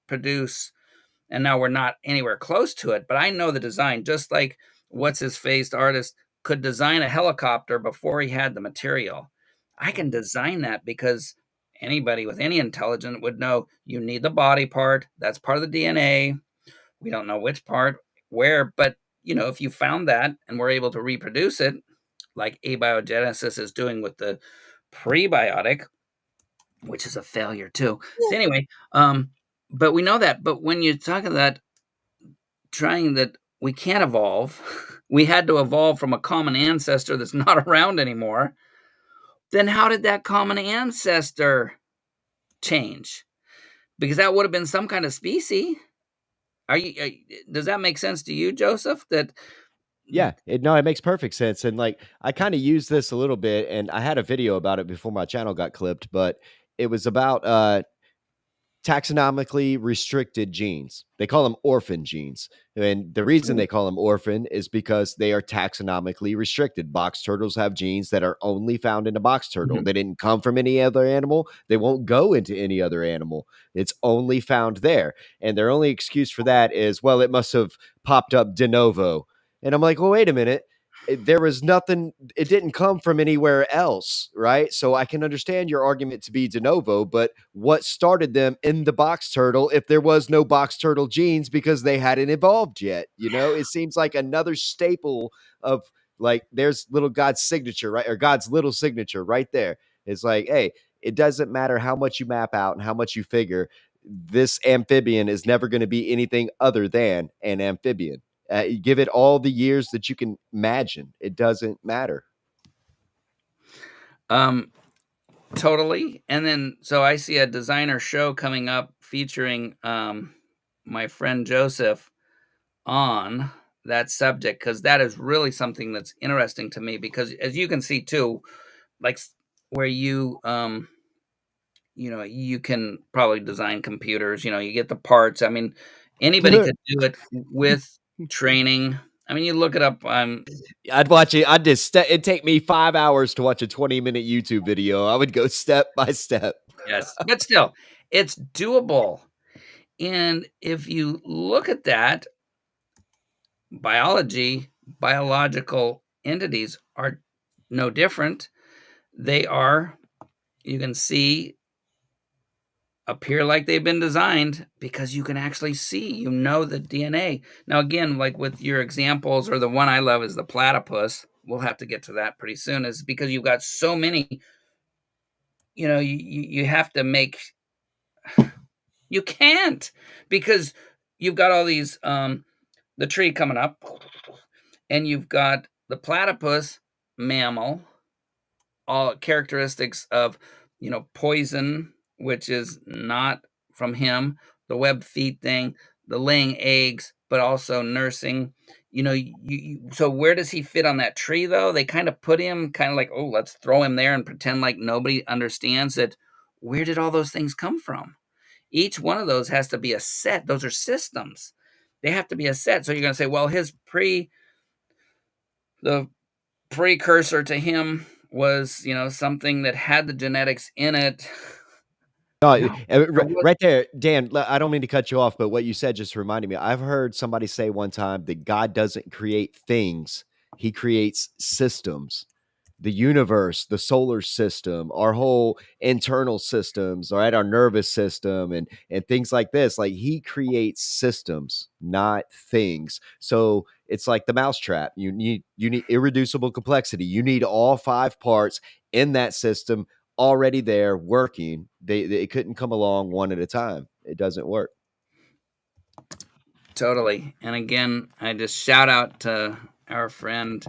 produce? And now we're not anywhere close to it, but I know the design, just like what's his face artist could design a helicopter before he had the material. I can design that because anybody with any intelligence would know you need the body part. That's part of the DNA. We don't know which part, where, but if you found that and were able to reproduce it, like abiogenesis is doing with the prebiotic, which is a failure too. So anyway, but we know that. But when you're talking that, trying that we can't evolve, we had to evolve from a common ancestor that's not around anymore. Then how did that common ancestor change? Because that would have been some kind of species. Does that make sense to you, Joseph? Yeah, it makes perfect sense. And like, I kind of use this a little bit, and I had a video about it before my channel got clipped, but it was about taxonomically restricted genes. They call them orphan genes. And the reason they call them orphan is because they are taxonomically restricted. Box turtles have genes that are only found in a box turtle. Mm-hmm. They didn't come from any other animal. They won't go into any other animal. It's only found there. And their only excuse for that is, well, it must have popped up de novo. And I'm like, well, wait a minute. There was nothing, it didn't come from anywhere else, right? So I can understand your argument to be de novo, but what started them in the box turtle if there was no box turtle genes because they hadn't evolved yet? It seems like another staple of like, there's little God's signature, right? Or God's little signature right there. It's like, hey, it doesn't matter how much you map out and how much you figure, this amphibian is never going to be anything other than an amphibian. Give it all the years that you can imagine. It doesn't matter. Totally. And then, so I see a designer show coming up featuring my friend Joseph on that subject, because that is really something that's interesting to me, because as you can see too, like where you can probably design computers, you get the parts. I mean, anybody could do it with training. I mean, you look it up. I'd watch it. It'd take me 5 hours to watch a 20-minute YouTube video. I would go step by step. Yes, but still, it's doable. And if you look at that, biological entities are no different. They are, you can see, appear like they've been designed because you can actually see, the DNA. Now, again, like with your examples, or the one I love is the platypus. We'll have to get to that pretty soon, is because you've got so many, you have to make, you can't, because you've got all these, the tree coming up, and you've got the platypus mammal, all characteristics of, poison, which is not from him, the webbed feet thing, the laying eggs, but also nursing. So where does he fit on that tree, though? They kind of put him kind of like, oh, let's throw him there and pretend like nobody understands that. Where did all those things come from? Each one of those has to be a set. Those are systems. They have to be a set. So you're going to say, well, the precursor to him was, something that had the genetics in it. Right there, Dan, I don't mean to cut you off, but what you said just reminded me. I've heard somebody say one time that God doesn't create things. He creates systems. the universe, the solar system, our whole internal systems, all right, our nervous system, and things like this. Like he creates systems, not things. So it's like the mousetrap. You need irreducible complexity. You need all 5 parts in that system already there working. They couldn't come along one at a time. It doesn't work. Totally. And again, I just shout out to our friend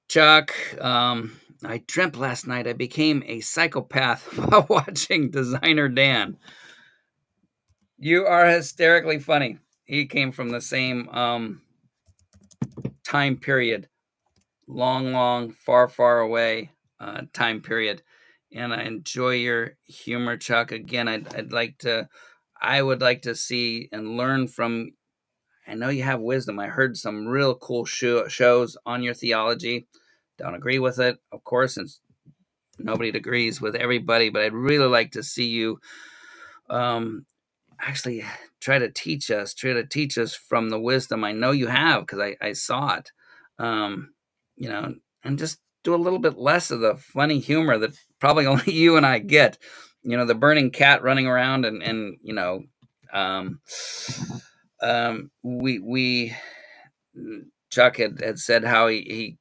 Chuck. I dreamt last night I became a psychopath while watching Designer Dan. You are hysterically funny. He came from the same time period, long, far away time period. And I enjoy your humor, Chuck. Again, I would like to see and learn from. I know you have wisdom. I heard some real cool shows on your theology. Don't agree with it, of course, since nobody agrees with everybody, but I'd really like to see you actually try to teach us from the wisdom I know you have, because I saw it, and just do a little bit less of the funny humor that probably only you and I get, the burning cat running around and we Chuck had said how he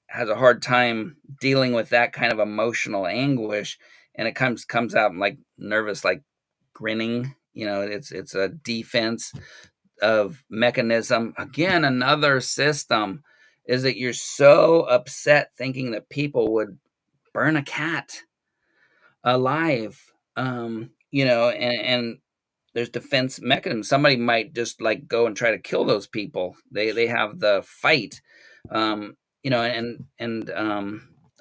has a hard time dealing with that kind of emotional anguish, and it comes out like nervous, like grinning. It's a defense of mechanism. Again, another system is that you're so upset thinking that people would burn a cat alive, and there's defense mechanisms. Somebody might just like go and try to kill those people. They have the fight, and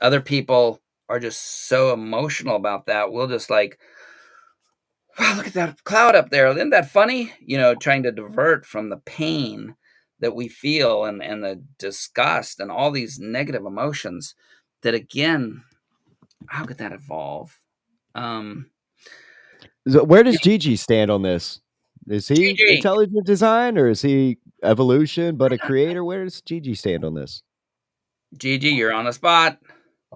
other people are just so emotional about that. We'll just like, wow, look at that cloud up there. Isn't that funny? Trying to divert from the pain that we feel and the disgust and all these negative emotions that, again, how could that evolve? So where does Gigi stand on this? Is he Gigi. intelligent design, or is he evolution but a creator? Where does Gigi stand on this? Gigi, you're on the spot.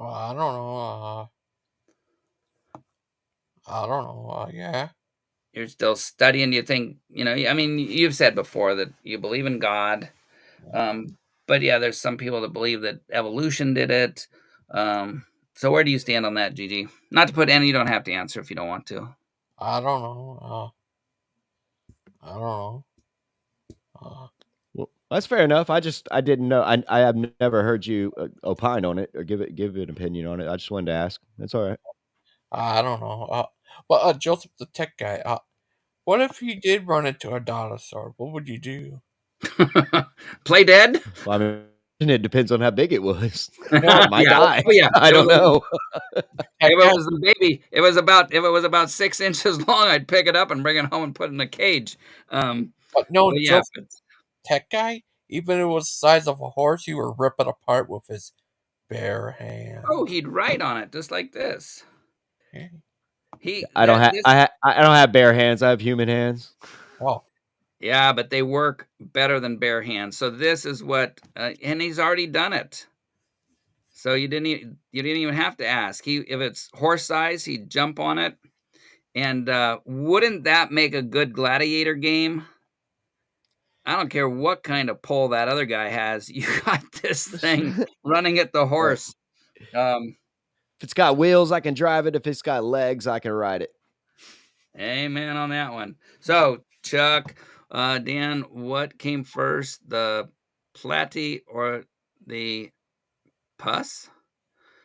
I don't know. Yeah. You're still studying. You think, you've said before that you believe in God. But yeah, there's some people that believe that evolution did it. So where do you stand on that, Gigi? Not to put any, you don't have to answer if you don't want to. I don't know. Well, that's fair enough. I didn't know. I have never heard you opine on it or give an opinion on it. I just wanted to ask. That's all right. I don't know. But Joseph, the tech guy, what if you did run into a dinosaur? What would you do? Play dead? Well, I mean, it depends on how big it was. Yeah. Might die. Oh, yeah. I don't know. If it was a baby, if it was about 6 inches long, I'd pick it up and bring it home and put it in a cage. But no, but yeah, Joseph, tech guy, even if it was the size of a horse, he would rip it apart with his bare hands. Oh, he'd write on it just like this. I don't have bare hands. I have human hands. Oh, yeah, but they work better than bare hands. So this is what, and he's already done it. So you didn't even have to ask. If it's horse size, he'd jump on it. And wouldn't that make a good gladiator game? I don't care what kind of pole that other guy has. You got this thing running at the horse. If it's got wheels, I can drive it. If it's got legs, I can ride it. Amen on that one. So, Chuck, Dan, what came first, the platy or the pus?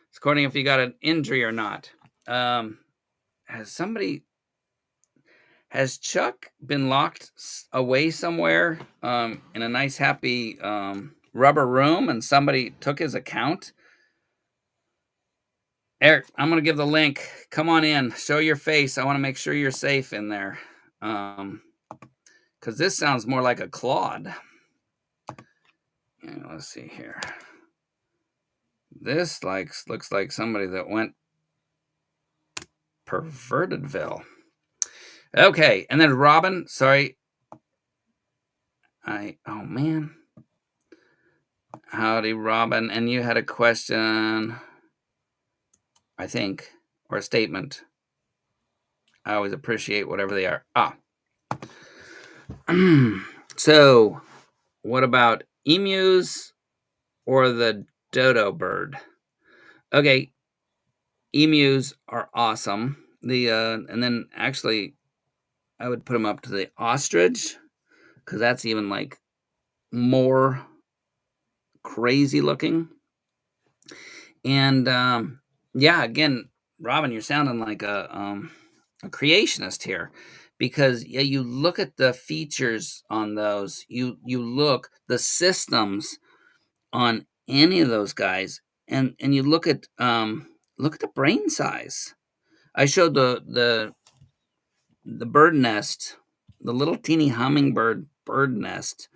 It's according if you got an injury or not. Has Chuck been locked away somewhere in a nice, happy rubber room and somebody took his account? Eric, I'm going to give the link. Come on in. Show your face. I want to make sure you're safe in there. Because this sounds more like a Claude. Let's see here. This looks like somebody that went pervertedville. Okay, and then Robin, sorry. Oh man. Howdy, Robin. And you had a question. I think, or a statement. I always appreciate whatever they are. So, what about emus or the dodo bird? Okay, emus are awesome. And then actually, I would put them up to the ostrich because that's even like more crazy looking. And yeah, again, Robin, you're sounding like a creationist here, because yeah, you look at the features on those, you look the systems on any of those guys, and you look at the brain size. I showed the bird nest, the little teeny hummingbird bird nest,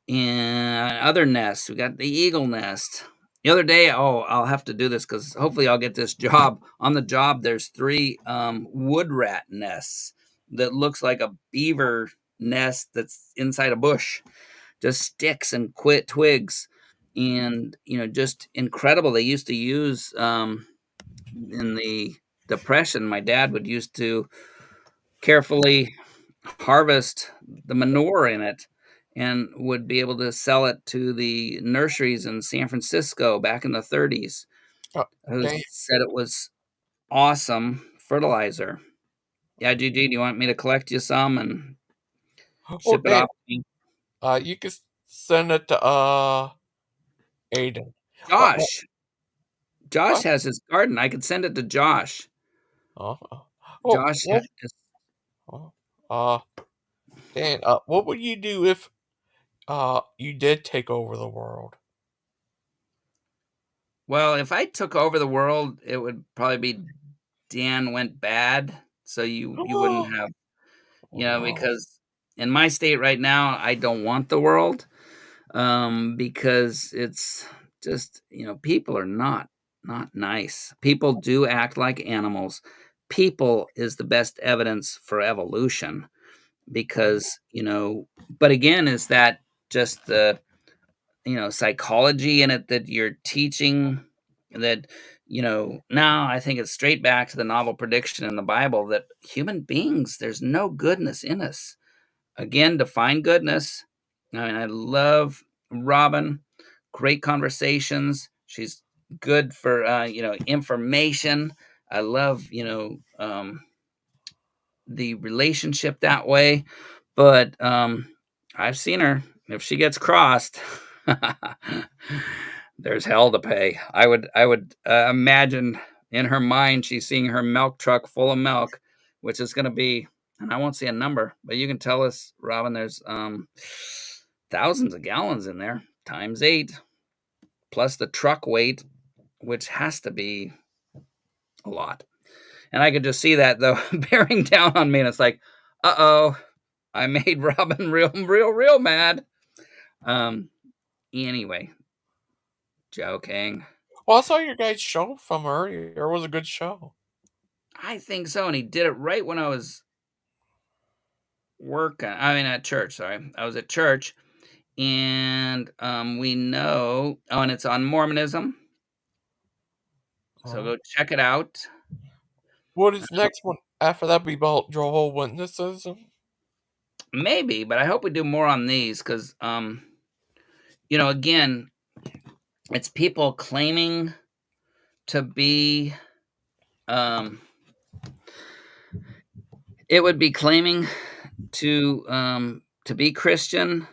and other nests. We got the eagle nest. The other day, I'll have to do this because hopefully I'll get this job. On the job, there's 3 wood rat nests that looks like a beaver nest that's inside a bush, just sticks and twigs, and just incredible. They used to use in the Depression. My dad would used to carefully harvest the manure in it and would be able to sell it to the nurseries in San Francisco back in the 30s. Who Dang. said it was awesome fertilizer. Yeah, GG, do you want me to collect you some and ship it off to me? You can send it to Aiden. Josh. Josh has his garden. I could send it to Josh. Josh has Dan, what would you do if you did take over the world? Well, if I took over the world, it would probably be Dan went bad, so you wouldn't have, because in my state right now, I don't want the world, because it's just, people are not nice. People do act like animals. People is the best evidence for evolution, because, but again, is that just the psychology in it that you're teaching, that now I think it's straight back to the novel prediction in the Bible that human beings, there's no goodness in us. Again, define goodness. I mean, I love Robin, great conversations. She's good for information. I love the relationship that way, but I've seen her. If she gets crossed, there's hell to pay. I would imagine in her mind she's seeing her milk truck full of milk, which is going to be, and I won't say a number, but you can tell us, Robin, there's thousands of gallons in there, times 8, plus the truck weight, which has to be a lot. And I could just see that, though, bearing down on me, and it's like, uh-oh, I made Robin real mad. Anyway, joking. Well, I saw your guys' show from earlier. It was a good show. I think so, and he did it right when I was at church, sorry. I was at church, and we know, and it's on Mormonism, so go check it out. What is next one? After that, be about Jehovah's Witnesses? Maybe, but I hope we do more on these, because, again, it's people claiming to be, it would be claiming to be Christian,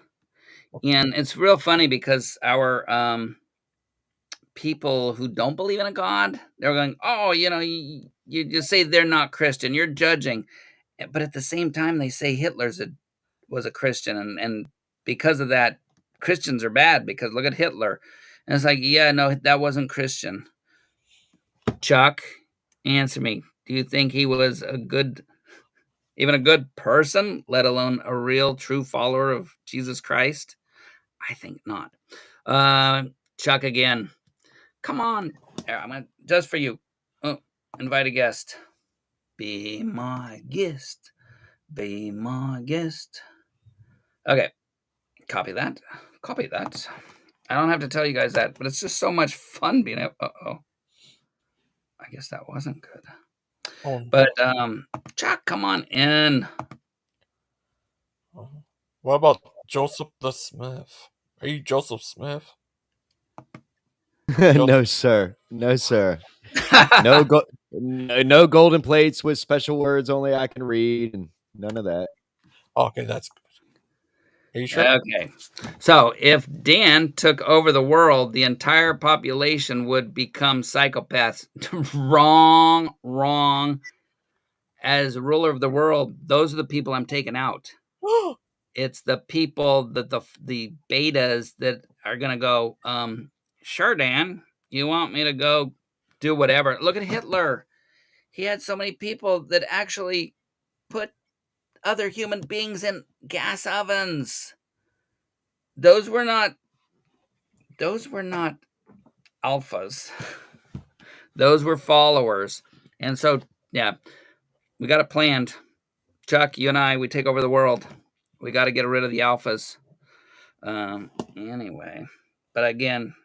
and it's real funny because our people who don't believe in a God, they're going, oh, you just say they're not Christian, you're judging, but at the same time they say Hitler was a Christian, and because of that, Christians are bad because look at Hitler. And it's like, yeah, no, that wasn't Christian. Chuck, answer me. Do you think he was even a good person, let alone a real true follower of Jesus Christ? I think not. Chuck again. Come on. I'm gonna, just for you. Oh, invite a guest. Be my guest. Be my guest. Okay. Copy that. I don't have to tell you guys that, but it's just so much fun being I guess that wasn't good. Oh, But Chuck, come on in. what about Joseph the Smith? Are you Joseph Smith? No, sir. No, sir. No, no golden plates with special words only I can read, and none of that. Okay, that's good. Are you sure? Okay. So if Dan took over the world, the entire population would become psychopaths. Wrong. As ruler of the world, those are the people I'm taking out. It's the people that the betas that are gonna go, sure, Dan, you want me to go do whatever. Look at Hitler. He had so many people that actually put other human beings in gas ovens. Those were not alphas. Those were followers. And so, yeah, we got it planned. Chuck, you and I, we take over the world. We got to get rid of the alphas. Anyway, but again,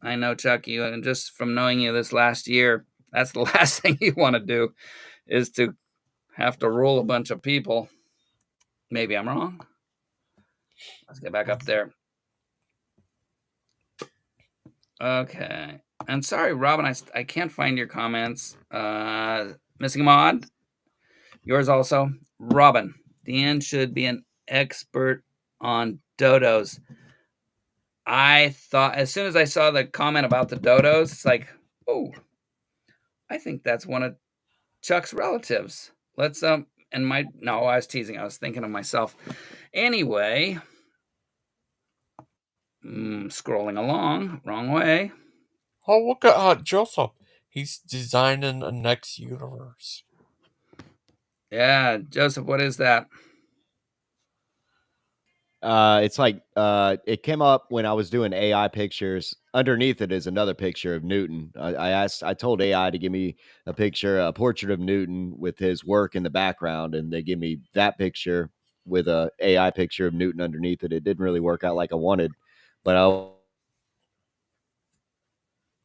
I know, Chuck, you, and just from knowing you this last year, that's the last thing you want to do is to have to rule a bunch of people. Maybe I'm wrong. Let's get back up there. Okay. And sorry, Robin, I can't find your comments. Missing Mod, yours also. Robin, Dan should be an expert on dodos. I thought, as soon as I saw the comment about the dodos, it's like, oh, I think that's one of Chuck's relatives. Let's, no, I was teasing. I was thinking of myself. Anyway, scrolling along, wrong way. Oh, look at Joseph. He's designing a next universe. Yeah, Joseph, what is that? It's like it came up when I was doing AI pictures. Underneath it is another picture of Newton. I told AI to give me a portrait of Newton with his work in the background, and they give me that picture with a AI picture of Newton underneath it. It didn't really work out like I wanted, but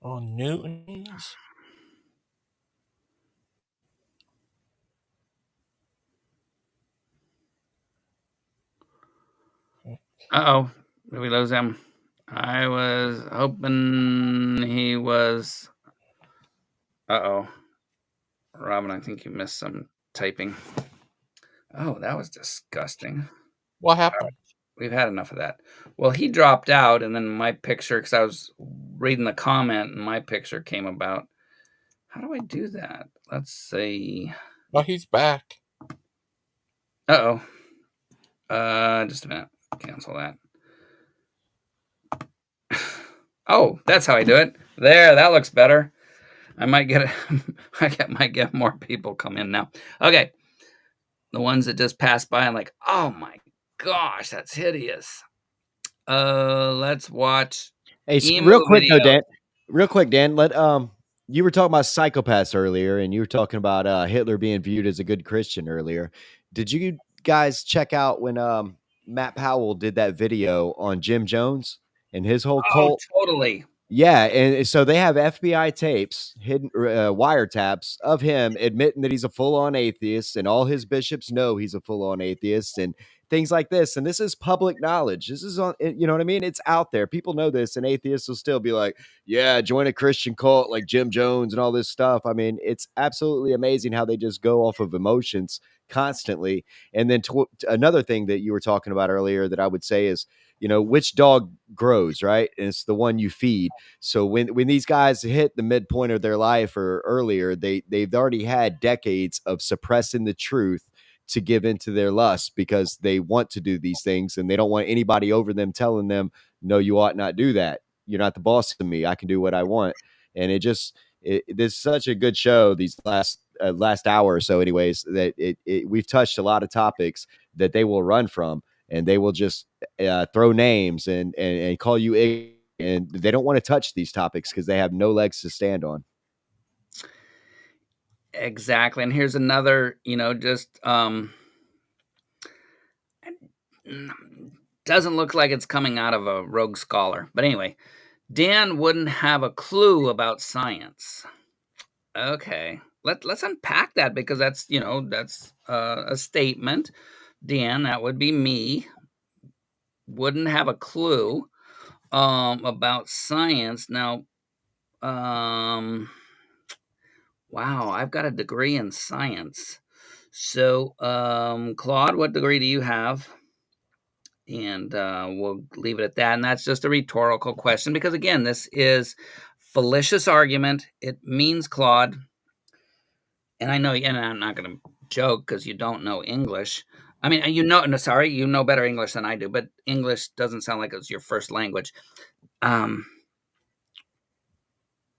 Newton's. Uh-oh. Did we lose him? I was hoping he was... Uh-oh. Robin, I think you missed some typing. Oh, that was disgusting. What happened? We've had enough of that. Well, he dropped out, and then my picture, because I was reading the comment, and my picture came about. How do I do that? Let's see. Oh, he's back. Uh-oh. Just a minute. Cancel that. Oh, that's how I do it. There, that looks better. I might get might get more people come in now. Okay. The ones that just passed by, I'm like, oh my gosh, that's hideous. Let's watch. Hey, real quick though, Dan. Real quick, Dan. You were talking about psychopaths earlier, and you were talking about Hitler being viewed as a good Christian earlier. Did you guys check out when Matt Powell did that video on Jim Jones and his whole cult? Oh, totally. Yeah, and so they have FBI tapes, hidden wiretaps of him admitting that he's a full-on atheist, and all his bishops know he's a full-on atheist, and things like this. And this is public knowledge. This is on, you know what I mean? It's out there. People know this, and atheists will still be like, "Yeah, join a Christian cult like Jim Jones and all this stuff." I mean, it's absolutely amazing how they just go off of emotions constantly. And then another thing that you were talking about earlier that I would say is, you know, which dog grows, right? And it's the one you feed. So when these guys hit the midpoint of their life or earlier, they've already had decades of suppressing the truth to give into their lust because they want to do these things and they don't want anybody over them telling them, no, you ought not do that. You're not the boss of me. I can do what I want. And this is such a good show. These last hour or so, anyways, that we've touched a lot of topics that they will run from. And they will just throw names and call you ignorant, and they don't want to touch these topics because they have no legs to stand on. Exactly. And here's another, just doesn't look like it's coming out of a rogue scholar. But anyway, Dan wouldn't have a clue about science. Okay. Let's unpack that because that's, that's a statement. Dan, that would be me. Wouldn't have a clue about science. Now, wow, I've got a degree in science. So, Claude, what degree do you have? And we'll leave it at that. And that's just a rhetorical question because, again, this is fallacious argument. It means, Claude, and I know, and I'm not going to joke because you don't know English. I mean, no, sorry, you know better English than I do, but English doesn't sound like it's your first language.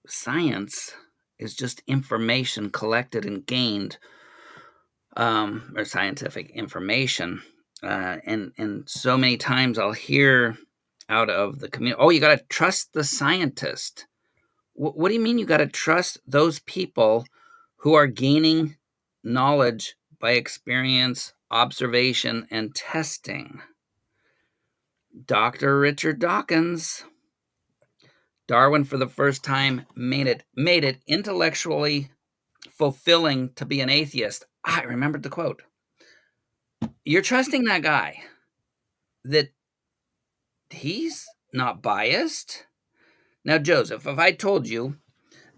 Science is just information collected and gained, or scientific information. And so many times I'll hear out of the community, oh, you got to trust the scientist. What do you mean you got to trust those people who are gaining knowledge by experience, observation, and testing? Dr. Richard Dawkins, Darwin for the first time made it intellectually fulfilling to be an atheist. I remembered the quote. You're trusting that guy that he's not biased. Now, Joseph, if I told you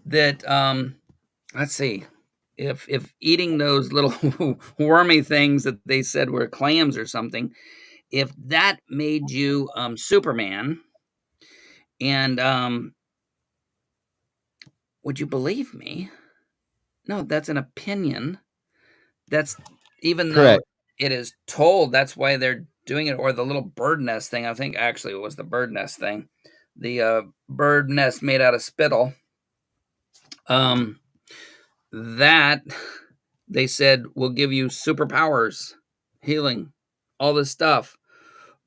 that, let's see, if eating those little wormy things that they said were clams or something, if that made you Superman, and would you believe me? No, that's an opinion. That's even Correct. though it is told, that's why they're doing it. Or the little bird nest thing. I think actually it was the bird nest thing. The bird nest made out of spittle. That they said will give you superpowers, healing, all this stuff.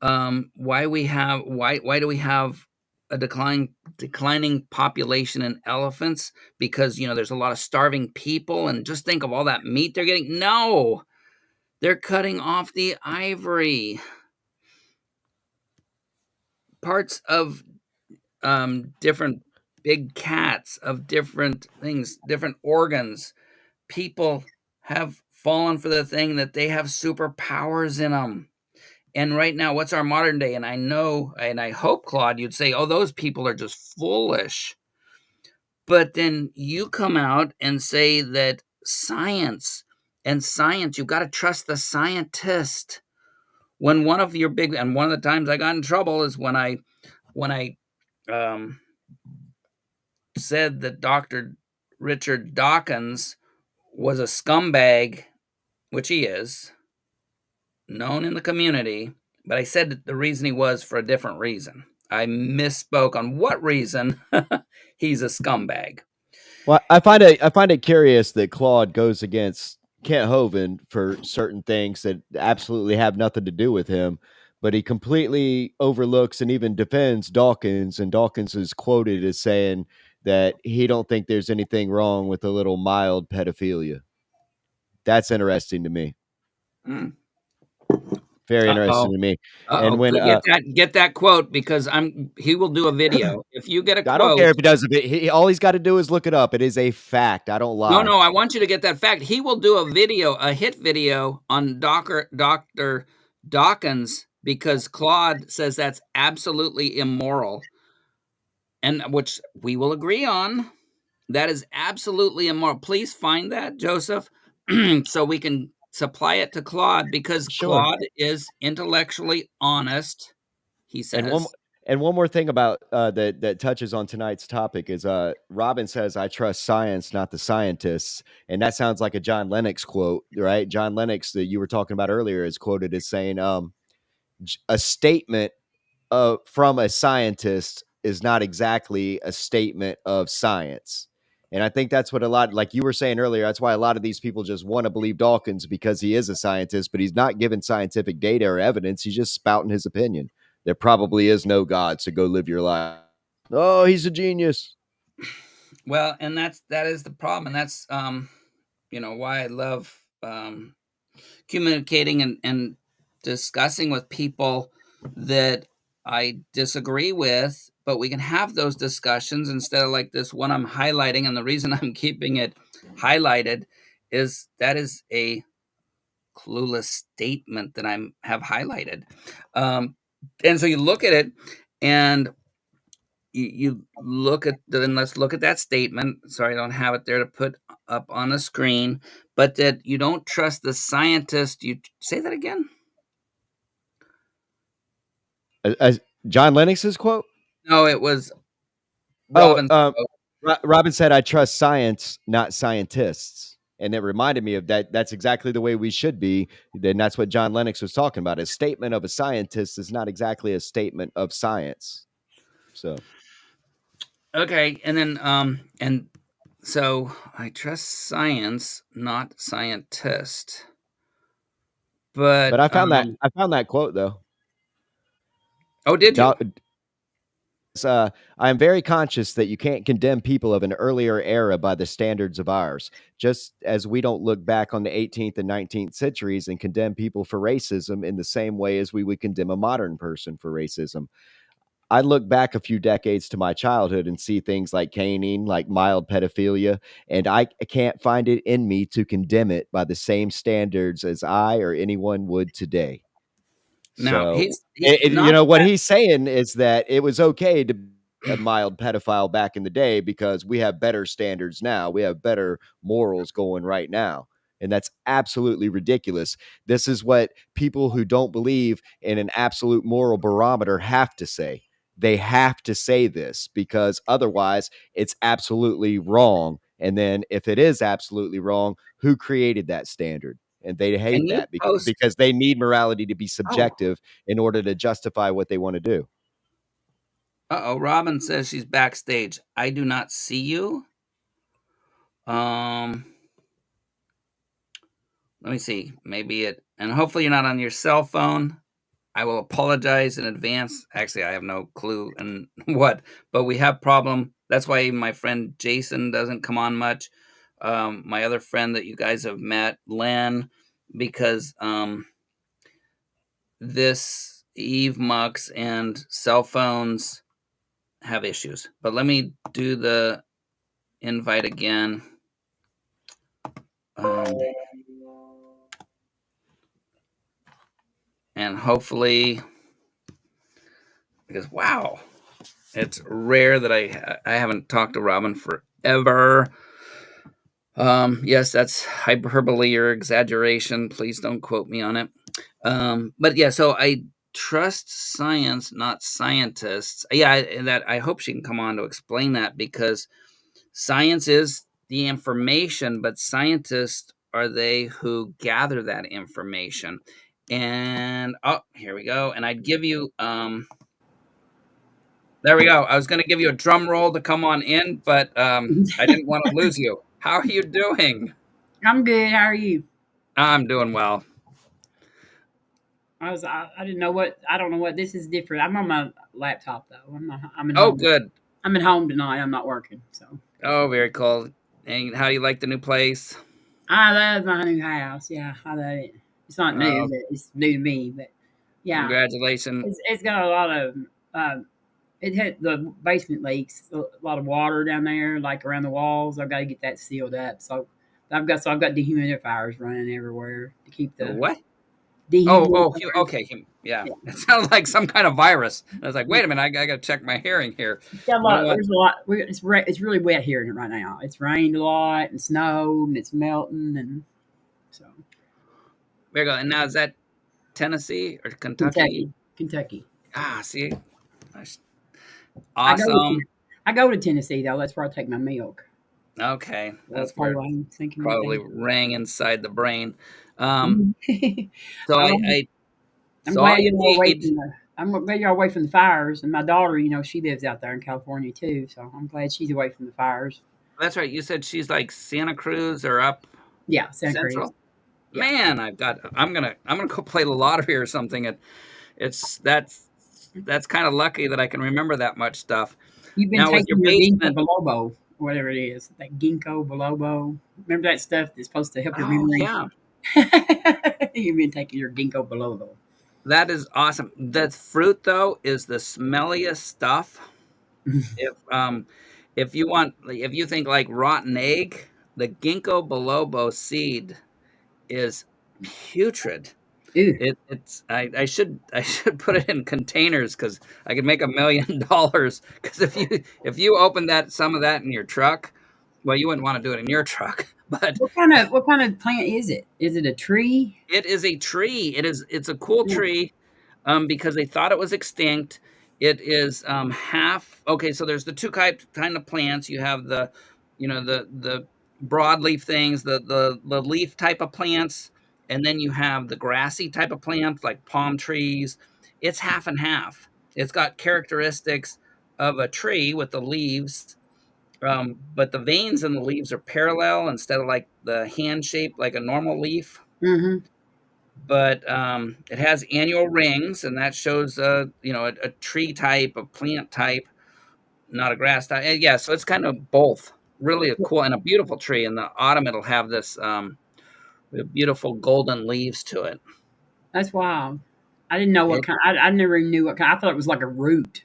Why do we have a declining population in elephants? Because there's a lot of starving people, and just think of all that meat they're getting. No, they're cutting off the ivory. Parts of different big cats, of different things, different organs. People have fallen for the thing that they have superpowers in them. And right now, what's our modern day? And I know, and I hope, Claude, you'd say, oh, those people are just foolish. But then you come out and say that science, you've got to trust the scientist. When one of your big, and one of the times I got in trouble is when I said that Dr. Richard Dawkins was a scumbag, which he is, known in the community, but I said that the reason he was for a different reason. I misspoke on what reason he's a scumbag. Well, I find it curious that Claude goes against Kent Hovind for certain things that absolutely have nothing to do with him, but he completely overlooks and even defends Dawkins, and Dawkins is quoted as saying that he don't think there's anything wrong with a little mild pedophilia. That's interesting to me. Very interesting to me. And when get that quote, because he will do a video. If you get a quote, I don't care if he does it. All he's got to do is look it up. It is a fact. I don't lie. No, I want you to get that fact. He will do a video, a hit video on Dr. Dawkins, because Claude says that's absolutely immoral, and which we will agree on. That is absolutely immoral. Please find that, Joseph, so we can supply it to Claude, because Claude is intellectually honest. He says. And one more thing about that touches on tonight's topic is Robin says, "I trust science, not the scientists," and that sounds like a John Lennox quote, right? John Lennox that you were talking about earlier is quoted as saying, "A statement from a scientist is not exactly a statement of science." And I think that's what a lot, like you were saying earlier, that's why a lot of these people just want to believe Dawkins, because he is a scientist, but he's not giving scientific data or evidence. He's just spouting his opinion. There probably is no God, so go live your life. Oh, he's a genius. Well, and that is the problem. And that's, why I love communicating and discussing with people that I disagree with, but we can have those discussions instead of like this one I'm highlighting. And the reason I'm keeping it highlighted is that is a clueless statement that I have highlighted. And so you look at it and you look at then let's look at that statement. Sorry, I don't have it there to put up on the screen, but that you don't trust the scientist. You say that again? As John Lennox's quote? No, it was Robin's quote. Robin said, "I trust science, not scientists." And it reminded me of that. That's exactly the way we should be. Then that's what John Lennox was talking about. A statement of a scientist is not exactly a statement of science. So, okay, and then and so I trust science, not scientist. But I found that quote though. Oh, did you? I am very conscious that you can't condemn people of an earlier era by the standards of ours, just as we don't look back on the 18th and 19th centuries and condemn people for racism in the same way as we would condemn a modern person for racism. I look back a few decades to my childhood and see things like caning, like mild pedophilia, and I can't find it in me to condemn it by the same standards as I or anyone would today. Now, So, he's what he's saying is that it was okay to be a mild pedophile back in the day because we have better standards now. We have better morals going right now. And that's absolutely ridiculous. This is what people who don't believe in an absolute moral barometer have to say. They have to say this because otherwise it's absolutely wrong. And then if it is absolutely wrong, who created that standard? And they hate that because they need morality to be subjective in order to justify what they want to do. Robin says she's backstage. I do not see you. Let me see. Maybe and hopefully you're not on your cell phone. I will apologize in advance. Actually, I have no clue in what, but we have problem. That's why my friend Jason doesn't come on much. My other friend that you guys have met, Len, because this Eve Mux and cell phones have issues. But let me do the invite again. And hopefully, because wow, it's rare that I haven't talked to Robin forever. Yes, that's hyperbole or exaggeration. Please don't quote me on it. But yeah, so I trust science, not scientists. Yeah, I hope she can come on to explain that because science is the information, but scientists are they who gather that information. And here we go. And I'd give you there we go. I was going to give you a drum roll to come on in, but I didn't want to lose you. How are you doing? I'm good. How are you? I'm doing well. I didn't know I don't know what this is different. I'm on my laptop though. I'm at home. Oh, good. I'm at home tonight. I'm not working. So. Oh, very cool. And how do you like the new place? I love my new house. Yeah, I love it. It's not new, but it's new to me. But yeah, congratulations. It's got a lot of. It had the basement leaks, a lot of water down there, like around the walls. I've got to get that sealed up. So I've got dehumidifiers running everywhere to keep the what? Okay. Yeah. It sounds like some kind of virus. I was like, wait a minute, I got to check my hearing here. There's a lot. It's really wet here right now. It's rained a lot and snowed and it's melting and so. There you go. And now is that Tennessee or Kentucky? Kentucky. Ah, see. Awesome. I go to Tennessee though. That's where I take my milk. Okay, that's where I'm thinking. Probably rang inside the brain. So I'm glad you're away from the fires. And my daughter, she lives out there in California too. So I'm glad she's away from the fires. That's right. You said she's like Santa Cruz or up. Yeah, Santa Cruz. Yeah. Man, I'm gonna go play the lottery or something. That's kind of lucky that I can remember that much stuff. You've been taking your ginkgo biloba, whatever it is, that ginkgo biloba. Remember that stuff that's supposed to help your memory? Yeah. You've been taking your ginkgo biloba. That is awesome. The fruit though is the smelliest stuff. If you want, if you think like rotten egg, the ginkgo biloba seed is putrid. It's I should put it in containers because I could make $1 million. Because if you open some of that in your truck, well, you wouldn't want to do it in your truck. But what kind of plant is it? Is it a tree? it is a tree. It's a cool tree, because they thought it was extinct. It is half okay. So there's the two kind of plants. You have the broadleaf things, the leaf type of plants, and then you have the grassy type of plants like palm trees. It's half and half. It's got characteristics of a tree with the leaves, but the veins in the leaves are parallel instead of like the hand shape like a normal leaf. Mm-hmm. But it has annual rings, and that shows a tree type, a plant type, not a grass type. Yeah, so it's kind of both. Really a cool and a beautiful tree. In the autumn, it'll have this beautiful golden leaves to it. That's wild. I didn't know what kind. I never even knew what kind. I thought it was like a root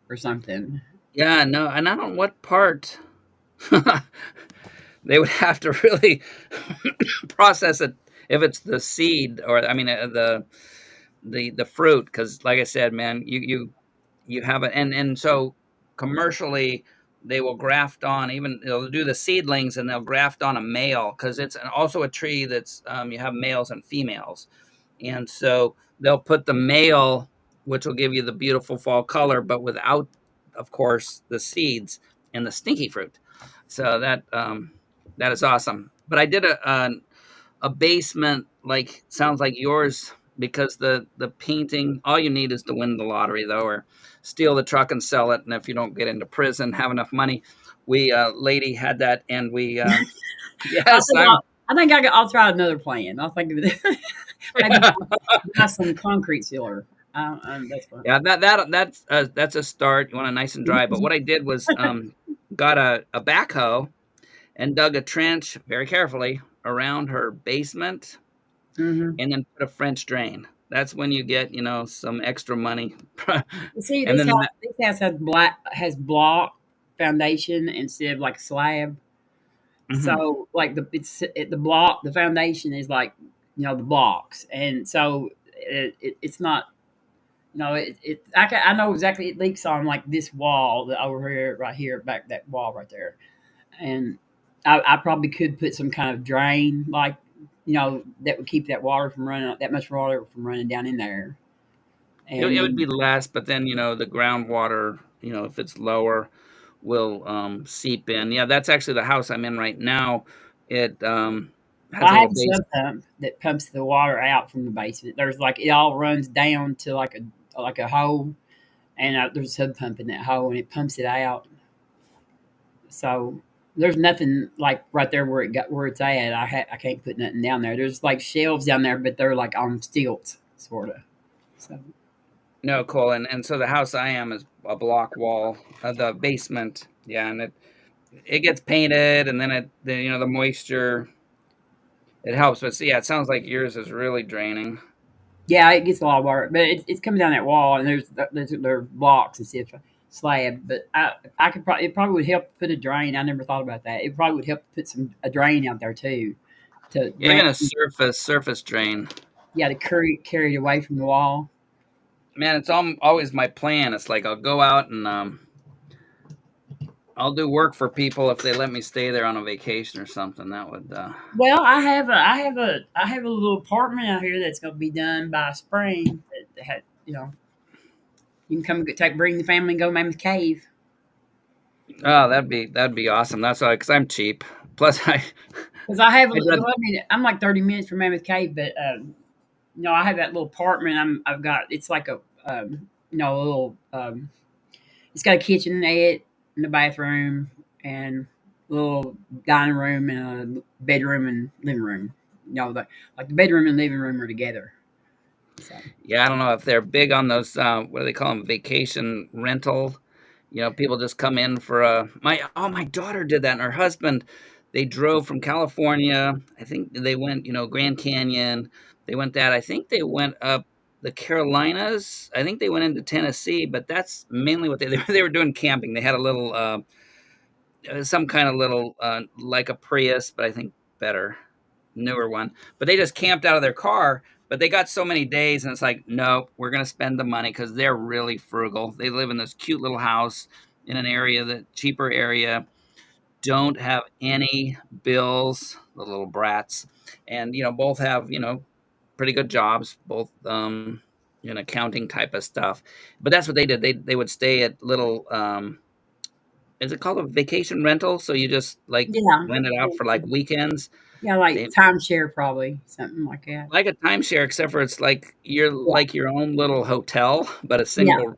or something. Yeah, no, and I don't know what part. They would have to really process it if it's the seed or the fruit, because like I said, man, you have it, and so commercially they will graft on, they'll do the seedlings and they'll graft on a male because it's also a tree that's you have males and females, and so they'll put the male, which will give you the beautiful fall color, but without, of course, the seeds and the stinky fruit. So that is awesome. But I did a basement, like sounds like yours, because the painting, all you need is to win the lottery though, or steal the truck and sell it, and if you don't get into prison, have enough money. We lady had that, and we yes, I think I'll try another plan. I'll think of it. Maybe buy some concrete sealer. That's fun. Yeah, that's a start. You want it nice and dry. But what I did was got a backhoe and dug a trench very carefully around her basement, and then put a French drain. That's when you get some extra money. See, and this house has block foundation instead of like slab. Mm-hmm. So like the foundation is like the blocks, and so it's not. I know exactly it leaks on like this wall over here, right here, back that wall right there, and I probably could put some kind of drain, like that would keep that water from running, that much water from running down in there. And it would be less, but then the groundwater, if it's lower, will seep in. Yeah, that's actually the house I'm in right now. It I have a sub pump that pumps the water out from the basement. There's it all runs down to like a hole, and there's a sub pump in that hole, and it pumps it out. So there's nothing like right there where it's at. I can't put nothing down there. There's like shelves down there, but they're like on stilts, sort of. So no, cool. And so the house I am is a block wall. The basement, yeah, and it gets painted, and then the moisture. It helps, but it sounds like yours is really draining. Yeah, it gets a lot of water, but it's coming down that wall, and there's blocks instead of slab. But it probably would help put a drain. I never thought about that. It probably would help put a drain out there too. Even a surface drain. Yeah, to carry it away from the wall. Man, it's always my plan. It's like I'll go out and I'll do work for people if they let me stay there on a vacation or something. That would. Well, I have a little apartment out here that's going to be done by spring. That you can come bring the family and go to Mammoth Cave. Oh, that'd be awesome. That's why, because I'm cheap. Plus, I'm like 30 minutes from Mammoth Cave, but I have that little apartment. I've got, it's like a little. It's got a kitchenette and a bathroom and a little dining room and a bedroom and living room. The bedroom and living room are together. So. Yeah, I don't know if they're big on those. What do they call them? Vacation rental. People just come in for my daughter did that, and her husband. They drove from California. I think they went, Grand Canyon. They went that. I think they went up the Carolinas. I think they went into Tennessee, but that's mainly what they were doing camping. They had a little some kind of little like a Prius, but I think better, newer one. But they just camped out of their car. But they got so many days, and it's like, no, we're gonna spend the money because they're really frugal. They live in this cute little house in an area, the cheaper area, don't have any bills, the little brats, and both have pretty good jobs, both in accounting type of stuff. But that's what they did. They would stay at little is it called a vacation rental? So you just like Yeah. rent it out for like weekends. Yeah, like They, timeshare, probably something like that. like a timeshare, except for it's like you're Yeah. like your own little hotel, but a Yeah. single,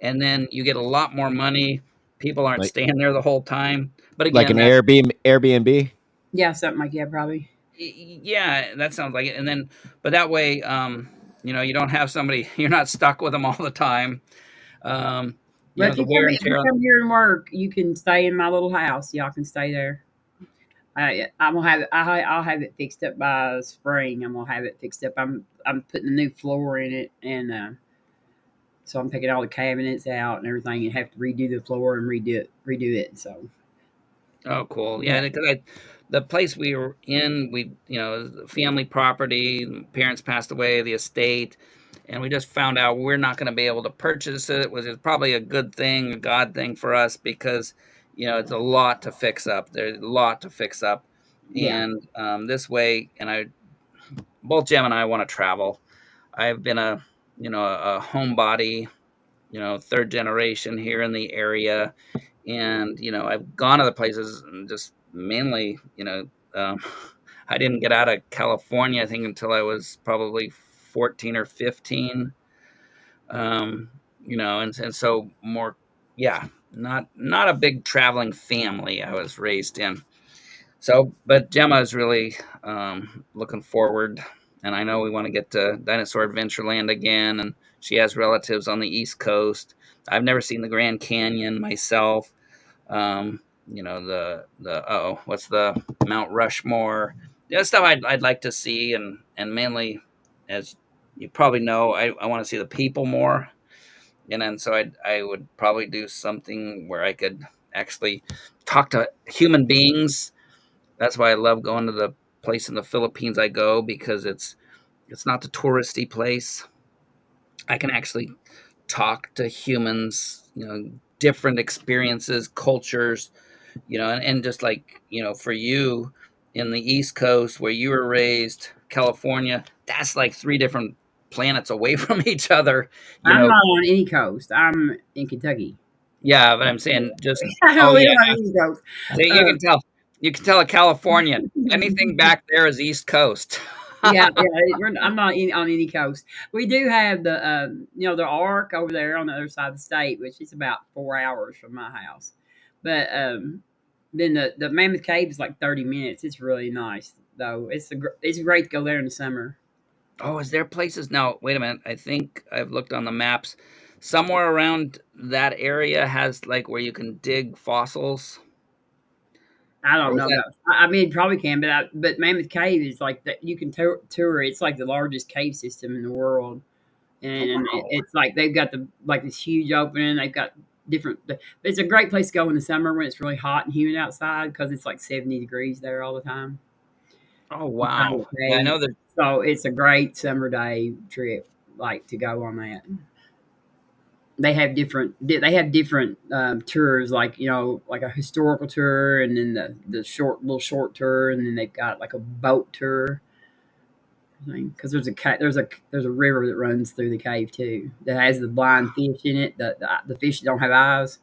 and then you get a lot more money. People aren't Like staying there the whole time. But like again, an Airbnb. Yeah, something like that, probably. yeah, that sounds like it. And then, but that way, you don't have somebody, you're not stuck with them all the time. But if The you wear come, and if you tear. come here and work, you can stay in my little house. Y'all can stay there. I'm gonna have it. I'll have it fixed up by spring. I'm gonna have it fixed up. I'm putting a new floor in it, and so I'm taking all the cabinets out and everything, and have to redo the floor and redo it. So Oh, cool. Yeah, because the place we were in, family property, parents passed away, the estate, and we just found out we're not going to be able to purchase it, which is probably a good thing, a God thing for us, because it's a lot to fix up. There's a lot to fix up, yeah, and this way, both Jem and I want to travel. I've been a homebody, third generation here in the area, and I've gone other places, and just mainly, I didn't get out of California, I think, until I was probably 14 or 15. And so more, yeah, not a big traveling family I was raised in. So, but Gemma is really looking forward, and I know we want to get to Dinosaur Adventureland again, and she has relatives on the East Coast. I've never seen the Grand Canyon myself. What's the Mount Rushmore? Stuff I'd like to see, and mainly, as you probably know, I want to see the people more, and then so I would probably do something where I could actually talk to human beings. That's why I love going to the place in the Philippines I go, because it's not the touristy place. I can actually talk to humans, different experiences, cultures, and just like, for you in the East Coast where you were raised, California, that's like 3 different planets away from each other. I'm not on any coast. I'm in Kentucky. Yeah, but I'm saying just, I don't live on any coast. See, you can tell a Californian, anything back there is East Coast. Yeah, I'm not on any coast. We do have the Ark over there on the other side of the state, which is about 4 hours from my house. But then the Mammoth Cave is like 30 minutes. It's really nice though. It's great to go there in the summer. Oh, is there places now? Wait a minute. I think I've looked on the maps. Somewhere around that area has like where you can dig fossils. I don't know. I mean, probably can, but Mammoth Cave is like that. You can tour. It's like the largest cave system in the world, and it's like they've got this huge opening. They've got different. It's a great place to go in the summer when it's really hot and humid outside, because it's like 70 degrees there all the time. Oh wow! Yeah, I know that. So it's a great summer day trip, like to go on that. They have different tours, like like a historical tour, and then the short tour, and then they've got like a boat tour. Because there's a river that runs through the cave too that has the blind fish in it. The fish don't have eyes.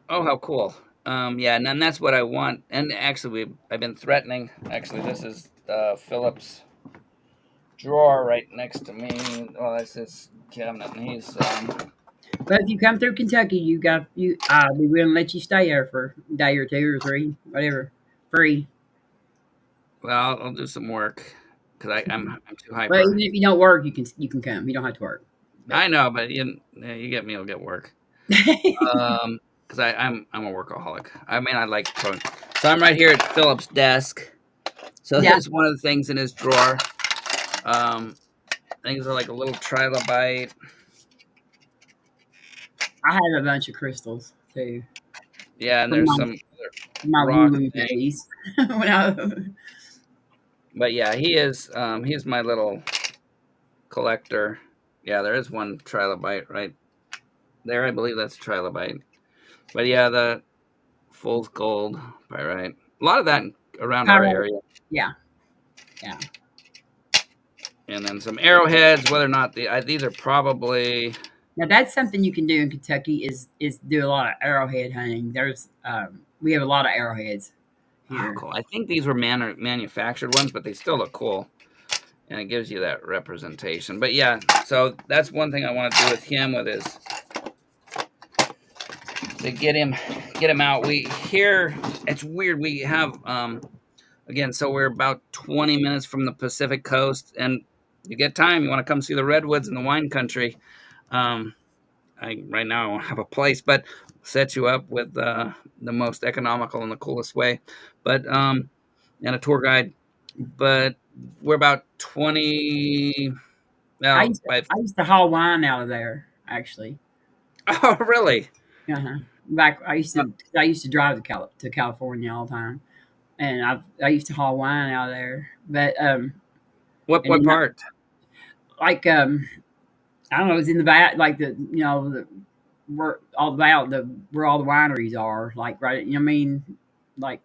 Oh, how cool! Yeah, and that's what I want. And actually, I've been threatening. Actually, this is Philip's drawer right next to me. Well, that's his cabinet, and he's. But if you come through Kentucky, I'll be willing to let you stay there for a day or 2 or 3, whatever, free. Well, I'll do some work because I'm too hyper. But even if you don't work, you can come. You don't have to work. I know, but you get me, you'll get work. Because I'm a workaholic. I mean, I like throwing. So I'm right here at Philip's desk. So that's one of the things in his drawer. think these are like a little trilobite. I have a bunch of crystals too. Yeah, and From there's my, some my rock woo things. days. When I, But yeah, he's my little collector. Yeah, there is one trilobite right there. I believe that's a trilobite. But yeah, the fool's gold pyrite. A lot of that around our area. yeah, yeah. And then some arrowheads. Whether or not these are probably. Now that's something you can do in Kentucky is do a lot of arrowhead hunting. There's we have a lot of arrowheads here. Oh, cool. I think these were manufactured ones, but they still look cool. And it gives you that representation. But yeah, so that's one thing I want to do with him to get him out. It's weird. We have again, so we're about 20 minutes from the Pacific coast, and you get time, you want to come see the redwoods in the wine country. Right now I don't have a place, but set you up with the most economical and the coolest way. But and a tour guide. But we're about 20. Well, I used to haul wine out of there, actually. Oh, really? Uh-huh. Back I used to drive to California all the time, and I used to haul wine out of there. But what part? Like I don't know. It was in the back, like where all the wineries are, like right. You know what I mean? Like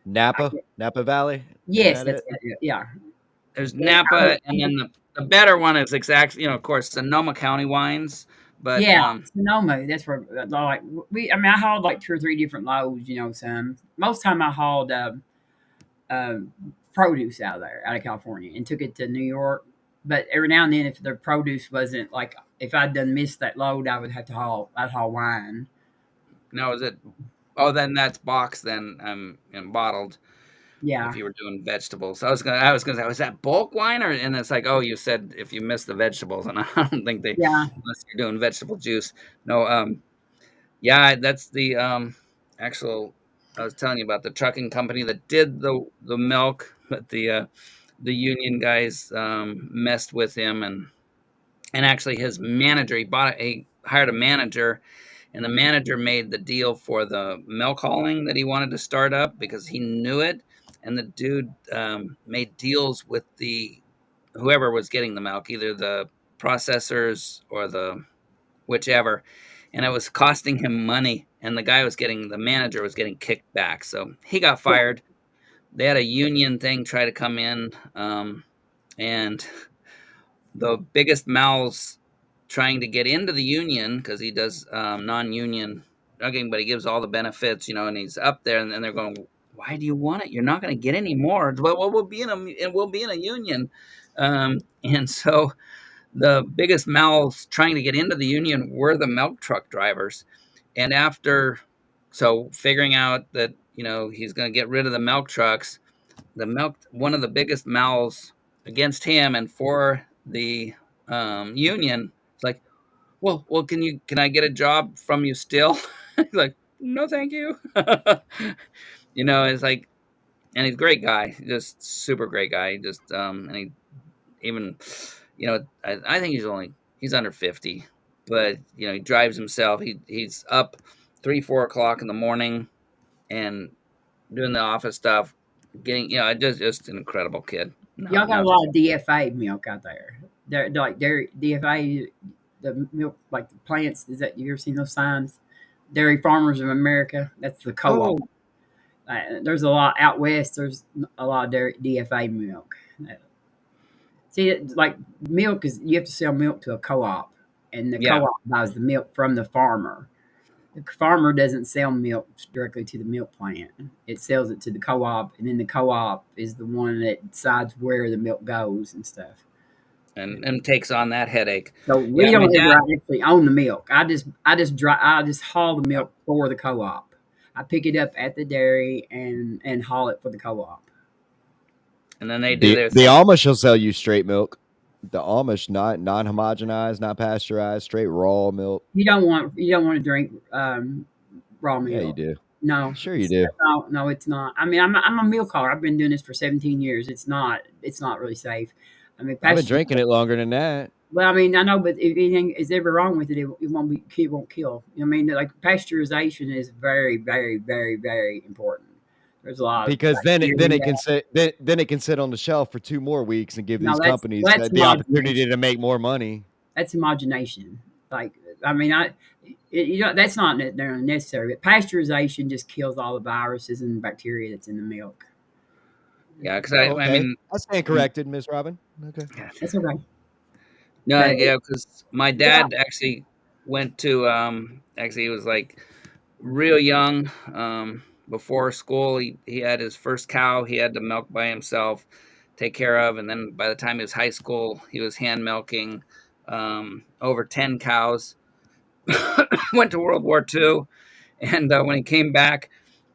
Napa Valley. Yes, that's it. Yeah. There's Napa, and then the better one is exactly, of course, Sonoma County wines. But yeah, Sonoma. That's where like I hauled like 2 or 3 different loads. Most time I hauled produce out of California and took it to New York. But every now and then, if the produce wasn't like, if I'd done missed that load, I'd haul wine. No, is it? Oh, then that's boxed then and bottled. Yeah. If you were doing vegetables, I was gonna say, was that bulk wine and it's like, oh, you said if you missed the vegetables, and I don't think unless you're doing vegetable juice. No, yeah, that's the actual. I was telling you about the trucking company that did the milk, but the union guys messed with him and actually his manager. He hired a manager. And the manager made the deal for the milk hauling that he wanted to start up because he knew it. And the dude made deals with whoever was getting the milk, either the processors or the whichever. And it was costing him money. And the manager was getting kicked back. So he got fired. They had a union thing try to come in. And the biggest mouths trying to get into the union, because he does non-union drugging, but he gives all the benefits, and he's up there, and then they're going, why do you want it? You're not going to get any more. Well, we'll be in a union. And so the biggest mouths trying to get into the union were the milk truck drivers. And figuring out that, he's going to get rid of the milk trucks, one of the biggest mouths against him and for the union, it's like, well, can I get a job from you still? He's like, no, thank you. It's like, and he's a great guy, just super great guy. Just, and he even, I think he's under 50, but, he drives himself. He's up 3-4 o'clock in the morning and doing the office stuff, getting, just an incredible kid. Y'all got a lot of DFA milk out there. They're like DFA, the milk, like the plants. You ever seen those signs? Dairy Farmers of America. That's the co-op. There's a lot out west. There's a lot of DFA milk. See, like milk you have to sell milk to a co-op, and the co-op buys the milk from the farmer. The farmer doesn't sell milk directly to the milk plant. It sells it to the co-op, and then the co-op is the one that decides where the milk goes and stuff. And takes on that headache. So we don't actually own the milk. I just haul the milk for the co-op. I pick it up at the dairy and haul it for the co-op. And then they do their thing. The Amish will sell you straight milk. The Amish, not non-homogenized, not pasteurized, straight raw milk. You don't want to drink raw milk. Yeah, you do. No, sure you do. No, it's not. I mean, I'm a milk hauler. I've been doing this for 17 years. It's not really safe. I mean, I've been drinking it longer than that. Well, I mean, I know, but if anything is ever wrong with it, it won't be, it won't kill. You know what I mean, like pasteurization is very, very, very, very important. There's a lot Because of then bacteria. it can sit then it can sit on the shelf for 2 more weeks and give No, these companies that's the opportunity homogenation. to make more money. That's homogenation. Like, I mean, you know, that's not necessary. But pasteurization just kills all the viruses and bacteria that's in the milk. Yeah, because Oh, I okay. mean, I stand corrected, Miss Robin. Okay. That's okay. no, But yeah, because my dad actually went to actually he was like real young before school. He had his first cow. He had to milk by himself, take care of, and then by the time he was high school, he was hand milking over 10 cows. Went to World War II, and when he came back,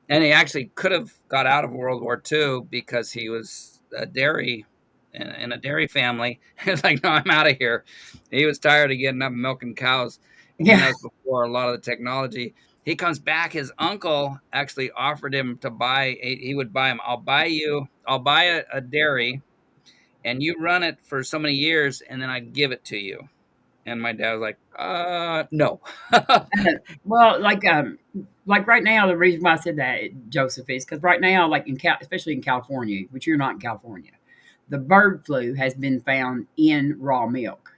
and he actually could have got out of World War II because he was a dairy in a dairy family. He was like, no, I'm out of here. He was tired of getting up and milking cows. And that was before a lot of the technology. He comes back. His uncle actually offered him to buy. He would buy him. I'll buy a dairy, and you run it for so many years, and then I give it to you. And my dad was like, no. well, like right now, the reason why I said that, Joseph, is because right now, like especially in California, which you're not in California, the bird flu has been found in raw milk.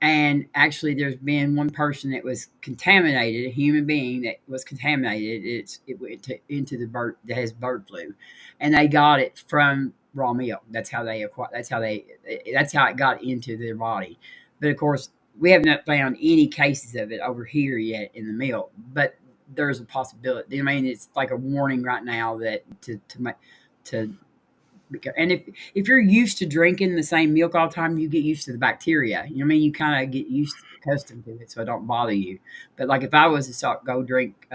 And actually, there's been one person that was contaminated, a human being that was contaminated. It went into the bird that has bird flu, and they got it from raw milk. That's how they acquire. That's how it got into their body. But of course, we have not found any cases of it over here yet in the milk. But there's a possibility. I mean, it's like a warning right now that to and if you're used to drinking the same milk all the time, you get used to the bacteria. You know what I mean? You kind of get accustomed to it, so it don't bother you. But like if I was to go drink,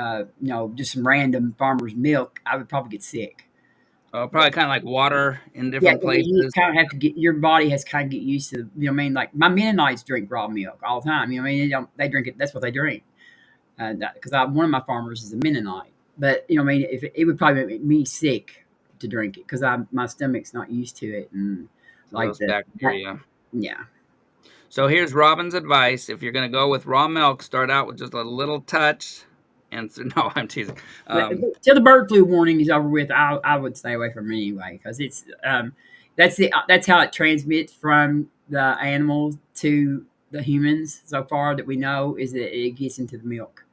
just some random farmer's milk, I would probably get sick. Probably kind of like water in different places. You kind of have to your body has kind of get used to. You know what I mean? Like my Mennonites drink raw milk all the time. You know what I mean? They drink it. That's what they drink. Because one of my farmers is a Mennonite. But you know what I mean? If it would probably make me sick to drink it because my stomach's not used to it and like those bacteria. Yeah. So here's Robin's advice: if you're going to go with raw milk, start out with just a little touch. And no, I'm teasing. Till the bird flu warning is over with, I would stay away from it anyway because it's that's how it transmits from the animals to the humans so far that we know is that it gets into the milk.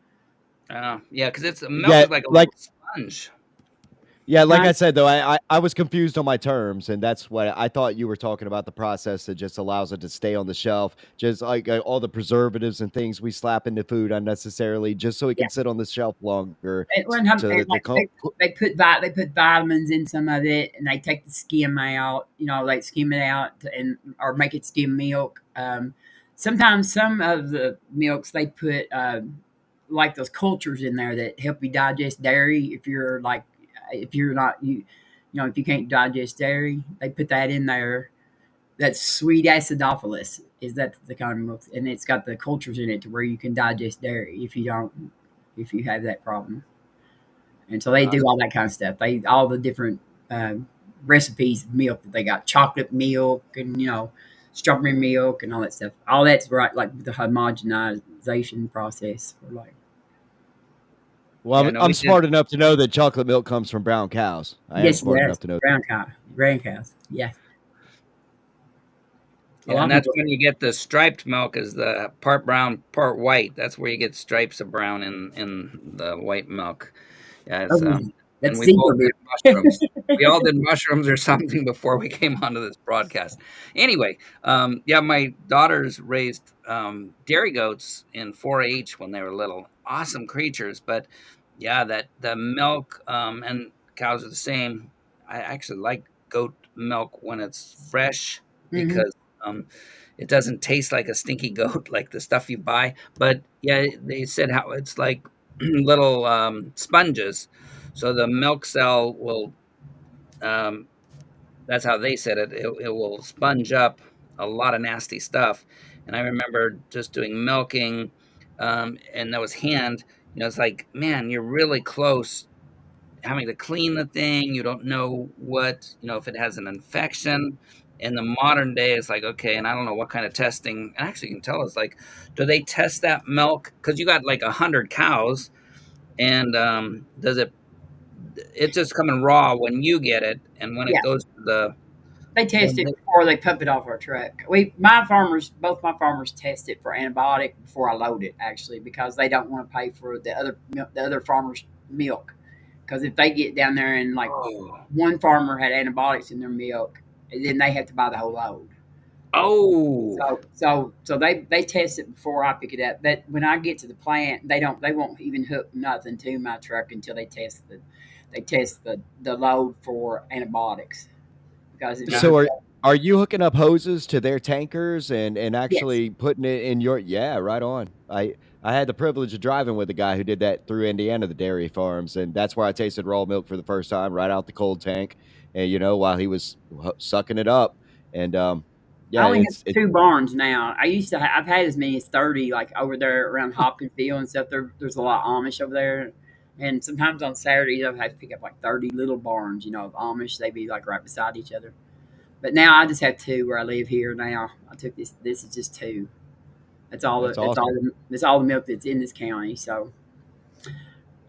Yeah, because it's milk is like a little sponge. Yeah, like I said, though, I was confused on my terms, and that's what I thought you were talking about, the process that just allows it to stay on the shelf, just like all the preservatives and things we slap into food unnecessarily, just so it can sit on the shelf longer. They put vitamins in some of it, and they take the skim out. You know, they skim it out or make it skim milk. Sometimes some of the milks they put like those cultures in there that help you digest dairy. If you're not if you can't digest dairy, they put that in there. That's sweet acidophilus. Is that the kind of milk, and it's got the cultures in it to where you can digest dairy if you have that problem. And so they do all that kind of stuff. All the different recipes of milk that they got: chocolate milk and strawberry milk and all that stuff. All that's right, like the homogenization process. Well, I'm smart enough to know that chocolate milk comes from brown cows. I am smart enough to know brown cows. Yeah. Yeah, and that's when you get the striped milk, is the part brown, part white. That's where you get stripes of brown in the white milk. Yeah, and we both did mushrooms. We all did mushrooms or something before we came onto this broadcast. Anyway, my daughters raised dairy goats in 4-H when they were little. Awesome creatures, but that the milk and cows are the same. I actually like goat milk when it's fresh because it doesn't taste like a stinky goat like the stuff you buy. But they said how it's like little sponges. So the milk cell will, that's how they said it, it will sponge up a lot of nasty stuff. And I remember just doing milking, and that was hand. It's like, man, you're really close having to clean the thing. You don't know what, if it has an infection. In the modern day, it's like, okay, and I don't know what kind of testing. And actually, you can tell us, like, do they test that milk? Because you got like 100 cows, and does it's just coming raw when you get it, and when it Yeah, goes to they test it before they pump it off our truck. Both my farmers test it for antibiotic before I load it, actually, because they don't want to pay for the other farmers' milk. Because if they get down there and like one farmer had antibiotics in their milk, and then they have to buy the whole load. So they test it before I pick it up. But when I get to the plant, they won't even hook nothing to my truck until they test the load for antibiotics. Because So are you hooking up hoses to their tankers and yes, actually putting it in your right on. I had the privilege of driving with a guy who did that through Indiana, the dairy farms, and that's where I tasted raw milk for the first time, right out the cold tank, and while he was sucking it up, and I yeah, only it's have 2 barns now. I've had as many as 30, like over there around Hopkinsville and stuff. There's a lot of Amish over there, and sometimes on Saturdays I've had to pick up like 30 little barns, of Amish. They be like right beside each other. But now I just have 2 where I live here now. I took this. This is just 2. That's all. that's awesome. That's all the milk that's in this county. So,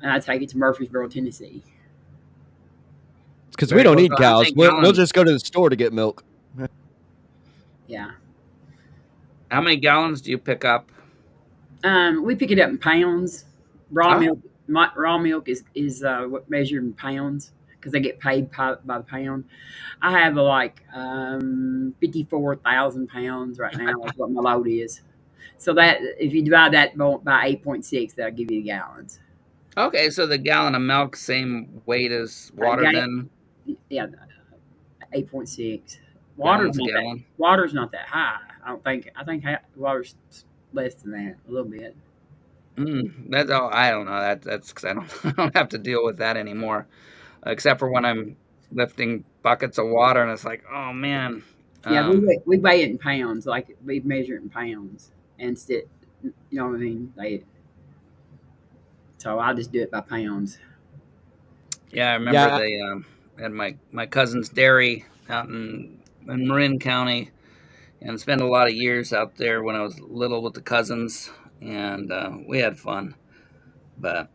and I take it to Murfreesboro, Tennessee. Because we very don't cool. need So how cows. many We'll gallons? just go to the store to get milk. Yeah. How many gallons do you pick up? We pick it up in pounds. Raw Oh, milk. Raw milk is measured in pounds because they get paid by the pound. I have 54,000 pounds right now. Is what my load is. So that if you divide that by 8.6, that'll give you the gallons. okay. So the gallon of milk, same weight as water, Ga- then? Yeah, 8.6. Gallons a gallon. Water's not that high. I don't think. I think water's less than that, a little bit. That's all. I don't know. That's because I don't I don't have to deal with that anymore, except for when I'm lifting buckets of water, and it's like, oh man. Yeah, we weigh it in pounds. Like we measure it in pounds instead. You know what I mean? So I just do it by pounds. Yeah, I remember Yeah, they had my cousin's dairy out in Marin County, and spent a lot of years out there when I was little with the cousins, and we had fun. But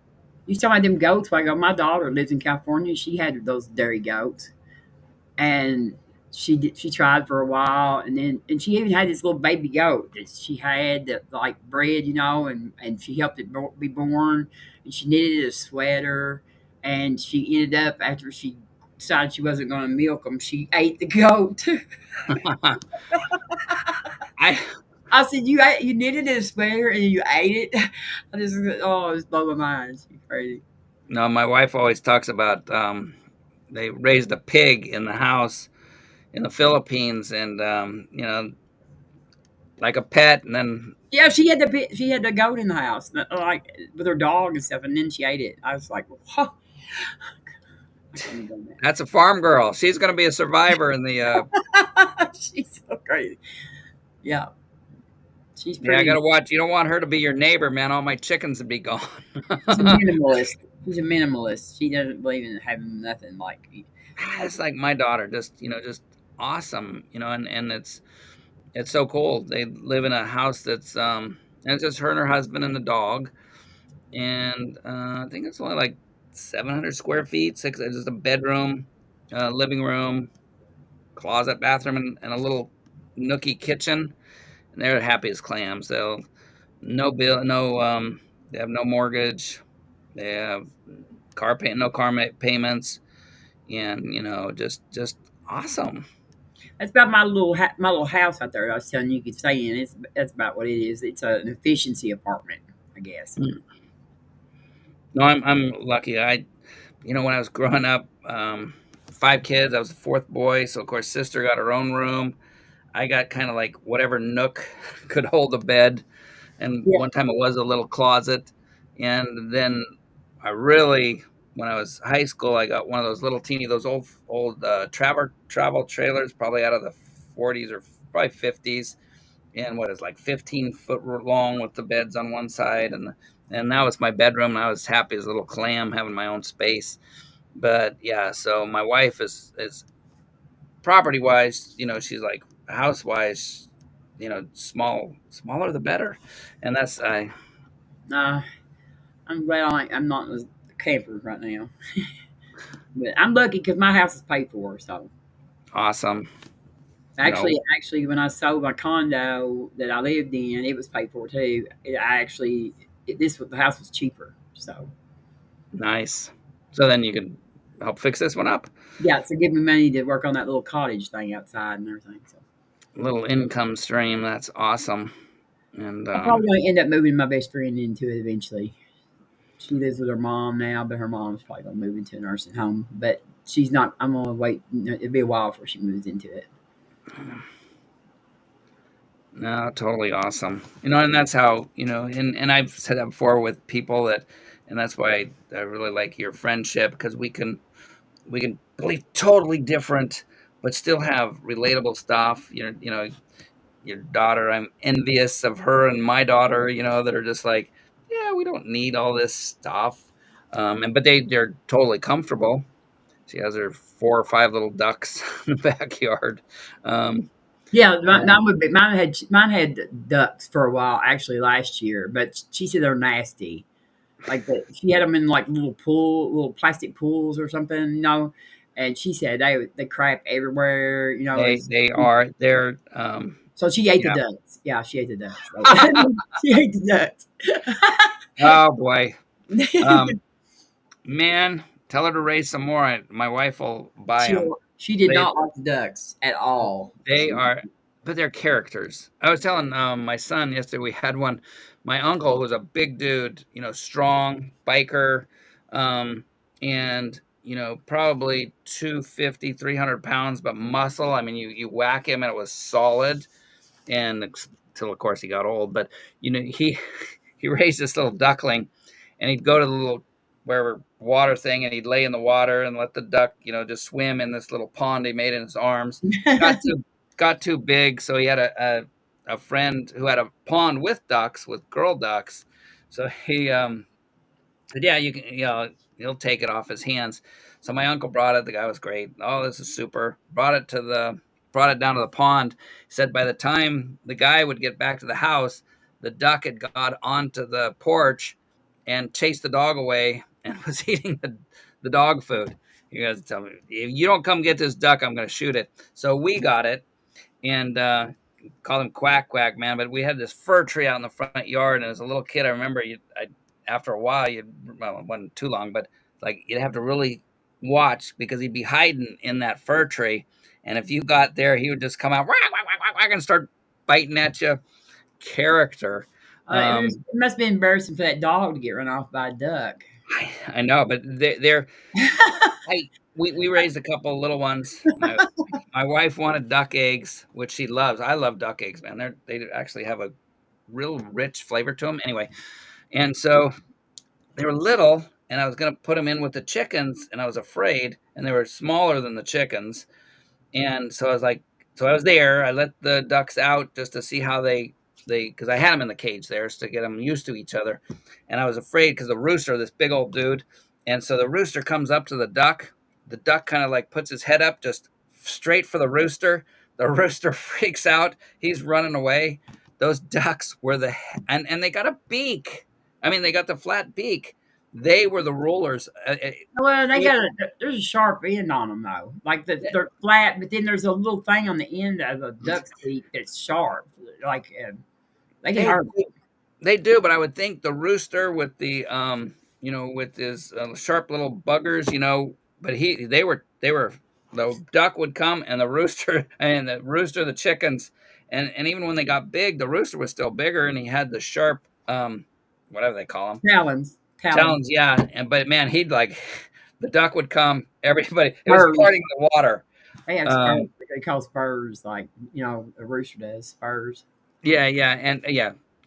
You talking about them goats? Like my daughter lives in California. She had those dairy goats, and she tried for a while, and she even had this little baby goat that she had that like bred, and she helped it be born, and she knitted a sweater, and she ended up after she decided she wasn't going to milk them, she ate the goat. I I said, you knitted a sweater and you ate it. I just it just blew my mind. She's crazy. no, my wife always talks about they raised a pig in the house in the Philippines, and like a pet, and then Yeah, she had the goat in the house, like with her dog and stuff, and then she ate it. I was like, huh. I couldn't have done that's a farm girl. She's going to be a survivor in the. that. She's so crazy. Yeah, she's Yeah, I pretty. got to watch. You don't want her to be your neighbor, man. All my chickens would be gone. She's a minimalist. She's a minimalist. She doesn't believe in having nothing like. It's like my daughter, just awesome, and it's so cool. They live in a house that's and it's just her and her husband and the dog, and I think it's only like 700 square feet, just a bedroom, living room, closet, bathroom, and a little nookie kitchen, and they're happy as clams. They'll no bill, no they have no mortgage, they have no payments, and just awesome. That's about my little house out there. I was telling you, you could stay in. That's about what it is. It's an efficiency apartment, I guess. No, I'm lucky. When I was growing up, 5 kids. I was the fourth boy, so of course sister got her own room. I got kind of like whatever nook could hold a bed, and Yeah. one time it was a little closet, and then when I was high school, I got one of those those old travel trailers, probably out of the 40s or probably 50s, and what is like 15 foot long with the beds on one side, and that was my bedroom. And I was happy as a little clam having my own space. But yeah, so my wife is property wise, she's like house wise, smaller the better, and that's Nah, I'm glad I'm not in the camper right now. But I'm lucky because my house is paid for. So awesome. actually, when I sold my condo that I lived in, it was paid for too. The house was cheaper. So nice. So then you can help fix this one up. yeah, so give me money to work on that little cottage thing outside and everything. So little income stream. That's awesome. And I'm probably going to end up moving my best friend into it eventually. She lives with her mom now, but her mom's probably going to move into a nursing home. But she's not. I'm going to wait. It'll be a while before she moves into it. No, totally awesome. And that's how, and I've said that before with people and that's why I really like your friendship, because we can believe totally different, but still have relatable stuff. Your daughter, I'm envious of her and my daughter, that are just like, yeah, we don't need all this stuff. But they're totally comfortable. She has her 4 or 5 little ducks in the backyard. Yeah, mine had ducks for a while actually last year, but she said they're nasty. Like she had them in like little plastic pools or something, And she said they crap everywhere, They're So she ate the ducks. Yeah, she ate the ducks. She ate the ducks. Oh boy, man, tell her to raise some more. My wife will buy them. She did not like the ducks at all. But they're characters. I was telling my son yesterday, we had one. My uncle was a big dude, strong biker, and probably 250, 300 pounds, but muscle. I mean, you whack him and it was solid. And until of course he got old, but he raised this little duckling, and he'd go to the little wherever water thing, and he'd lay in the water and let the duck, just swim in this little pond he made in his arms. Got too big, so he had a friend who had a pond with ducks, with girl ducks. So he said, yeah, you can, he'll take it off his hands. So my uncle brought it. The guy was great. Oh, this is super. Brought it down to the pond. He said by the time the guy would get back to the house, the duck had got onto the porch and chased the dog away and was eating the dog food. You guys tell me, if you don't come get this duck, I'm going to shoot it. So we got it and called him Quack Quack, man. But we had this fir tree out in the front yard, and as a little kid, I remember after a while, it wasn't too long, but like you'd have to really watch because he'd be hiding in that fir tree. And if you got there, he would just come out and start biting at you. Character. It must have been embarrassing for that dog to get run off by a duck. I know, but they're we raised a couple of little ones. My wife wanted duck eggs, which she loves. I love duck eggs, man. They actually have a real rich flavor to them. Anyway, and so they were little, and I was going to put them in with the chickens, and I was afraid, and they were smaller than the chickens. And so I was like, I was there. I let the ducks out just to see how because I had them in the cage there to get them used to each other. And I was afraid because the rooster, this big old dude. And so the rooster comes up to the duck. The duck kind of like puts his head up just straight for the rooster. The rooster freaks out. He's running away. Those ducks were and they got a beak. I mean, they got the flat beak. They were the rulers. Well, there's a sharp end on them though. Like they're flat, but then there's a little thing on the end of a duck's beak that's sharp. Like they can hurt. They do, but I would think the rooster with the with his sharp little buggers, but they were the duck would come and the rooster the chickens, and even when they got big, the rooster was still bigger, and he had the sharp whatever they call them talons, yeah. But man, the duck would come. Everybody, it was parting the water. They have spurs. They call spurs, like a rooster does spurs. Yeah,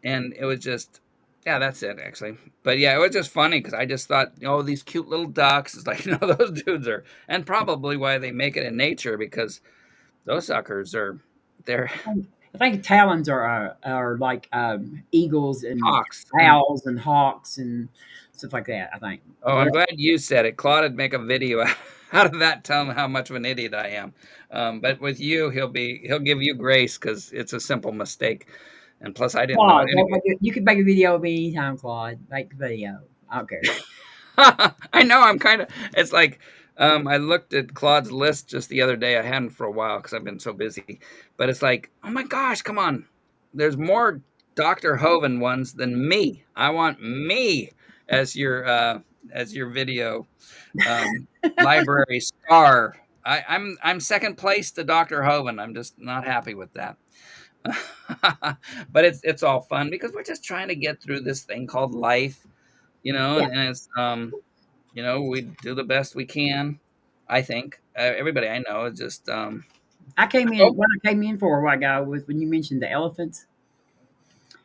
and it was just, that's it actually. But yeah, it was just funny because I just thought, these cute little ducks. It's like, those dudes are, and probably why they make it in nature, because those suckers they're. I think talons are like eagles and hawks, owls and hawks and stuff like that, I think. Oh, I'm glad you said it. Claude would make a video How did that tell him how much of an idiot I am? But with you, he'll give you grace because it's a simple mistake. And plus, I didn't know Claude, it anyway. you can make a video of me anytime, Claude. Make the video. I don't care. I know. I'm kind of. It's like I looked at Claude's list just the other day. I hadn't for a while because I've been so busy. But it's like, oh my gosh, come on! There's more Dr. Hoven ones than me. I want me as your video library star. I'm second place to Dr. Hoven. I'm just not happy with that. But it's all fun because we're just trying to get through this thing called life, Yeah. and it's we do the best we can. I think everybody I know is just I came in what I came in for a while ago was when you mentioned the elephants.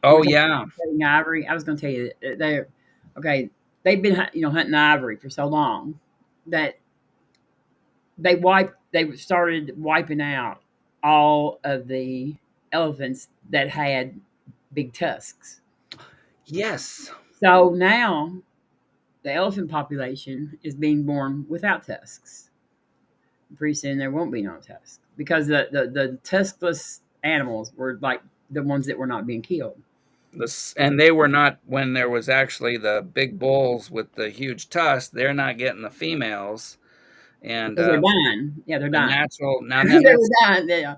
oh We're talking yeah, about cutting ivory. I was going to tell you that they're okay. They've been hunting ivory for so long that they started wiping out all of the elephants that had big tusks. yes, So now the elephant population is being born without tusks. Pretty soon there won't be no tusks because the tuskless animals were like the ones that were not being killed. and they were not when there was actually the big bulls with the huge tusks. They're not getting the females, and Because they're dying. Yeah, they're the dying. natural now. They're dying. Yeah.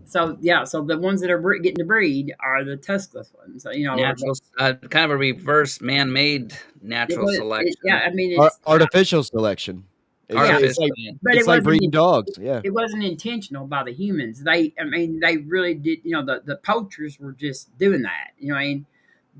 So the ones that are getting to breed are the tuskless ones. So, Natural, kind of a reverse man-made natural selection. Yeah, I mean, it's Artificial selection. It's like, but it's like breeding dogs. Yeah. It wasn't intentional by the humans. They really did. The poachers were just doing that.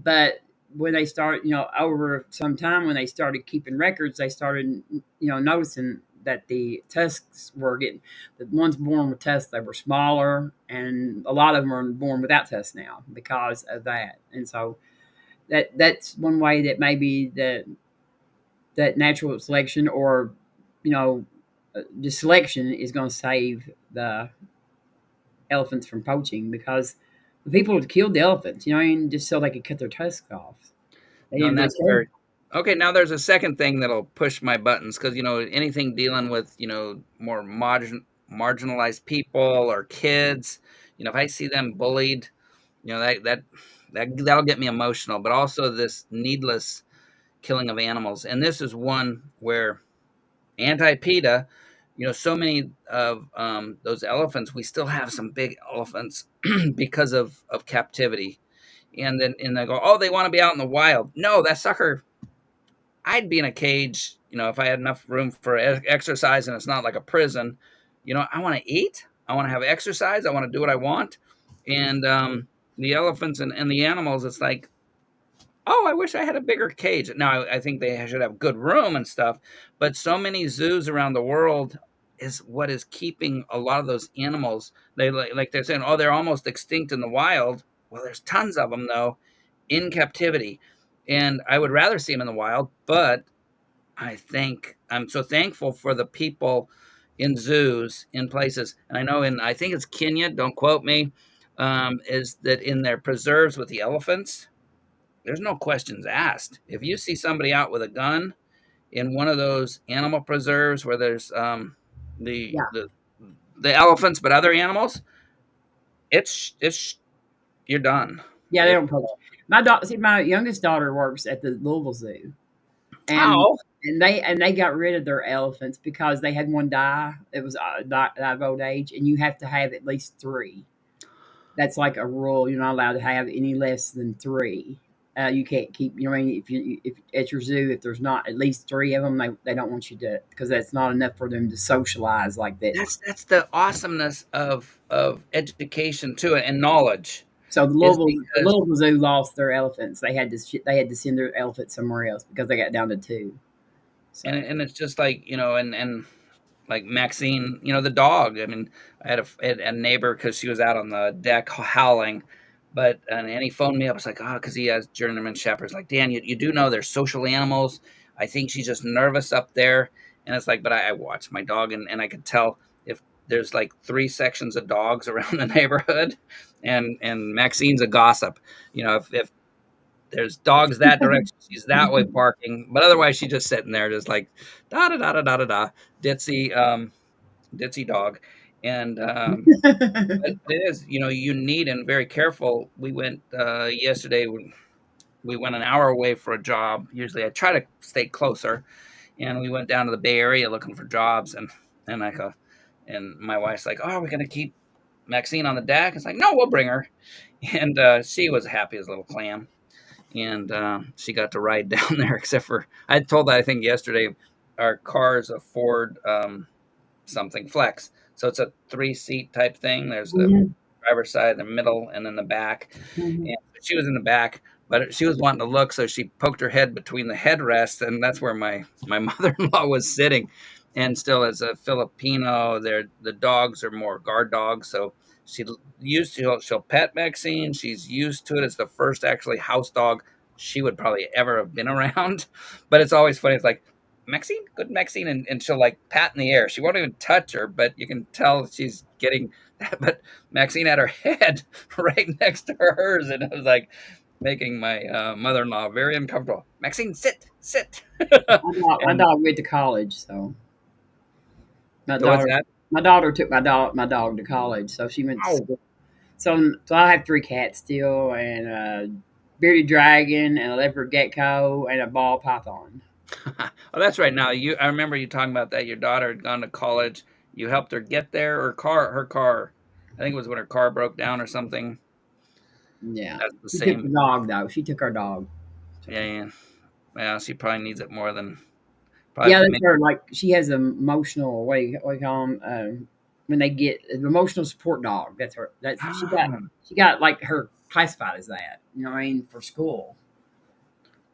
But when they started, over some time when they started keeping records, they started, noticing that the tusks were getting the ones born with tusks. They were smaller, and a lot of them are born without tusks now because of that. And so that's one way that maybe that natural selection or the selection is going to save the elephants from poaching because the people had killed the elephants, just so they could cut their tusks off. And that's very okay. Now there's a second thing that'll push my buttons because anything dealing with more marginalized people or kids, if I see them bullied, that'll get me emotional. But also this needless killing of animals, and this is one where anti-PETA, so many of those elephants, we still have some big elephants because of captivity. And then they go, oh, they want to be out in the wild. No, that sucker, I'd be in a cage, if I had enough room for exercise and it's not like a prison. I want to eat. I want to have exercise. I want to do what I want. And the elephants and the animals, it's like, oh, I wish I had a bigger cage. Now, I think they should have good room and stuff, but so many zoos around the world is what is keeping a lot of those animals. They're saying, oh, they're almost extinct in the wild. Well, there's tons of them, though, in captivity. And I would rather see them in the wild, but I think I'm so thankful for the people in zoos, in places. And I know I think it's Kenya, don't quote me, is that in their preserves with the elephants, there's no questions asked. If you see somebody out with a gun in one of those animal preserves where there's the elephants, but other animals, it's you're done. Yeah, they don't poach. My youngest daughter works at the Louisville Zoo, and they got rid of their elephants because they had one die. It was die of old age, and you have to have at least 3. That's like a rule. You're not allowed to have any less than 3. You can't keep. If at your zoo, if there's not at least 3 of them, they don't want you to, because that's not enough for them to socialize like that. That's the awesomeness of education too, and knowledge. So the Louisville Zoo lost their elephants. They had to send their elephants somewhere else because they got down to 2. So. And it's just like and like Maxine, the dog. I mean, I had a neighbor because she was out on the deck howling. And he phoned me up. It's like, because he has German Shepherds. Like, Dan, you do know they're social animals. I think she's just nervous up there. And it's like, but I watch my dog, and I could tell if there's like 3 sections of dogs around the neighborhood, and Maxine's a gossip. If there's dogs that direction. She's that way barking, but otherwise she's just sitting there, just like da da da da da da da, ditzy dog. And but it is, you need and very careful. We went yesterday. We went an hour away for a job. Usually, I try to stay closer, and we went down to the Bay Area looking for jobs. And I go, and my wife's like, "Oh, are we gonna keep Maxine on the deck?" It's like, "No, we'll bring her." And she was happy as a little clam. And she got to ride down there, except for I told that I think yesterday our car is a Ford something Flex, so it's a 3-seat type thing. There's the driver's side, the middle, and then the back. And she was in the back, but she was wanting to look, so she poked her head between the headrests, and that's where my mother-in-law was sitting. And still, as a Filipino, the dogs are more guard dogs, so she'll pet Maxine. She's used to it. It's the first actually house dog she would probably ever have been around. But it's always funny. It's like, Maxine, good Maxine, and she'll like pat in the air. She won't even touch her, but you can tell she's getting that. But Maxine had her head right next to hers, and it was like making my mother-in-law very uncomfortable. Maxine, sit. My dog went to college, so my daughter took my dog to college, so she went to school. So I have 3 cats still, and a bearded dragon, and a leopard gecko, and a ball python. Oh, that's right. Now I remember you talking about that. Your daughter had gone to college. You helped her get there, or her car. I think it was when her car broke down or something. Yeah, that's the she same. Took the dog though. She took our dog. Yeah. Well, she probably needs it more than. Yeah, that's her. Like she has emotional. What do you call them? When they get an emotional support dog. That's her. She got like her classified as that. You know what I mean, for school.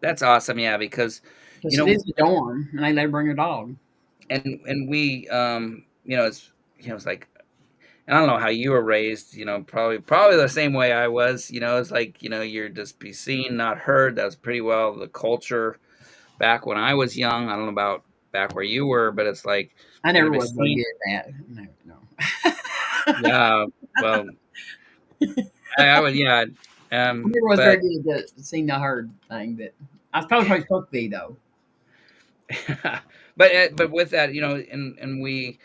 That's awesome. Yeah, because she lives in the dorm, and they let her bring her dog. And we, it's like, and I don't know how you were raised. Probably the same way I was. It's like you're just be seen, not heard. That was pretty well the culture back when I was young. I don't know about back where you were, but it's like I never was very good at that. No. Yeah. Well, I would. Yeah. I never was very good at the seen, not heard thing, but I was probably supposed to be though. but with that, and we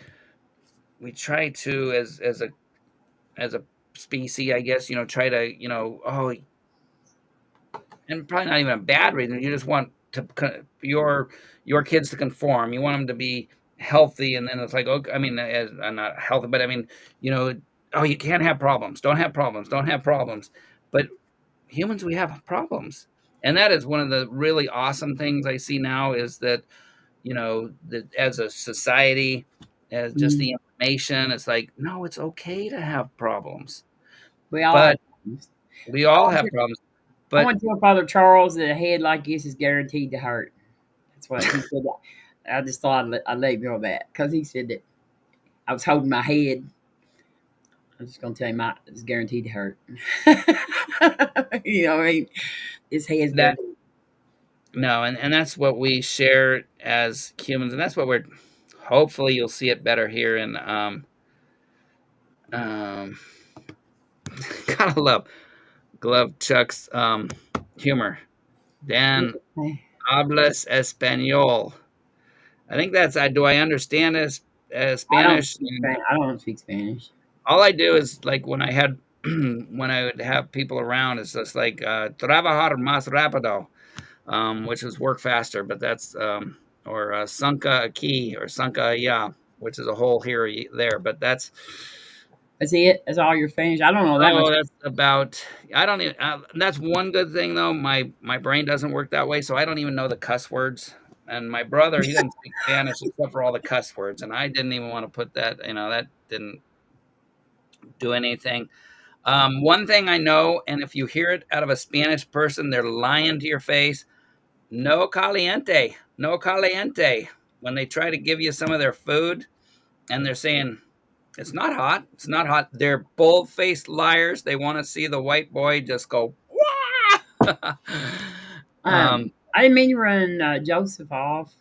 try to as a species, I guess, try to, and probably not even a bad reason. You just want your kids to conform. You want them to be healthy, and then it's like, okay, I mean, as not healthy, but I mean, you can't have problems. Don't have problems. But humans, we have problems. And that is one of the really awesome things I see now is that, that as a society, as just the information, it's like, no, it's okay to have problems. We all have problems. But I want to tell Father Charles that a head like this is guaranteed to hurt. That's what he said. I just thought I'd let you know that because he said that I was holding my head. I'm just going to tell him it's guaranteed to hurt. You know what I mean? His head's that. No, and that's what we share as humans, and that's what we're. Hopefully, you'll see it better here in. Gotta love Chuck's humor. Dan hablas español. I think that's. Do I understand Spanish? I don't speak Spanish. All I do is like when I would have people around, it's just like trabajar más rápido, which is work faster. But that's or sanka aquí or sanka allá, which is a hole here or there. But that's it. That's all you're finished. I don't know that. Oh, that's about. I don't even. That's one good thing though. My brain doesn't work that way, so I don't even know the cuss words. And my brother, he doesn't speak Spanish except for all the cuss words, and I didn't even want to put that. That didn't do anything. One thing I know, and if you hear it out of a Spanish person, they're lying to your face. No caliente. When they try to give you some of their food, and they're saying it's not hot. They're bold-faced liars. They want to see the white boy just go. Wah! I didn't mean to run Joseph off.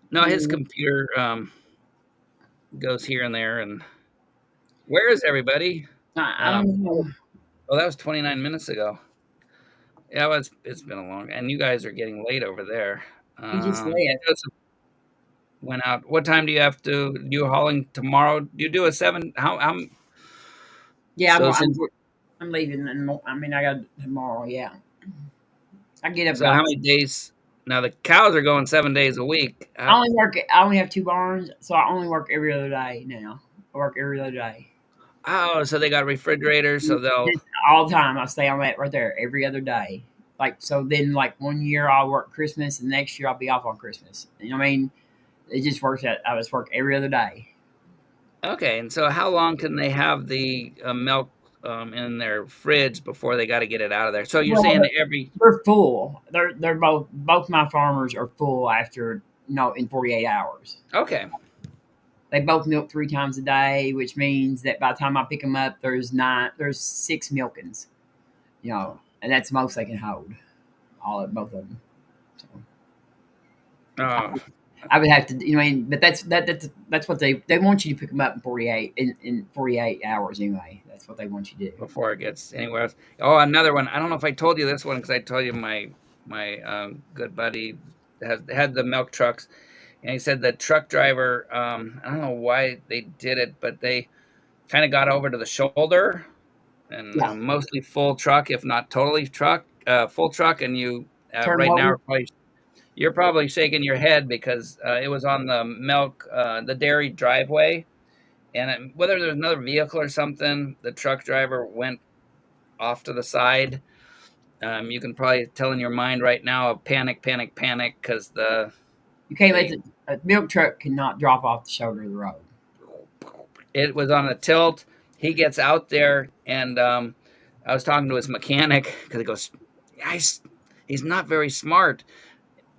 No, his computer goes here and there. And where is everybody? I don't know. Oh, that was 29 minutes ago. Yeah, well, it's been a long, and you guys are getting late over there. He just left. Joseph went out. What time do you have to? You hauling tomorrow? Do you do a 7? How? Yeah, So since I'm leaving. I mean, I got tomorrow. Yeah, I get up. so how many days? Now the cows are going 7 days a week. I only work. I only have 2 barns, so I only work every other day now. I work every other day. Oh, so they got refrigerators, so they'll all the time. I stay on that right there every other day. Like so, then like 1 year I'll work Christmas, and next year I'll be off on Christmas. You know what I mean? It just works out. I just work every other day. Okay. And so how long can they have the milk in their fridge before they got to get it out of there? So you're saying that they're full. They're both my farmers are full after in 48 hours. Okay. They both milk 3 times a day, which means that by the time I pick them up, there's 6 milkings, and that's the most they can hold, both of them. So, I would have to, but that's what they want you to pick them up in 48 hours anyway. That's what they want you to do before it gets anywhere else. Oh, another one. I don't know if I told you this one because I told you my good buddy had the milk trucks. And he said the truck driver, I don't know why they did it, but they kind of got over to the shoulder and mostly full truck, if not totally full truck. And you right now you're probably shaking your head because it was on the the dairy driveway. And whether there's another vehicle or something, the truck driver went off to the side. You can probably tell in your mind right now of panic, because you can't let a milk truck cannot drop off the shoulder of the road. It was on a tilt. He gets out there, and I was talking to his mechanic because he goes, he's not very smart,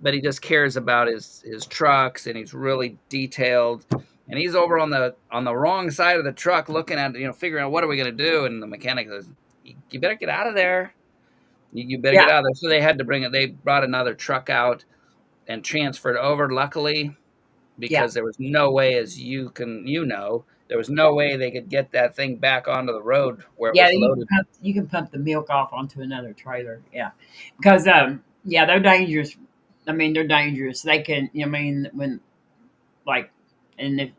but he just cares about his trucks, and he's really detailed. And he's over on the wrong side of the truck, looking at figuring out what are we going to do. And the mechanic goes, "You better get out of there. You better get out of there." So they had to bring it. They brought another truck out and transferred over, luckily, because there was no way, as there was no way they could get that thing back onto the road where it was loaded. You can pump the milk off onto another trailer, because they're dangerous. I mean, they're dangerous. They can, when and if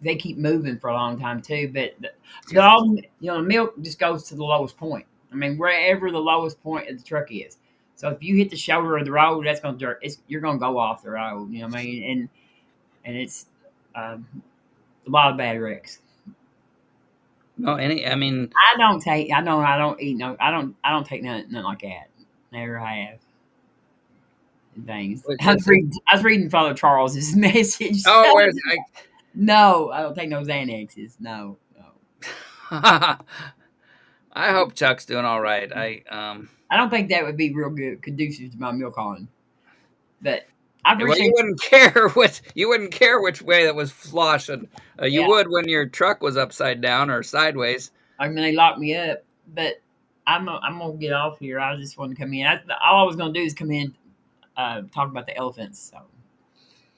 they keep moving for a long time too. But the milk just goes to the lowest point. I mean, wherever the lowest point of the truck is. So if you hit the shoulder of the road, you're gonna go off the road. You know what I mean? And it's a lot of bad wrecks. No, I don't take nothing like that. Never have. Things. I was reading Father Charles's message. Oh, where's No, I don't take no Xanaxes. No. I hope Chuck's doing all right. I don't think that would be real good, conducive to my milk hauling. But you wouldn't care which way that was sloshing. You would when your truck was upside down or sideways. I mean, they locked me up, but I'm gonna get off here. I just want to come in. All I was gonna do is come in, talk about the elephants. So.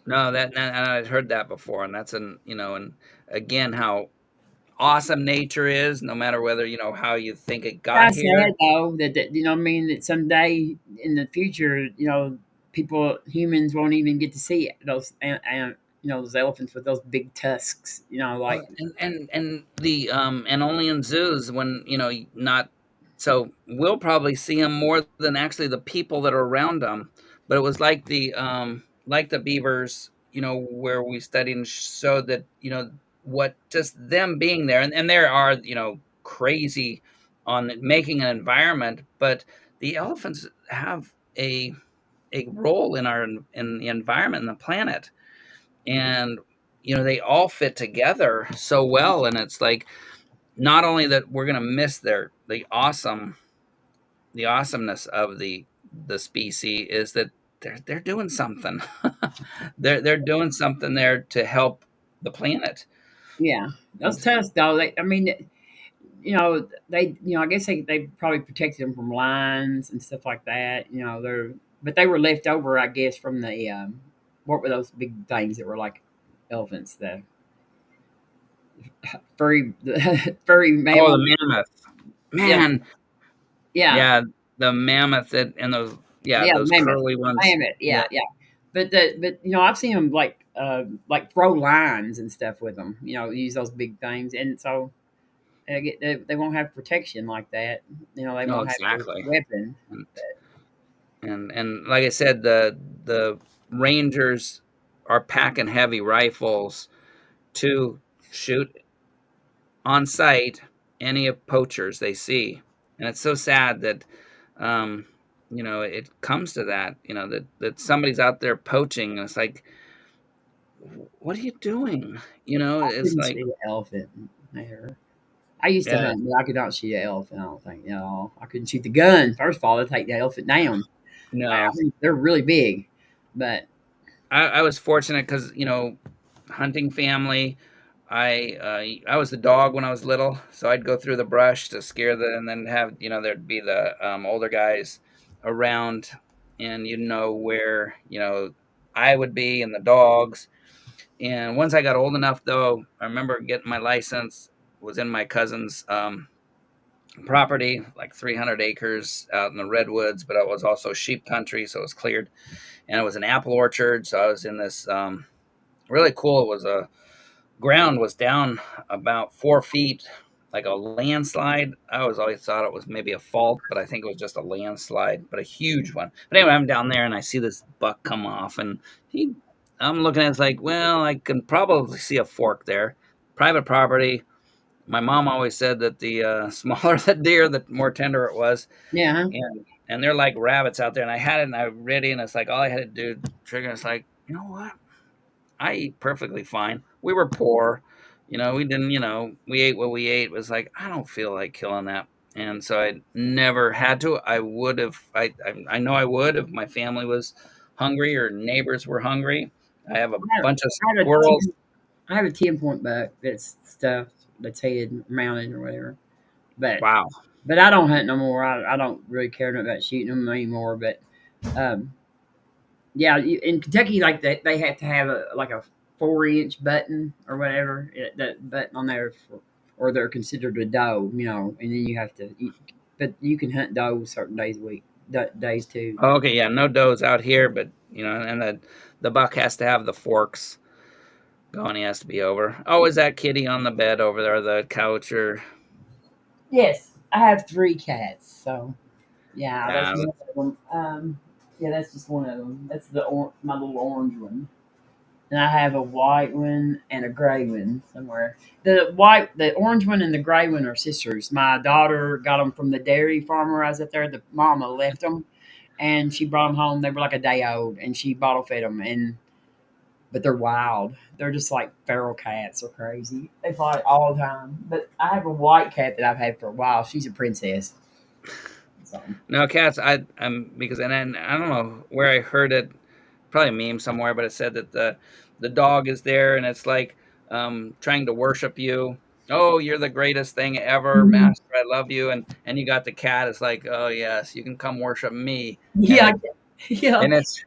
No, I've heard that before, and that's and again how awesome nature is, no matter whether how you think it got here. Sad though that that someday in the future, humans won't even get to see those those elephants with those big tusks, and only in zoos when not. So we'll probably see them more than actually the people that are around them. But it was like the beavers, where we studied and showed that what just them being there, and there are crazy on making an environment, but the elephants have a role in the environment and the planet, and they all fit together so well, and it's like not only that we're gonna miss the awesomeness of the species is that they're doing something. they're doing something there to help the planet. Yeah, those tusks though. I guess they probably protected them from lions and stuff like that. But they were left over, I guess, from the what were those big things that were like elephants? The furry mammal. Oh, the mammoth. Man. Yeah. the mammoth and those Yeah, those mammoth, curly ones. mammoth. Yeah. Yeah, yeah. But I've seen them like throw lines and stuff with them. Use those big things, and so they won't have protection like that. They No, won't have a exactly. weapon. And like I said, the rangers are packing heavy rifles to shoot on sight any of poachers they see. And it's so sad that it comes to that, that somebody's out there poaching, and it's like, what are you doing? I It's couldn't like, shoot an elephant there. I used to yeah, hunt, but I could not shoot an elephant. I don't think. I couldn't shoot the gun. First of all, to take the elephant down. no. They're really big, but I was fortunate because hunting family. I was the dog when I was little, so I'd go through the brush to scare and then have there'd be the older guys around, and where I would be and the dogs. And once I got old enough, though, I remember getting my license. Was in my cousin's property, like 300 acres out in the redwoods, but it was also sheep country, so it was cleared, and it was an apple orchard. So I was in this really cool. It was ground was down about 4 feet, like a landslide. I always thought it was maybe a fault, but I think it was just a landslide, but a huge one. But anyway, I'm down there and I see this buck come off, and I'm looking at it, it's like, well, I can probably see a fork there. Private property. My mom always said that the smaller the deer, the more tender it was. yeah. And they're like rabbits out there. And I had it and I ready, and it's like all I had to do trigger. It's like, you know what? I eat perfectly fine. We were poor, we didn't, we ate what we ate. It was like, I don't feel like killing that. And so I never had to. I would have, I know I would if my family was hungry or neighbors were hungry. I have a bunch of squirrels. I have a 10-point buck that's stuffed, that's head mounted or whatever. But Wow. But I don't hunt no more. I don't really care about shooting them anymore. But yeah, in Kentucky, like they have to have a 4-inch button or whatever, that button on there, or they're considered a doe. And then you have to. But you can hunt does certain days a week, days too. Okay, yeah, no does out here, but and the buck has to have the forks going. He has to be over. Oh, is that kitty on the bed over there, the couch, or? Yes, I have 3 cats, so yeah, that's Yeah, one of them. Yeah, that's just one of them. That's my little orange one, and I have a white one and a gray one somewhere. The orange one and the gray one are sisters. My daughter got them from the dairy farmer I was at there. The mama left them, and she brought them home. They were like a day old, and she bottle fed them. But they're wild. They're just like feral cats. They're crazy. They fight all the time. But I have a white cat that I've had for a while. She's a princess. So. No, cats. I'm because and then I don't know where I heard it. Probably a meme somewhere, but it said that the dog is there and it's like trying to worship you. Oh, you're the greatest thing ever, master. I love you. And you got the cat. It's like, oh yes, you can come worship me. Yeah, yeah. And it's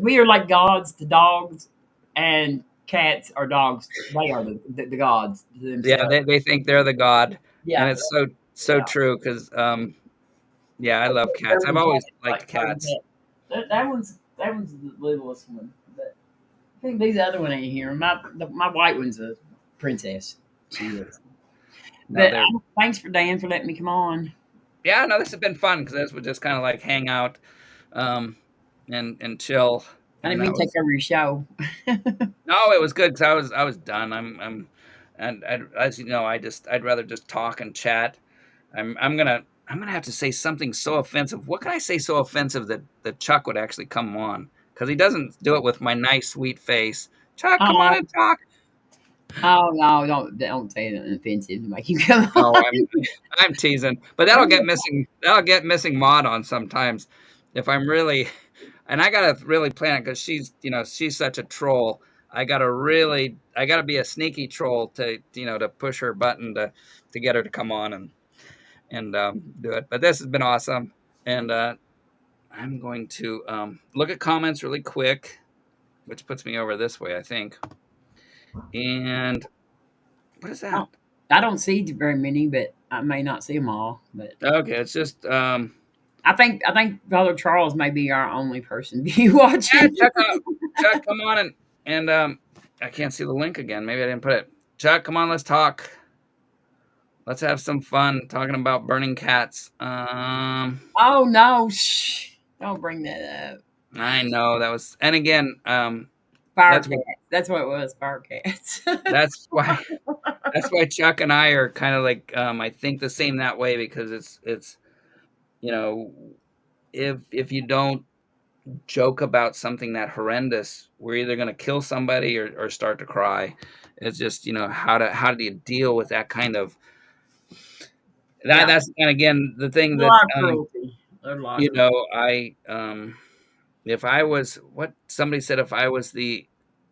we are like gods to dogs, and cats are dogs. They are the gods themselves. Yeah, they think they're the god. Yeah, and it's so true because yeah, I love cats. I've always liked cats. That one's the littlest one. But I think these other one ain't here. My white one's a princess. She is. But thanks for Dan for letting me come on. Yeah, no, this has been fun because this would just kind of like hang out and chill. I didn't mean to take over your show. No, it was good because I was done. And as you know, I'd rather just talk and chat. I'm gonna have to say something so offensive. What can I say so offensive that Chuck would actually come on? Because he doesn't do it with my nice sweet face. Chuck, come on and talk. Oh no! Don't say anything offensive to make you come on. No, I'm teasing, but that'll get missing Maud on sometimes if I'm really, and I gotta really plan it because she's such a troll. I gotta be a sneaky troll to push her button to get her to come on and do it. But this has been awesome, and I'm going to look at comments really quick, which puts me over this way, I think. And what is that? I don't see very many, but I may not see them all. But Okay, it's just I think Father Charles may be our only person be watching. Chuck, come on and I can't see the link again. Maybe I didn't put it. Chuck, come on, let's talk. Let's have some fun talking about burning cats. Oh no! Shh! Don't bring that up. I know that was, and again, Fire that's cats. That's what it was. Fire cats. that's why Chuck and I are kind of like I think the same that way, because it's you know, if you don't joke about something that horrendous, we're either going to kill somebody or start to cry. It's just, how do you deal with that kind of that? That's, and again, the thing that if I was, what somebody said, if I was the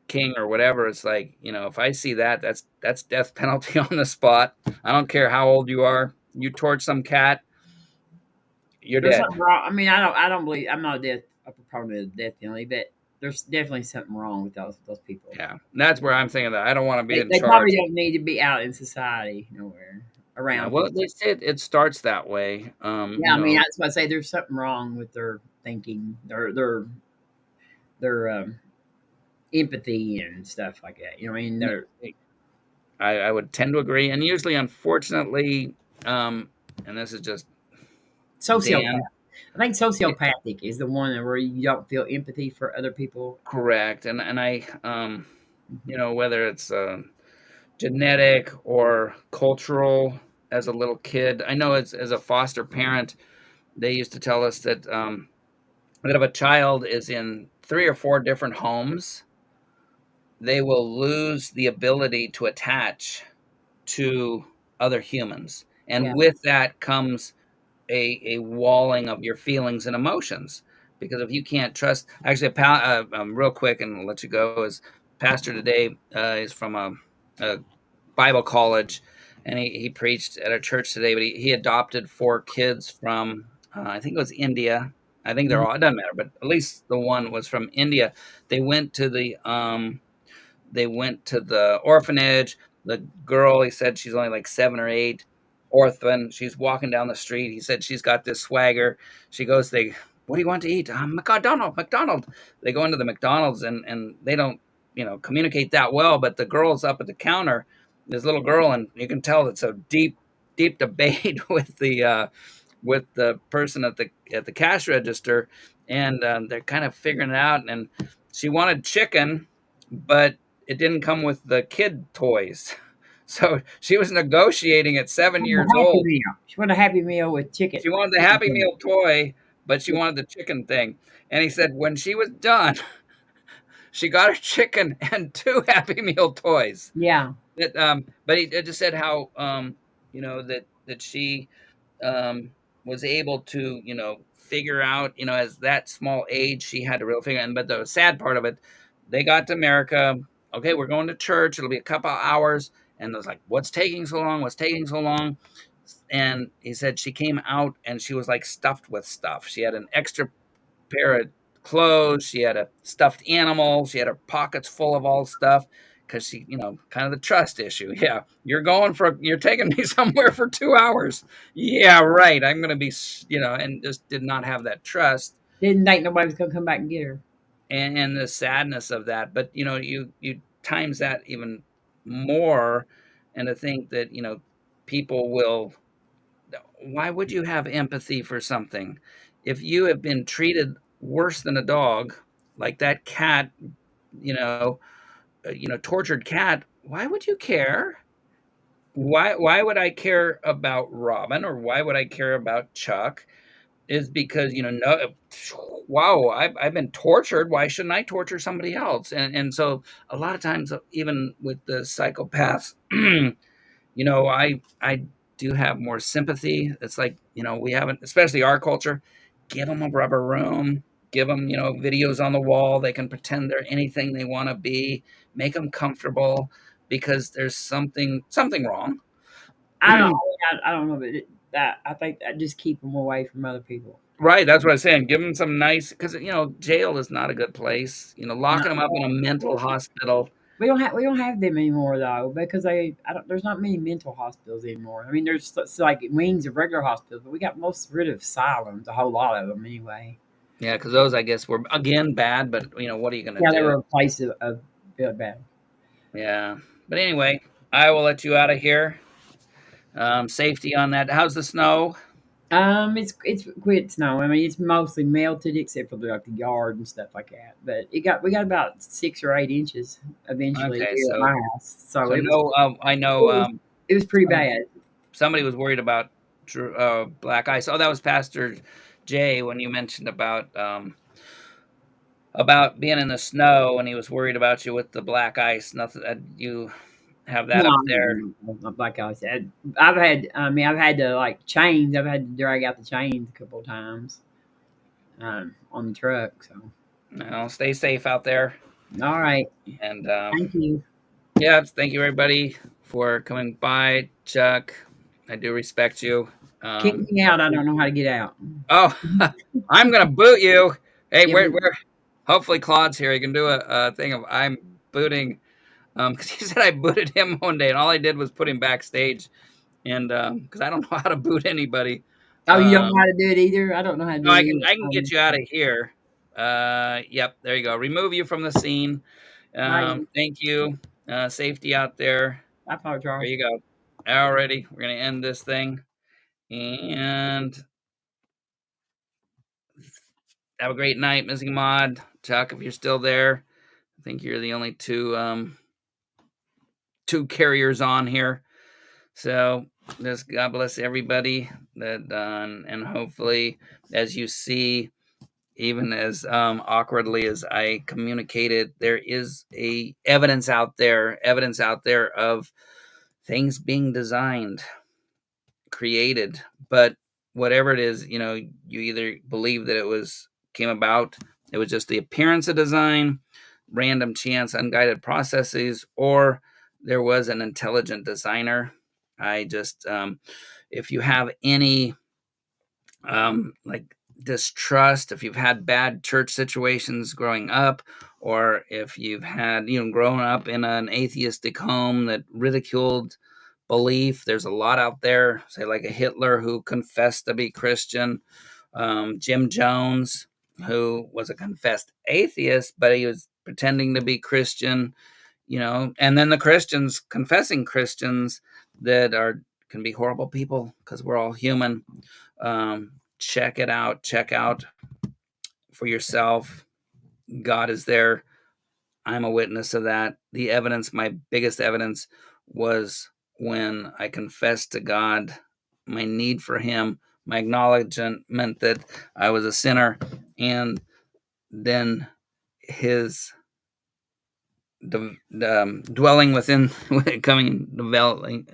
king or whatever, it's like, if I see that, that's death penalty on the spot. I don't care how old you are. You torch some cat, you're There's dead. something wrong. I mean, I don't believe, I'm not a proponent of the death penalty, but there's definitely something wrong with those people. Yeah, and that's where I'm thinking that I don't want to be in They charge. probably don't need to be out in society nowhere around. Yeah, well, they said it starts that way. I mean, that's why I say there's something wrong with their thinking, their empathy and stuff like that. I mean, I would tend to agree, and usually, unfortunately, and this is just sociopath. I think sociopathic is the one where you don't feel empathy for other people. Correct, and I, whether it's genetic or cultural. As a little kid, I know as a foster parent, they used to tell us that that if a child is in 3 or 4 different homes, they will lose the ability to attach to other humans, and with that comes a walling of your feelings and emotions. Because if you can't trust, actually, real quick, and I'll let you go. Is pastor today is from a Bible college, and he preached at a church today. But he adopted 4 kids from I think it was India. I think they're all, it doesn't matter, but at least the one was from India. They went to the orphanage. The girl, he said she's only like 7 or 8. Orphan. She's walking down the street. He said she's got this swagger. She goes, what do you want to eat? McDonald's. They go into the McDonald's and they don't, communicate that well. But the girl's up at the counter, this little girl, and you can tell it's a deep debate with the person at the cash register, and they're kind of figuring it out. And she wanted chicken, but it didn't come with the kid toys. So she was negotiating at 7 years old. She wanted a Happy Meal with chicken. She wanted the Happy Meal toy, but she wanted the chicken thing. And he said when she was done, she got her chicken and 2 Happy Meal toys. Yeah. But he just said how, that she was able to, figure out, as that small age, she had to really figure out. But the sad part of it, they got to America. Okay, we're going to church. It'll be a couple of hours. And I was like, what's taking so long? What's taking so long? And he said she came out and she was like stuffed with stuff. She had an extra pair of clothes. She had a stuffed animal. She had her pockets full of all stuff because she, kind of the trust issue. Yeah, you're taking me somewhere for 2 hours. Yeah, right. I'm going to be, and just did not have that trust. Didn't think nobody was going to come back and get her. And the sadness of that. But, you times that even more, and to think that people will, why would you have empathy for something if you have been treated worse than a dog, like that cat, tortured cat? Why would you care? Why would I care about Robin, or why would I care about Chuck? Is because wow, I've been tortured. Why shouldn't I torture somebody else? And so a lot of times, even with the psychopaths, I do have more sympathy. It's like, we haven't, especially our culture, give them a rubber room, give them videos on the wall. They can pretend they're anything they want to be. Make them comfortable, because there's something wrong. I don't know, but I think that just keep them away from other people. Right, that's what I'm saying. Give them some nice, because jail is not a good place. Locking them up in a mental hospital. We don't have them anymore though because there's not many mental hospitals anymore. I mean, there's like wings of regular hospitals, but we got rid of asylums, a whole lot of them anyway. Yeah, because those, I guess, were, again, bad, but, what are you going to do? Yeah, they were a place of really bad. Yeah. But anyway, I will let you out of here. Safety on that. How's the snow? It's quit snowing. I mean, it's mostly melted except for the yard and stuff like that. But we got about 6 or 8 inches eventually Okay, here at my house. So it was pretty bad. Somebody was worried about black ice. Oh, that was Pastor Jay when you mentioned about being in the snow, and he was worried about you with the black ice. Nothing. You have that up there. Not black ice. I've had to like chains. I've had to drag out the chains a couple of times on the truck. So, no, stay safe out there. All right. And thank you. Yeah, thank you everybody for coming by. Chuck, I do respect you. Kick me out. I don't know how to get out. Oh, I'm gonna boot you. Hey, yeah, we're hopefully Claude's here. He can do a thing of I'm booting. Because he said I booted him one day, and all I did was put him backstage, and because I don't know how to boot anybody. Oh, you don't know how to do it either? I don't know how to do it. I can get you out of here. Yep, there you go. Remove you from the scene. Thank you. Safety out there. I apologize. There you go. Alrighty, we're gonna end this thing, and have a great night, Missing Mod. Chuck, if you're still there, I think you're the only two carriers on here. So just God bless everybody that and hopefully, as you see, even as awkwardly as I communicated, there is evidence out there of things being designed, created, but whatever it is, you either believe that it came about, it was just the appearance of design, random chance, unguided processes, or there was an intelligent designer. I just, if you have any like distrust, if you've had bad church situations growing up, or if you've had, grown up in an atheistic home that ridiculed belief, there's a lot out there, say like a Hitler who confessed to be Christian, Jim Jones, who was a confessed atheist, but he was pretending to be Christian, and then the Christians confessing Christians that can be horrible people because we're all human. Check it out. Check out for yourself. God is there. I'm a witness of that. The evidence, my biggest evidence, was when I confessed to God my need for him, my acknowledgement that I was a sinner, and then his dwelling within, coming, developing.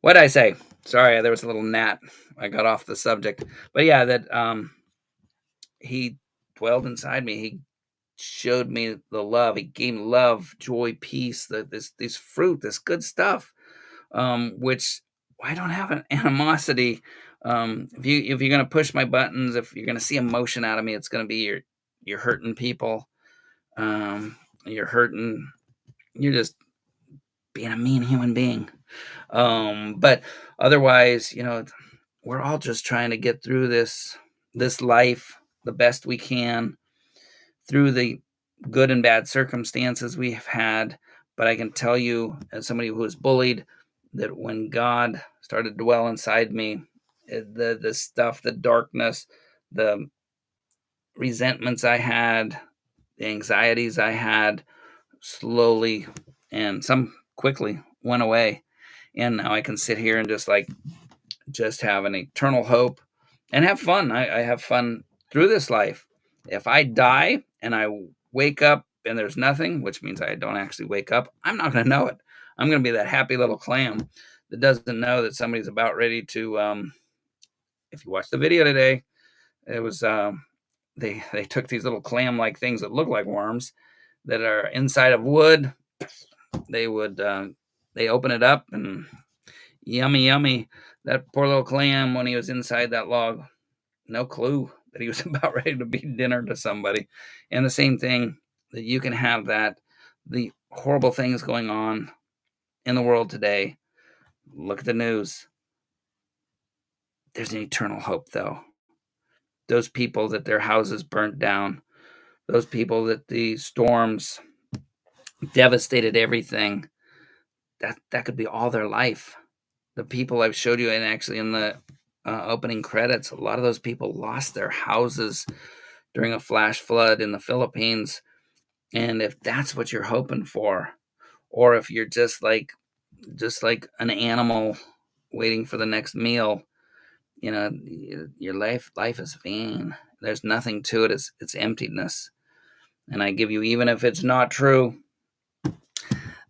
What did I say? Sorry, there was a little gnat. I got off the subject. But yeah, that he dwelled inside me. He showed me the love. He gave me love, joy, peace, this fruit, this good stuff, which I don't have an animosity. If you're going to push my buttons, if you're going to see emotion out of me, it's going to be you're hurting people. You're just being a mean human being. But otherwise, we're all just trying to get through this life the best we can through the good and bad circumstances we have had. But I can tell you, as somebody who was bullied, that when God started to dwell inside me, the stuff, the darkness, the resentments I had, the anxieties I had, slowly and some quickly went away. And now I can sit here and just have an eternal hope and have fun. I have fun through this life. If I die and I wake up and there's nothing, which means I don't actually wake up, I'm not going to know it. I'm going to be that happy little clam that doesn't know that somebody's about ready to, if you watch the video today, it was, they took these little clam-like things that look like worms that are inside of wood. They open it up and yummy. That poor little clam, when he was inside that log, no clue that he was about ready to be dinner to somebody. And the same thing, that you can have that the horrible things going on in the world today, look at the news. There's an eternal hope, though. Those people that their houses burnt down, those people that the storms devastated everything, that could be all their life. The people I've showed you, and actually in the opening credits, a lot of those people lost their houses during a flash flood in the Philippines. And if that's what you're hoping for, or if you're just like an animal waiting for the next meal, your life is vain. There's nothing to it. It's emptiness. And I give you, even if it's not true,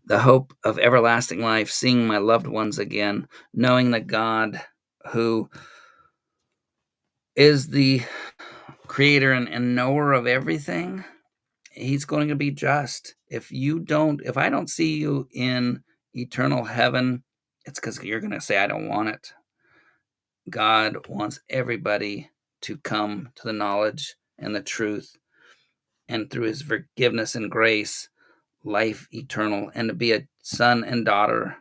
the hope of everlasting life, seeing my loved ones again, knowing that God, who is the creator and knower of everything, he's going to be just. If I don't see you in eternal heaven, it's because you're going to say, I don't want it. God wants everybody to come to the knowledge and the truth, and through his forgiveness and grace, life eternal, and to be a son and daughter,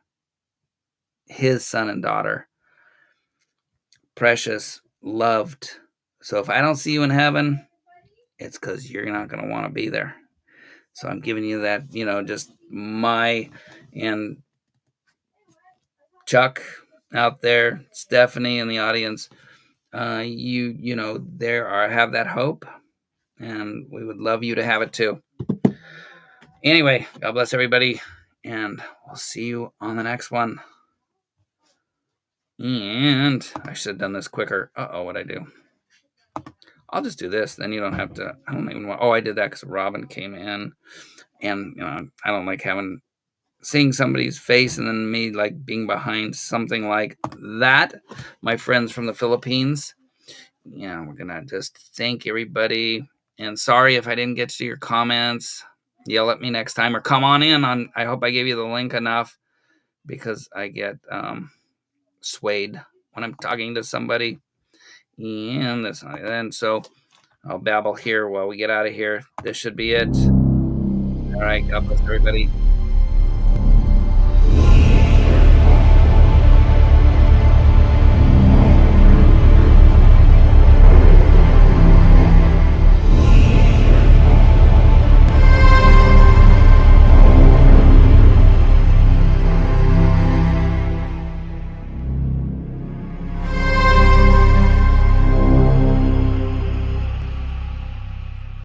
his son and daughter, precious, loved. So if I don't see you in heaven, it's because you're not going to want to be there. So I'm giving you that, just my, and Chuck out there, Stephanie in the audience, have that hope, and we would love you to have it too. Anyway, God bless everybody, and we'll see you on the next one. And I should have done this quicker. What'd I do? I'll just do this. Then you don't have to. I don't even want. I did that because Robin came in, and I don't like seeing somebody's face and then me like being behind something like that. My friends from the Philippines. We're gonna just thank everybody, and sorry if I didn't get to your comments. Yell at me next time, or come on in. I hope I gave you the link enough, because I get swayed when I'm talking to somebody. And so I'll babble here while we get out of here. This should be it. All right. God bless everybody.